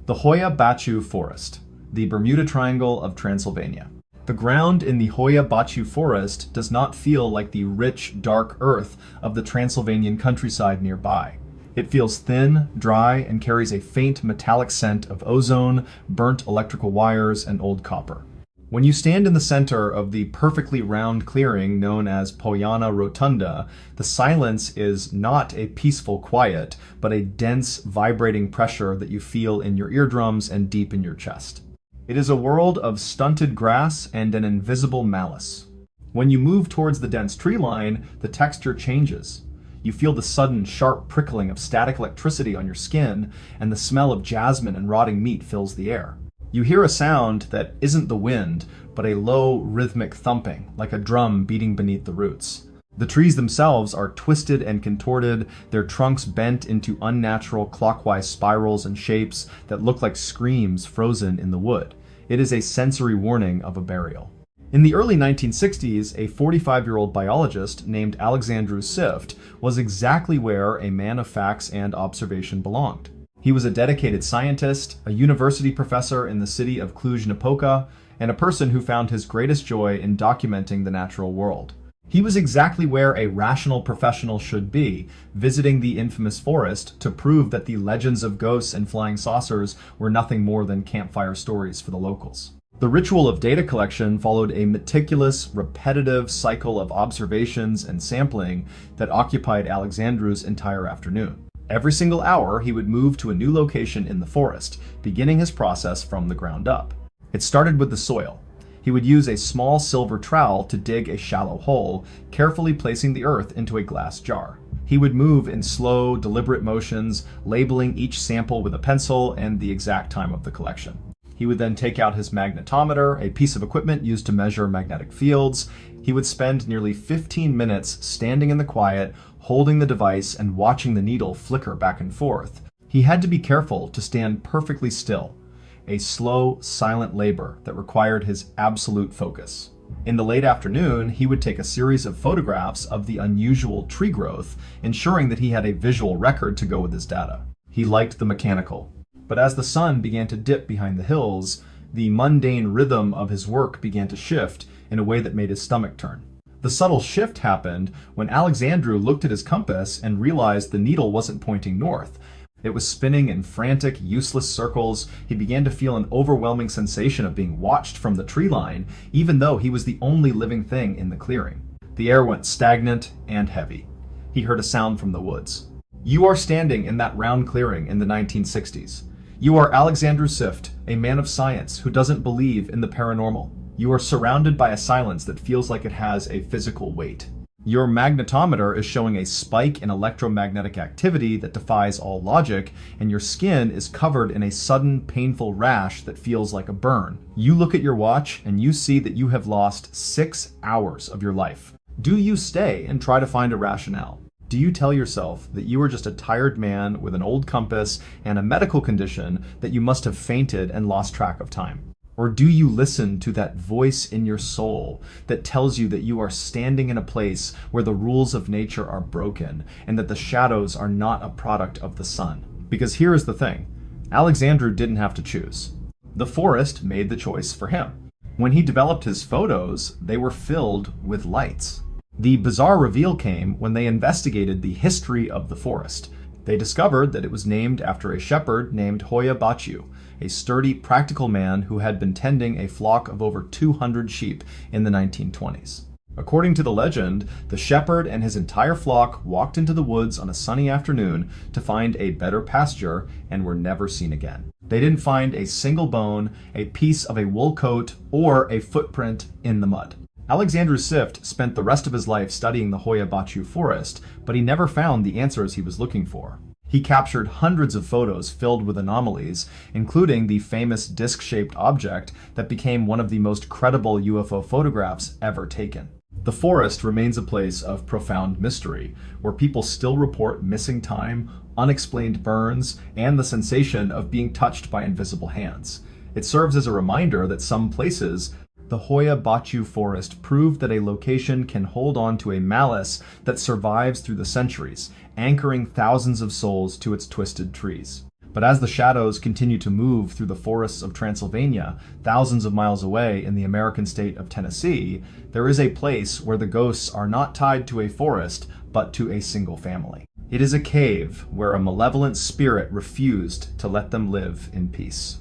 S1: The Hoia Baciu Forest, the Bermuda Triangle of Transylvania. The ground in the Hoia Baciu forest does not feel like the rich, dark earth of the Transylvanian countryside nearby. It feels thin, dry, and carries a faint metallic scent of ozone, burnt electrical wires, and old copper. When you stand in the center of the perfectly round clearing known as Poiana Rotunda, the silence is not a peaceful quiet, but a dense, vibrating pressure that you feel in your eardrums and deep in your chest. It is a world of stunted grass and an invisible malice. When you move towards the dense tree line, the texture changes. You feel the sudden, sharp prickling of static electricity on your skin, and the smell of jasmine and rotting meat fills the air. You hear a sound that isn't the wind, but a low, rhythmic thumping, like a drum beating beneath the roots. The trees themselves are twisted and contorted, their trunks bent into unnatural clockwise spirals and shapes that look like screams frozen in the wood. It is a sensory warning of a burial. In the early 1960s, a 45-year-old biologist named Alexandru Sift was exactly where a man of facts and observation belonged. He was a dedicated scientist, a university professor in the city of Cluj-Napoca, and a person who found his greatest joy in documenting the natural world. He was exactly where a rational professional should be, visiting the infamous forest to prove that the legends of ghosts and flying saucers were nothing more than campfire stories for the locals. The ritual of data collection followed a meticulous, repetitive cycle of observations and sampling that occupied Alexandru's entire afternoon. Every single hour, he would move to a new location in the forest, beginning his process from the ground up. It started with the soil. He would use a small silver trowel to dig a shallow hole, carefully placing the earth into a glass jar. He would move in slow, deliberate motions, labeling each sample with a pencil and the exact time of the collection. He would then take out his magnetometer, a piece of equipment used to measure magnetic fields. He would spend nearly 15 minutes standing in the quiet, holding the device and watching the needle flicker back and forth. He had to be careful to stand perfectly still, a slow, silent labor that required his absolute focus. In the late afternoon, he would take a series of photographs of the unusual tree growth, ensuring that he had a visual record to go with his data. He liked the mechanical. But as the sun began to dip behind the hills, the mundane rhythm of his work began to shift in a way that made his stomach turn. The subtle shift happened when Alexandru looked at his compass and realized the needle wasn't pointing north, It was spinning in frantic, useless circles. He began to feel an overwhelming sensation of being watched from the tree line, even though he was the only living thing in the clearing. The air went stagnant and heavy. He heard a sound from the woods. You are standing in that round clearing in the 1960s. You are Alexander Sift, a man of science who doesn't believe in the paranormal. You are surrounded by a silence that feels like it has a physical weight. Your magnetometer is showing a spike in electromagnetic activity that defies all logic, and your skin is covered in a sudden, painful rash that feels like a burn. You look at your watch and you see that you have lost 6 hours of your life. Do you stay and try to find a rationale? Do you tell yourself that you are just a tired man with an old compass and a medical condition that you must have fainted and lost track of time? Or do you listen to that voice in your soul that tells you that you are standing in a place where the rules of nature are broken and that the shadows are not a product of the sun? Because here is the thing, Alexander didn't have to choose. The forest made the choice for him. When he developed his photos, they were filled with lights. The bizarre reveal came when they investigated the history of the forest. They discovered that it was named after a shepherd named Hoya Baciu, a sturdy, practical man who had been tending a flock of over 200 sheep in the 1920s. According to the legend, the shepherd and his entire flock walked into the woods on a sunny afternoon to find a better pasture and were never seen again. They didn't find a single bone, a piece of a wool coat, or a footprint in the mud. Alexander Sift spent the rest of his life studying the Hoya Baciu forest, but he never found the answers he was looking for. He captured hundreds of photos filled with anomalies, including the famous disc-shaped object that became one of the most credible UFO photographs ever taken. The forest remains a place of profound mystery, where people still report missing time, unexplained burns, and the sensation of being touched by invisible hands. It serves as a reminder that some places, the Hoya Baciu forest, proved that a location can hold on to a malice that survives through the centuries, anchoring thousands of souls to its twisted trees. But as the shadows continue to move through the forests of Transylvania, thousands of miles away in the American state of Tennessee, there is a place where the ghosts are not tied to a forest, but to a single family. It is a cave where a malevolent spirit refused to let them live in peace.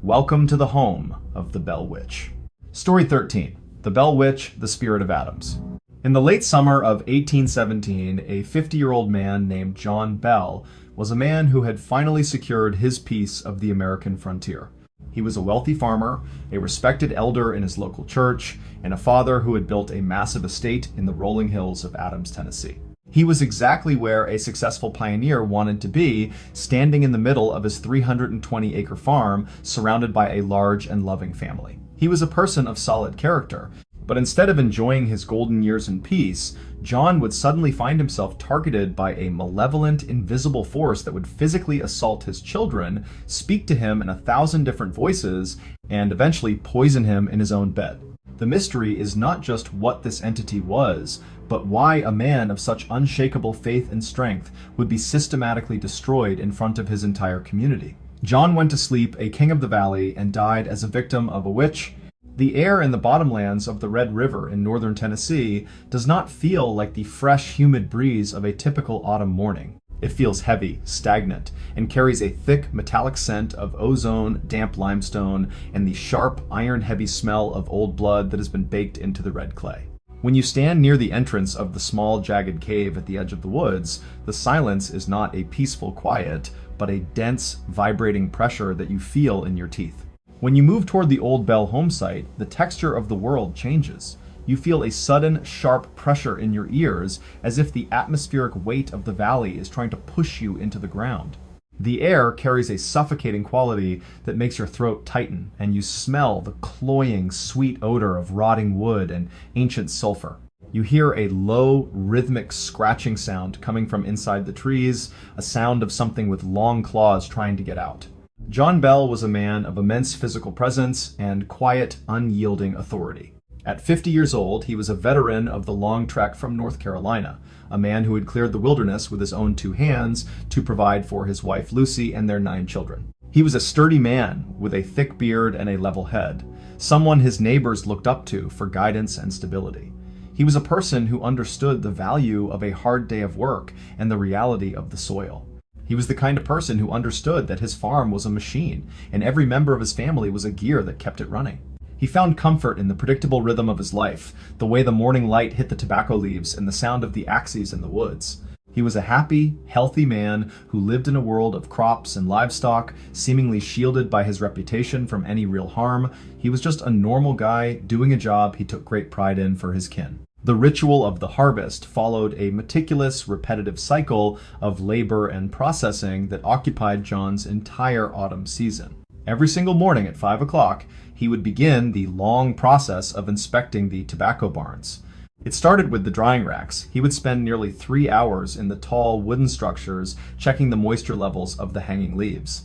S1: Welcome to the home of the Bell Witch. Story 13. The Bell Witch, the Spirit of Adams. In the late summer of 1817, a 50-year-old man named John Bell was a man who had finally secured his piece of the American frontier. He was a wealthy farmer, a respected elder in his local church, and a father who had built a massive estate in the rolling hills of Adams, Tennessee. He was exactly where a successful pioneer wanted to be, standing in the middle of his 320-acre farm, surrounded by a large and loving family. He was a person of solid character, but instead of enjoying his golden years in peace, John would suddenly find himself targeted by a malevolent, invisible force that would physically assault his children, speak to him in 1,000 different voices, and eventually poison him in his own bed. The mystery is not just what this entity was, but why a man of such unshakable faith and strength would be systematically destroyed in front of his entire community. John went to sleep a king of the valley and died as a victim of a witch. The air in the bottomlands of the Red River in northern Tennessee does not feel like the fresh, humid breeze of a typical autumn morning. It feels heavy, stagnant, and carries a thick, metallic scent of ozone, damp limestone, and the sharp, iron-heavy smell of old blood that has been baked into the red clay. When you stand near the entrance of the small, jagged cave at the edge of the woods, the silence is not a peaceful quiet, but a dense, vibrating pressure that you feel in your teeth. When you move toward the old Bell home site, the texture of the world changes. You feel a sudden, sharp pressure in your ears, as if the atmospheric weight of the valley is trying to push you into the ground. The air carries a suffocating quality that makes your throat tighten, and you smell the cloying, sweet odor of rotting wood and ancient sulfur. You hear a low, rhythmic scratching sound coming from inside the trees, a sound of something with long claws trying to get out. John Bell was a man of immense physical presence and quiet, unyielding authority. At 50 years old, he was a veteran of the long trek from North Carolina, a man who had cleared the wilderness with his own 2 hands to provide for his wife Lucy and their 9 children. He was a sturdy man with a thick beard and a level head, someone his neighbors looked up to for guidance and stability. He was a person who understood the value of a hard day of work and the reality of the soil. He was the kind of person who understood that his farm was a machine, and every member of his family was a gear that kept it running. He found comfort in the predictable rhythm of his life, the way the morning light hit the tobacco leaves and the sound of the axes in the woods. He was a happy, healthy man who lived in a world of crops and livestock, seemingly shielded by his reputation from any real harm. He was just a normal guy doing a job he took great pride in for his kin. The ritual of the harvest followed a meticulous, repetitive cycle of labor and processing that occupied John's entire autumn season. Every single morning at 5 o'clock, he would begin the long process of inspecting the tobacco barns. It started with the drying racks. He would spend nearly 3 hours in the tall wooden structures checking the moisture levels of the hanging leaves.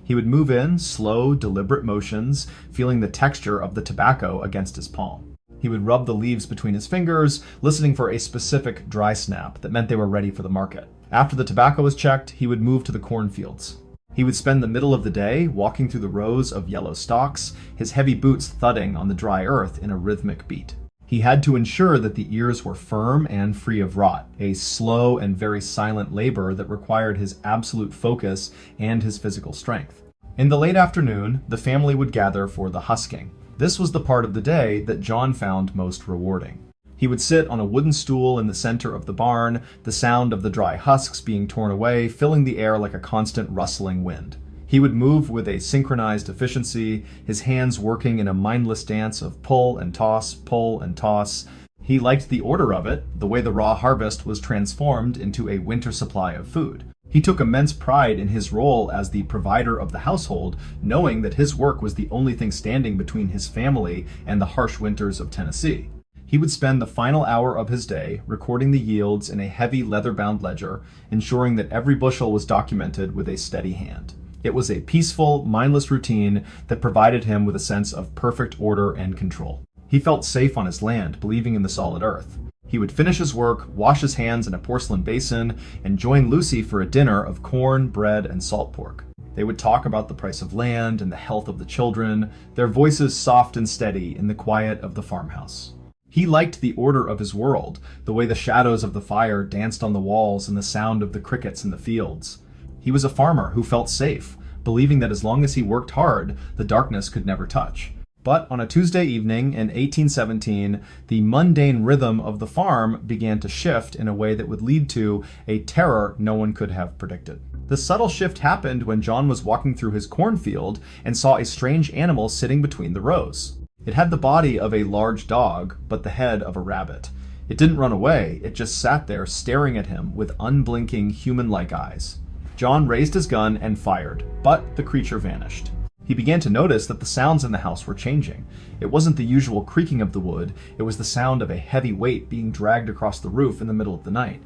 S1: He would move in slow, deliberate motions, feeling the texture of the tobacco against his palm. He would rub the leaves between his fingers, listening for a specific dry snap that meant they were ready for the market. After the tobacco was checked, he would move to the cornfields. He would spend the middle of the day walking through the rows of yellow stalks, his heavy boots thudding on the dry earth in a rhythmic beat. He had to ensure that the ears were firm and free of rot, a slow and very silent labor that required his absolute focus and his physical strength. In the late afternoon, the family would gather for the husking. This was the part of the day that John found most rewarding. He would sit on a wooden stool in the center of the barn, the sound of the dry husks being torn away filling the air like a constant rustling wind. He would move with a synchronized efficiency, his hands working in a mindless dance of pull and toss, pull and toss. He liked the order of it, the way the raw harvest was transformed into a winter supply of food. He took immense pride in his role as the provider of the household, knowing that his work was the only thing standing between his family and the harsh winters of Tennessee. He would spend the final hour of his day recording the yields in a heavy leather-bound ledger, ensuring that every bushel was documented with a steady hand. It was a peaceful, mindless routine that provided him with a sense of perfect order and control. He felt safe on his land, believing in the solid earth. He would finish his work, wash his hands in a porcelain basin, and join Lucy for a dinner of corn, bread, and salt pork. They would talk about the price of land and the health of the children, their voices soft and steady in the quiet of the farmhouse. He liked the order of his world, the way the shadows of the fire danced on the walls and the sound of the crickets in the fields. He was a farmer who felt safe, believing that as long as he worked hard, the darkness could never touch. But on a Tuesday evening in 1817, the mundane rhythm of the farm began to shift in a way that would lead to a terror no one could have predicted. The subtle shift happened when John was walking through his cornfield and saw a strange animal sitting between the rows. It had the body of a large dog, but the head of a rabbit. It didn't run away, it just sat there staring at him with unblinking human-like eyes. John raised his gun and fired, but the creature vanished. He began to notice that the sounds in the house were changing. It wasn't the usual creaking of the wood, it was the sound of a heavy weight being dragged across the roof in the middle of the night.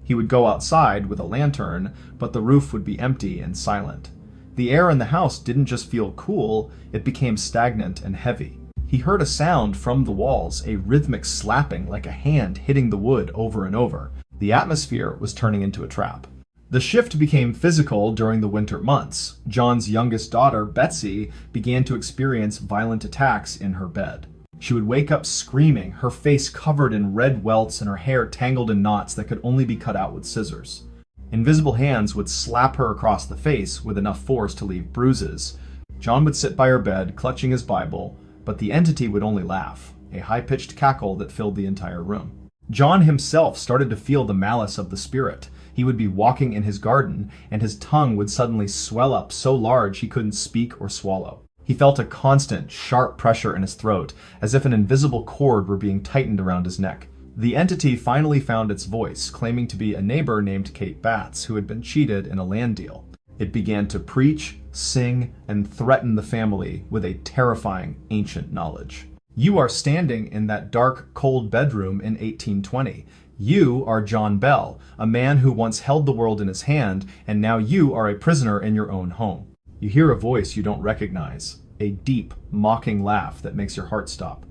S1: He would go outside with a lantern, but the roof would be empty and silent. The air in the house didn't just feel cool, it became stagnant and heavy. He heard a sound from the walls, a rhythmic slapping like a hand hitting the wood over and over. The atmosphere was turning into a trap. The shift became physical during the winter months. John's youngest daughter, Betsy, began to experience violent attacks in her bed. She would wake up screaming, her face covered in red welts and her hair tangled in knots that could only be cut out with scissors. Invisible hands would slap her across the face with enough force to leave bruises. John would sit by her bed, clutching his Bible, but the entity would only laugh, a high-pitched cackle that filled the entire room. John himself started to feel the malice of the spirit. He would be walking in his garden, and his tongue would suddenly swell up so large he couldn't speak or swallow. He felt a constant, sharp pressure in his throat, as if an invisible cord were being tightened around his neck. The entity finally found its voice, claiming to be a neighbor named Kate Batts, who had been cheated in a land deal. It began to preach, sing, and threaten the family with a terrifying, ancient knowledge. You are standing in that dark, cold bedroom in 1820. You are John Bell, a man who once held the world in his hand, and now you are a prisoner in your own home. You hear a voice you don't recognize, a deep, mocking laugh that makes your heart stop.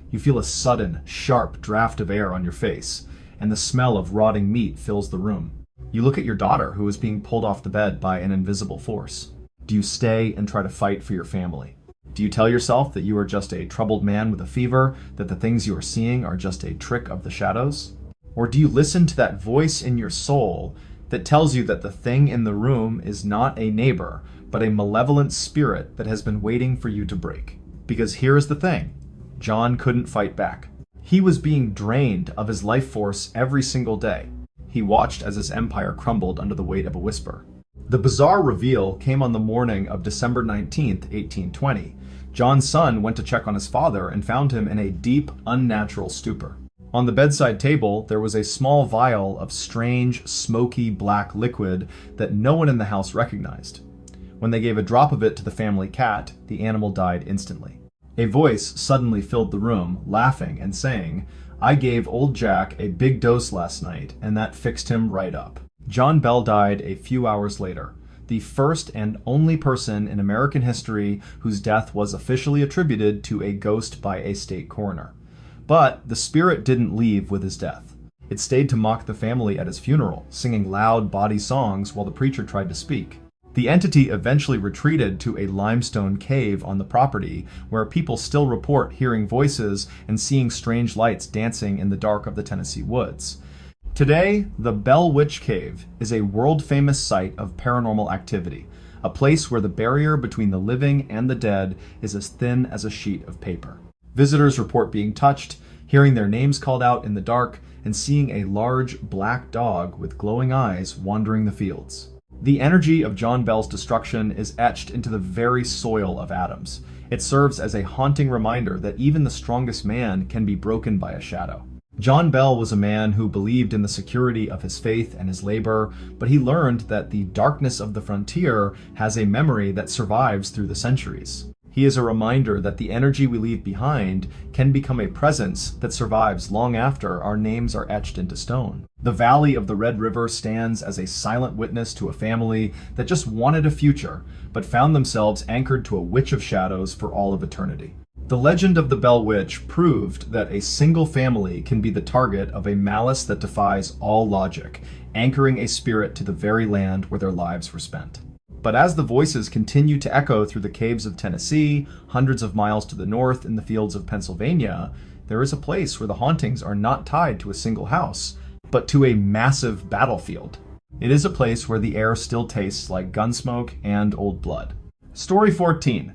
S1: You feel a sudden, sharp draft of air on your face, and the smell of rotting meat fills the room. You look at your daughter, who is being pulled off the bed by an invisible force. Do you stay and try to fight for your family? Do you tell yourself that you are just a troubled man with a fever, that the things you are seeing are just a trick of the shadows? Or do you listen to that voice in your soul that tells you that the thing in the room is not a neighbor, but a malevolent spirit that has been waiting for you to break. Because here is the thing, John couldn't fight back. He was being drained of his life force every single day. He watched as his empire crumbled under the weight of a whisper. The bizarre reveal came on the morning of December 19th, 1820. John's son went to check on his father and found him in a deep, unnatural stupor. On the bedside table, there was a small vial of strange, smoky black liquid that no one in the house recognized. When they gave a drop of it to the family cat, the animal died instantly. A voice suddenly filled the room, laughing and saying, "I gave old Jack a big dose last night, and that fixed him right up." John Bell died a few hours later, the first and only person in American history whose death was officially attributed to a ghost by a state coroner. But the spirit didn't leave with his death. It stayed to mock the family at his funeral, singing loud, bawdy songs while the preacher tried to speak. The entity eventually retreated to a limestone cave on the property, where people still report hearing voices and seeing strange lights dancing in the dark of the Tennessee woods. Today, the Bell Witch Cave is a world-famous site of paranormal activity, a place where the barrier between the living and the dead is as thin as a sheet of paper. Visitors report being touched, hearing their names called out in the dark, and seeing a large black dog with glowing eyes wandering the fields. The energy of John Bell's destruction is etched into the very soil of Adams. It serves as a haunting reminder that even the strongest man can be broken by a shadow. John Bell was a man who believed in the security of his faith and his labor, but he learned that the darkness of the frontier has a memory that survives through the centuries. He is a reminder that the energy we leave behind can become a presence that survives long after our names are etched into stone. The valley of the Red River stands as a silent witness to a family that just wanted a future, but found themselves anchored to a witch of shadows for all of eternity. The legend of the Bell Witch proved that a single family can be the target of a malice that defies all logic, anchoring a spirit to the very land where their lives were spent. But as the voices continue to echo through the caves of Tennessee, hundreds of miles to the north in the fields of Pennsylvania, there is a place where the hauntings are not tied to a single house, but to a massive battlefield. It is a place where the air still tastes like gunsmoke and old blood. Story 14.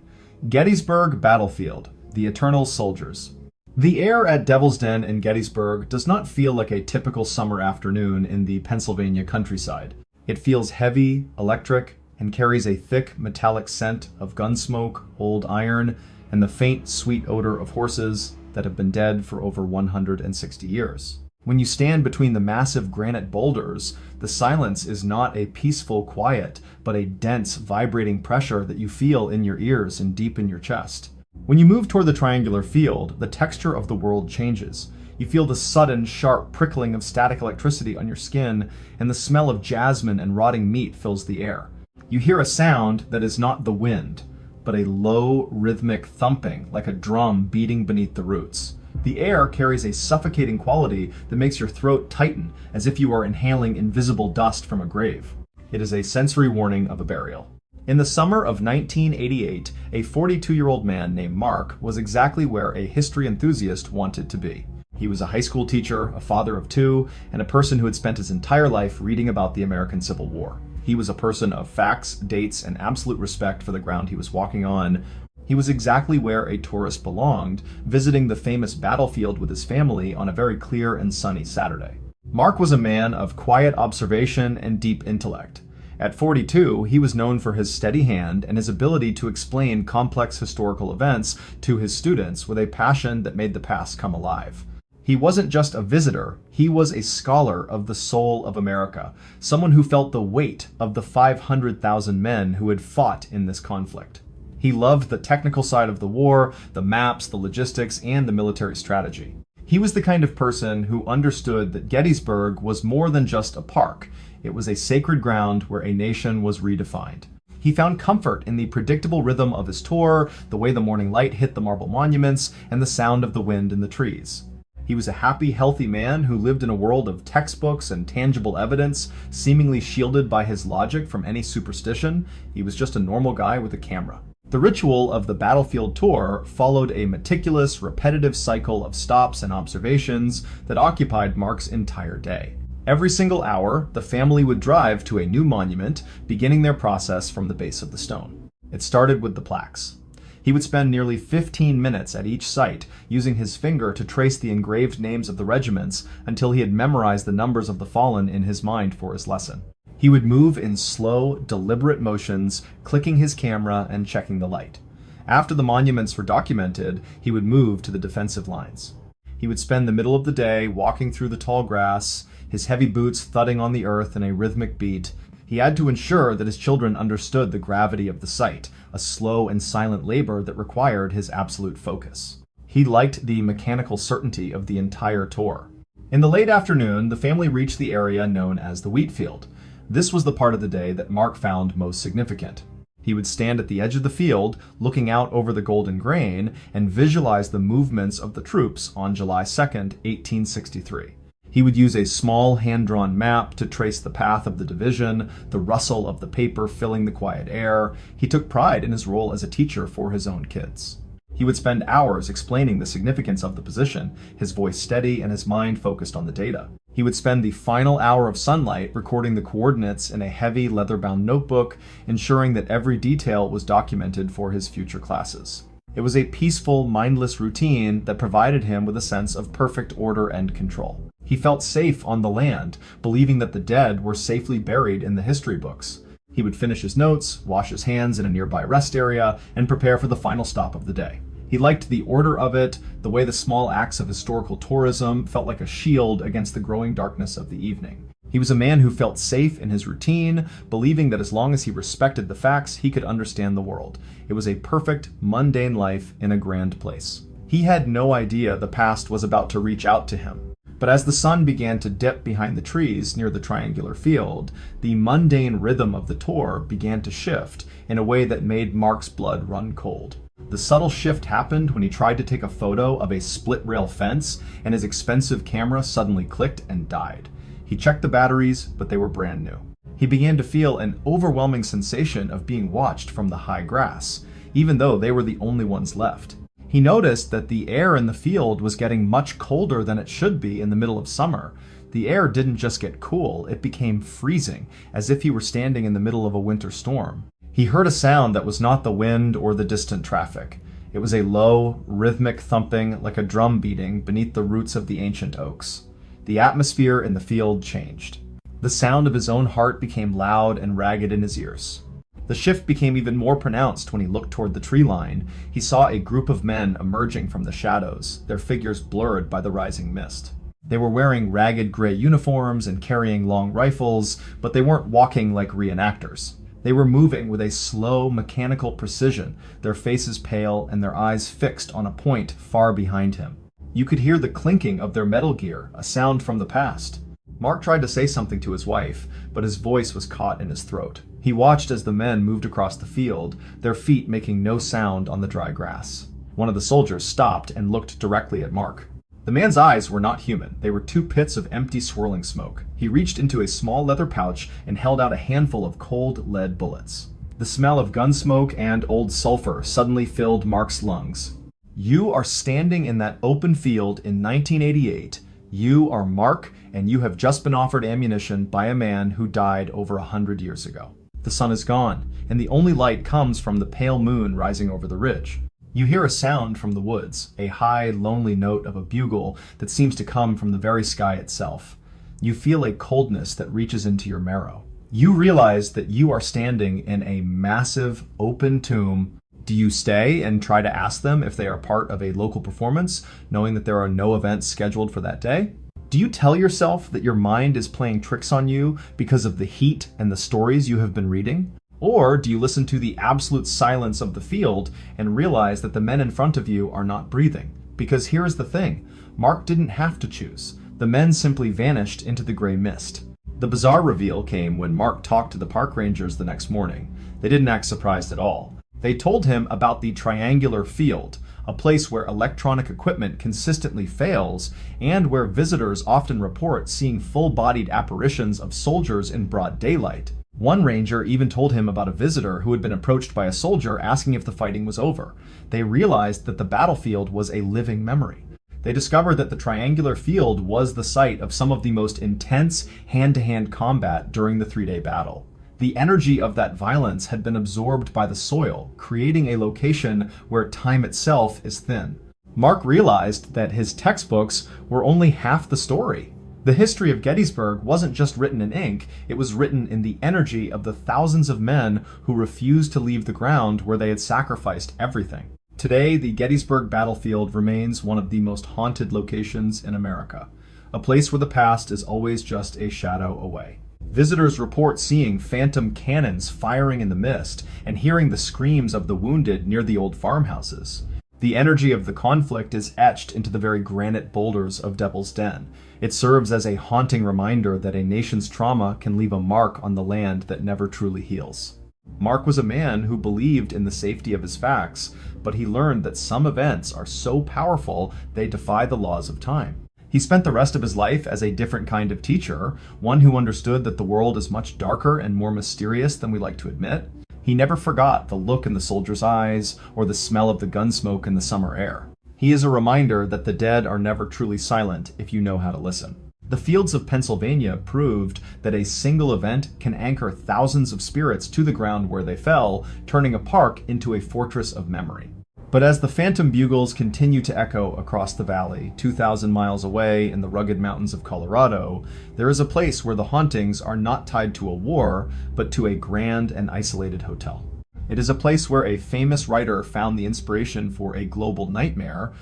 S1: Gettysburg Battlefield, the Eternal Soldiers. The air at Devil's Den in Gettysburg does not feel like a typical summer afternoon in the Pennsylvania countryside. It feels heavy, electric, and carries a thick metallic scent of gunsmoke, old iron, and the faint, sweet odor of horses that have been dead for over 160 years. When you stand between the massive granite boulders, the silence is not a peaceful quiet, but a dense, vibrating pressure that you feel in your ears and deep in your chest. When you move toward the triangular field, the texture of the world changes. You feel the sudden, sharp prickling of static electricity on your skin, and the smell of jasmine and rotting meat fills the air. You hear a sound that is not the wind, but a low, rhythmic thumping like a drum beating beneath the roots. The air carries a suffocating quality that makes your throat tighten as if you are inhaling invisible dust from a grave. It is a sensory warning of a burial. In the summer of 1988, a 42-year-old man named Mark was exactly where a history enthusiast wanted to be. He was a high school teacher, a father of two, and a person who had spent his entire life reading about the American Civil War. He was a person of facts, dates, and absolute respect for the ground he was walking on. He was exactly where a tourist belonged, visiting the famous battlefield with his family on a very clear and sunny Saturday. Mark was a man of quiet observation and deep intellect. At 42, he was known for his steady hand and his ability to explain complex historical events to his students with a passion that made the past come alive. He wasn't just a visitor, he was a scholar of the soul of America, someone who felt the weight of the 500,000 men who had fought in this conflict. He loved the technical side of the war, the maps, the logistics, and the military strategy. He was the kind of person who understood that Gettysburg was more than just a park. It was a sacred ground where a nation was redefined. He found comfort in the predictable rhythm of his tour, the way the morning light hit the marble monuments, and the sound of the wind in the trees. He was a happy, healthy man who lived in a world of textbooks and tangible evidence, seemingly shielded by his logic from any superstition. He was just a normal guy with a camera. The ritual of the battlefield tour followed a meticulous, repetitive cycle of stops and observations that occupied Mark's entire day. Every single hour, the family would drive to a new monument, beginning their process from the base of the stone. It started with the plaques. He would spend nearly 15 minutes at each site, using his finger to trace the engraved names of the regiments until he had memorized the numbers of the fallen in his mind for his lesson. He would move in slow, deliberate motions, clicking his camera and checking the light. After the monuments were documented, he would move to the defensive lines. He would spend the middle of the day walking through the tall grass, his heavy boots thudding on the earth in a rhythmic beat. He had to ensure that his children understood the gravity of the site, a slow and silent labor that required his absolute focus. He liked the mechanical certainty of the entire tour. In the late afternoon, the family reached the area known as the wheat field. This was the part of the day that Mark found most significant. He would stand at the edge of the field, looking out over the golden grain, and visualize the movements of the troops on July 2nd, 1863. He would use a small hand-drawn map to trace the path of the division, the rustle of the paper filling the quiet air. He took pride in his role as a teacher for his own kids. He would spend hours explaining the significance of the position, his voice steady and his mind focused on the data. He would spend the final hour of sunlight recording the coordinates in a heavy leather-bound notebook, ensuring that every detail was documented for his future classes. It was a peaceful, mindless routine that provided him with a sense of perfect order and control. He felt safe on the land, believing that the dead were safely buried in the history books. He would finish his notes, wash his hands in a nearby rest area, and prepare for the final stop of the day. He liked the order of it, the way the small acts of historical tourism felt like a shield against the growing darkness of the evening. He was a man who felt safe in his routine, believing that as long as he respected the facts, he could understand the world. It was a perfect, mundane life in a grand place. He had no idea the past was about to reach out to him. But as the sun began to dip behind the trees near the triangular field, the mundane rhythm of the tour began to shift in a way that made Mark's blood run cold. The subtle shift happened when he tried to take a photo of a split-rail fence, and his expensive camera suddenly clicked and died. He checked the batteries, but they were brand new. He began to feel an overwhelming sensation of being watched from the high grass, even though they were the only ones left. He noticed that the air in the field was getting much colder than it should be in the middle of summer. The air didn't just get cool, it became freezing, as if he were standing in the middle of a winter storm. He heard a sound that was not the wind or the distant traffic. It was a low, rhythmic thumping like a drum beating beneath the roots of the ancient oaks. The atmosphere in the field changed. The sound of his own heart became loud and ragged in his ears. The shift became even more pronounced when he looked toward the tree line. He saw a group of men emerging from the shadows, their figures blurred by the rising mist. They were wearing ragged gray uniforms and carrying long rifles, but they weren't walking like reenactors. They were moving with a slow, mechanical precision, their faces pale and their eyes fixed on a point far behind him. You could hear the clinking of their metal gear, a sound from the past. Mark tried to say something to his wife, but his voice was caught in his throat. He watched as the men moved across the field, their feet making no sound on the dry grass. One of the soldiers stopped and looked directly at Mark. The man's eyes were not human. They were two pits of empty, swirling smoke. He reached into a small leather pouch and held out a handful of cold lead bullets. The smell of gun smoke and old sulfur suddenly filled Mark's lungs. You are standing in that open field in 1988. You are Mark, and you have just been offered ammunition by a man who died over 100 years ago. The sun is gone, and the only light comes from the pale moon rising over the ridge. You hear a sound from the woods, a high, lonely note of a bugle that seems to come from the very sky itself. You feel a coldness that reaches into your marrow. You realize that you are standing in a massive, open tomb. Do you stay and try to ask them if they are part of a local performance, knowing that there are no events scheduled for that day? Do you tell yourself that your mind is playing tricks on you because of the heat and the stories you have been reading? Or do you listen to the absolute silence of the field and realize that the men in front of you are not breathing? Because here's the thing, Mark didn't have to choose. The men simply vanished into the gray mist. The bizarre reveal came when Mark talked to the park rangers the next morning. They didn't act surprised at all. They told him about the triangular field, a place where electronic equipment consistently fails and where visitors often report seeing full-bodied apparitions of soldiers in broad daylight. One ranger even told him about a visitor who had been approached by a soldier asking if the fighting was over. They realized that the battlefield was a living memory. They discovered that the triangular field was the site of some of the most intense hand-to-hand combat during the 3-day battle. The energy of that violence had been absorbed by the soil, creating a location where time itself is thin. Mark realized that his textbooks were only half the story. The history of Gettysburg wasn't just written in ink, it was written in the energy of the thousands of men who refused to leave the ground where they had sacrificed everything. Today, the Gettysburg battlefield remains one of the most haunted locations in America, a place where the past is always just a shadow away. Visitors report seeing phantom cannons firing in the mist and hearing the screams of the wounded near the old farmhouses. The energy of the conflict is etched into the very granite boulders of Devil's Den. It serves as a haunting reminder that a nation's trauma can leave a mark on the land that never truly heals. Mark was a man who believed in the safety of his facts, but he learned that some events are so powerful they defy the laws of time. He spent the rest of his life as a different kind of teacher, one who understood that the world is much darker and more mysterious than we like to admit. He never forgot the look in the soldiers' eyes or the smell of the gun smoke in the summer air. He is a reminder that the dead are never truly silent if you know how to listen. The fields of Pennsylvania proved that a single event can anchor thousands of spirits to the ground where they fell, turning a park into a fortress of memory. But as the phantom bugles continue to echo across the valley, 2,000 miles away in the rugged mountains of Colorado, there is a place where the hauntings are not tied to a war, but to a grand and isolated hotel. It is a place where a famous writer found the inspiration for a global nightmare.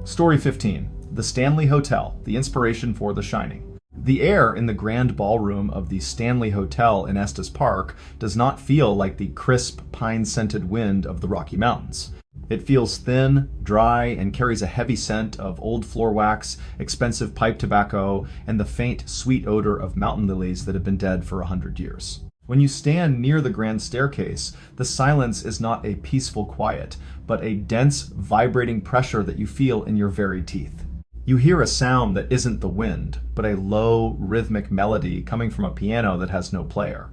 S1: Story 15. The Stanley Hotel, the inspiration for The Shining. The air in the grand ballroom of the Stanley Hotel in Estes Park does not feel like the crisp, pine-scented wind of the Rocky Mountains. It feels thin, dry, and carries a heavy scent of old floor wax, expensive pipe tobacco, and the faint, sweet odor of mountain lilies that have been dead for 100 years. When you stand near the grand staircase, the silence is not a peaceful quiet, but a dense, vibrating pressure that you feel in your very teeth. You hear a sound that isn't the wind, but a low, rhythmic melody coming from a piano that has no player.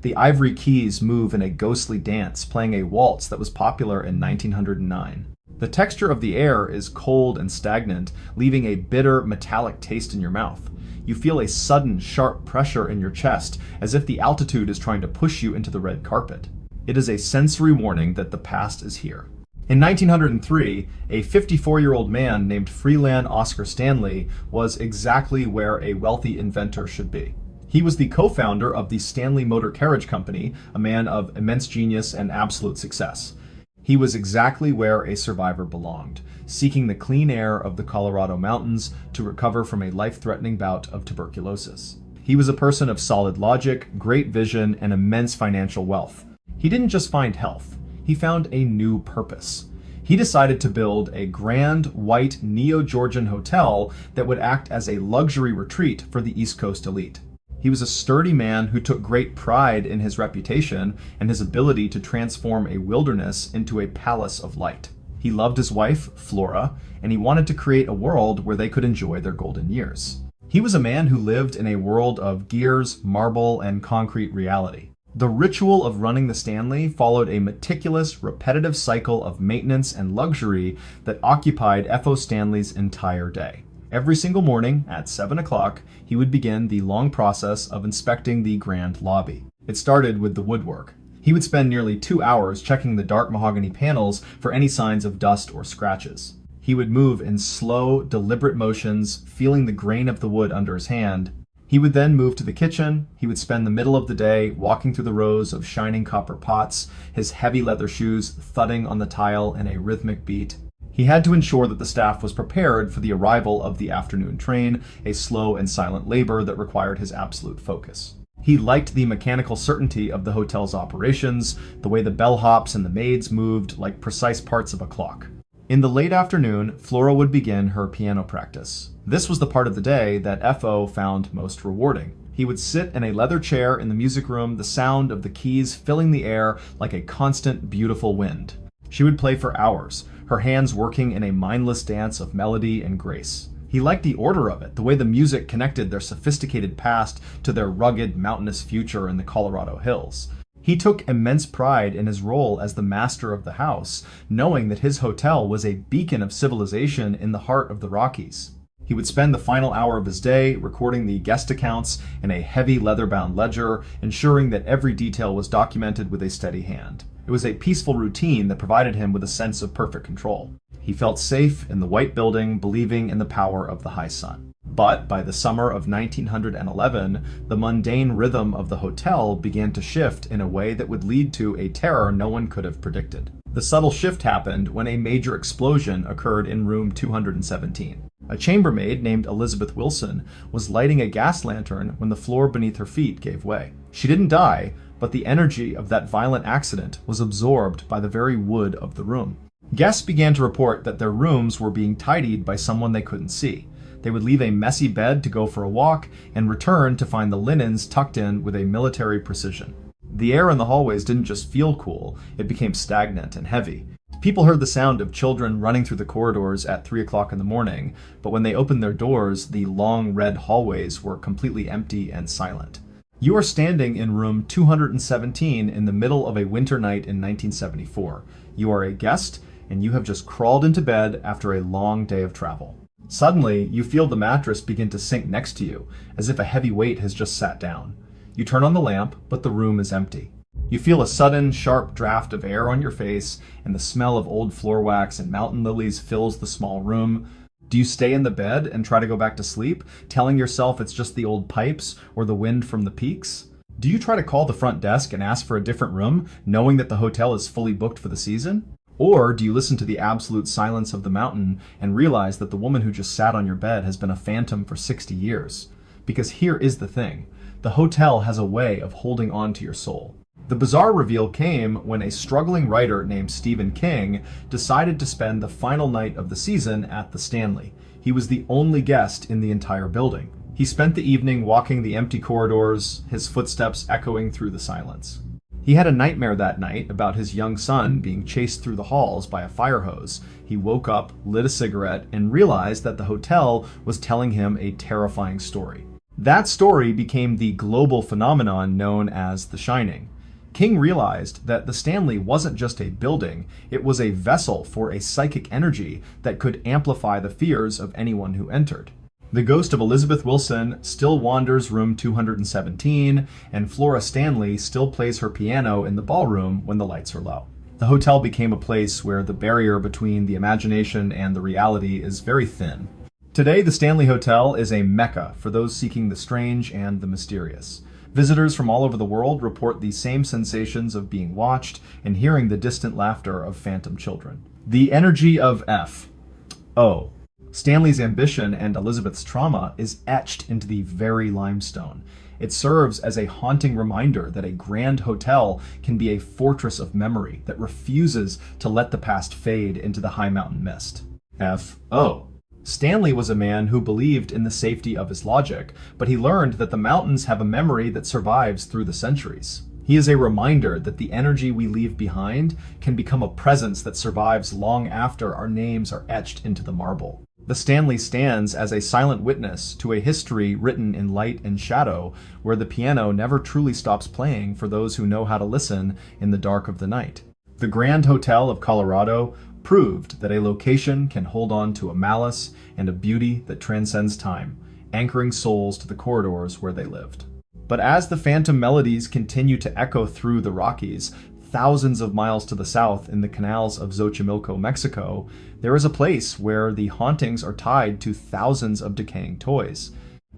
S1: The ivory keys move in a ghostly dance, playing a waltz that was popular in 1909. The texture of the air is cold and stagnant, leaving a bitter, metallic taste in your mouth. You feel a sudden, sharp pressure in your chest, as if the altitude is trying to push you into the red carpet. It is a sensory warning that the past is here. In 1903, a 54-year-old man named Freeland Oscar Stanley was exactly where a wealthy inventor should be. He was the co-founder of the Stanley Motor Carriage Company, a man of immense genius and absolute success. He was exactly where a survivor belonged, seeking the clean air of the Colorado mountains to recover from a life-threatening bout of tuberculosis. He was a person of solid logic, great vision, and immense financial wealth. He didn't just find health, he found a new purpose. He decided to build a grand, white, neo-Georgian hotel that would act as a luxury retreat for the East Coast elite. He was a sturdy man who took great pride in his reputation and his ability to transform a wilderness into a palace of light. He loved his wife, Flora, and he wanted to create a world where they could enjoy their golden years. He was a man who lived in a world of gears, marble, and concrete reality. The ritual of running the Stanley followed a meticulous, repetitive cycle of maintenance and luxury that occupied F.O. Stanley's entire day. Every single morning at 7 o'clock, he would begin the long process of inspecting the grand lobby. It started with the woodwork. He would spend nearly 2 hours checking the dark mahogany panels for any signs of dust or scratches. He would move in slow, deliberate motions, feeling the grain of the wood under his hand. He would then move to the kitchen. He would spend the middle of the day walking through the rows of shining copper pots, his heavy leather shoes thudding on the tile in a rhythmic beat. He had to ensure that the staff was prepared for the arrival of the afternoon train, a slow and silent labor that required his absolute focus. He liked the mechanical certainty of the hotel's operations, the way the bellhops and the maids moved like precise parts of a clock. In the late afternoon, Flora would begin her piano practice. This was the part of the day that F.O. found most rewarding. He would sit in a leather chair in the music room, the sound of the keys filling the air like a constant, beautiful wind. She would play for hours, her hands working in a mindless dance of melody and grace. He liked the order of it, the way the music connected their sophisticated past to their rugged, mountainous future in the Colorado hills. He took immense pride in his role as the master of the house, knowing that his hotel was a beacon of civilization in the heart of the Rockies. He would spend the final hour of his day recording the guest accounts in a heavy leather-bound ledger, ensuring that every detail was documented with a steady hand. It was a peaceful routine that provided him with a sense of perfect control. He felt safe in the white building, believing in the power of the high sun. But by the summer of 1911, the mundane rhythm of the hotel began to shift in a way that would lead to a terror no one could have predicted. The subtle shift happened when a major explosion occurred in room 217. A chambermaid named Elizabeth Wilson was lighting a gas lantern when the floor beneath her feet gave way. She didn't die, but the energy of that violent accident was absorbed by the very wood of the room. Guests began to report that their rooms were being tidied by someone they couldn't see. They would leave a messy bed to go for a walk and return to find the linens tucked in with a military precision. The air in the hallways didn't just feel cool, it became stagnant and heavy. People heard the sound of children running through the corridors at 3 o'clock in the morning, but when they opened their doors, the long red hallways were completely empty and silent. You are standing in room 217 in the middle of a winter night in 1974. You are a guest, and you have just crawled into bed after a long day of travel. Suddenly, you feel the mattress begin to sink next to you, as if a heavy weight has just sat down. You turn on the lamp, but the room is empty. You feel a sudden, sharp draft of air on your face, and the smell of old floor wax and mountain lilies fills the small room. Do you stay in the bed and try to go back to sleep, telling yourself it's just the old pipes or the wind from the peaks? Do you try to call the front desk and ask for a different room, knowing that the hotel is fully booked for the season? Or do you listen to the absolute silence of the mountain and realize that the woman who just sat on your bed has been a phantom for 60 years? Because here is the thing. The hotel has a way of holding on to your soul. The bizarre reveal came when a struggling writer named Stephen King decided to spend the final night of the season at the Stanley. He was the only guest in the entire building. He spent the evening walking the empty corridors, his footsteps echoing through the silence. He had a nightmare that night about his young son being chased through the halls by a fire hose. He woke up, lit a cigarette, and realized that the hotel was telling him a terrifying story. That story became the global phenomenon known as The Shining. King realized that the Stanley wasn't just a building, it was a vessel for a psychic energy that could amplify the fears of anyone who entered. The ghost of Elizabeth Wilson still wanders room 217, and Flora Stanley still plays her piano in the ballroom when the lights are low. The hotel became a place where the barrier between the imagination and the reality is very thin. Today, the Stanley Hotel is a mecca for those seeking the strange and the mysterious. Visitors from all over the world report the same sensations of being watched and hearing the distant laughter of phantom children. The energy of F.O. Stanley's ambition and Elizabeth's trauma is etched into the very limestone. It serves as a haunting reminder that a grand hotel can be a fortress of memory that refuses to let the past fade into the high mountain mist. F.O. Stanley was a man who believed in the safety of his logic, but he learned that the mountains have a memory that survives through the centuries. He is a reminder that the energy we leave behind can become a presence that survives long after our names are etched into the marble. The Stanley stands as a silent witness to a history written in light and shadow, where the piano never truly stops playing for those who know how to listen in the dark of the night. The Grand Hotel of Colorado proved that a location can hold on to a malice and a beauty that transcends time, anchoring souls to the corridors where they lived. But as the phantom melodies continue to echo through the Rockies, thousands of miles to the south in the canals of Xochimilco, Mexico, there is a place where the hauntings are tied to thousands of decaying toys.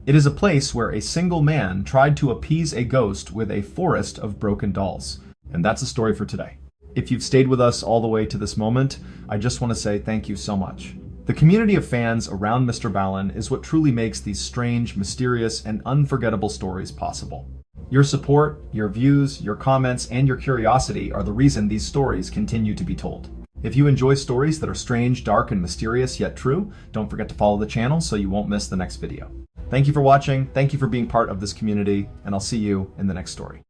S1: It is a place where a single man tried to appease a ghost with a forest of broken dolls. And that's a story for today. If you've stayed with us all the way to this moment, I just want to say thank you so much. The community of fans around MrBallen is what truly makes these strange, mysterious, and unforgettable stories possible. Your support, your views, your comments, and your curiosity are the reason these stories continue to be told. If you enjoy stories that are strange, dark, and mysterious yet true, don't forget to follow the channel so you won't miss the next video. Thank you for watching, thank you for being part of this community, and I'll see you in the next story.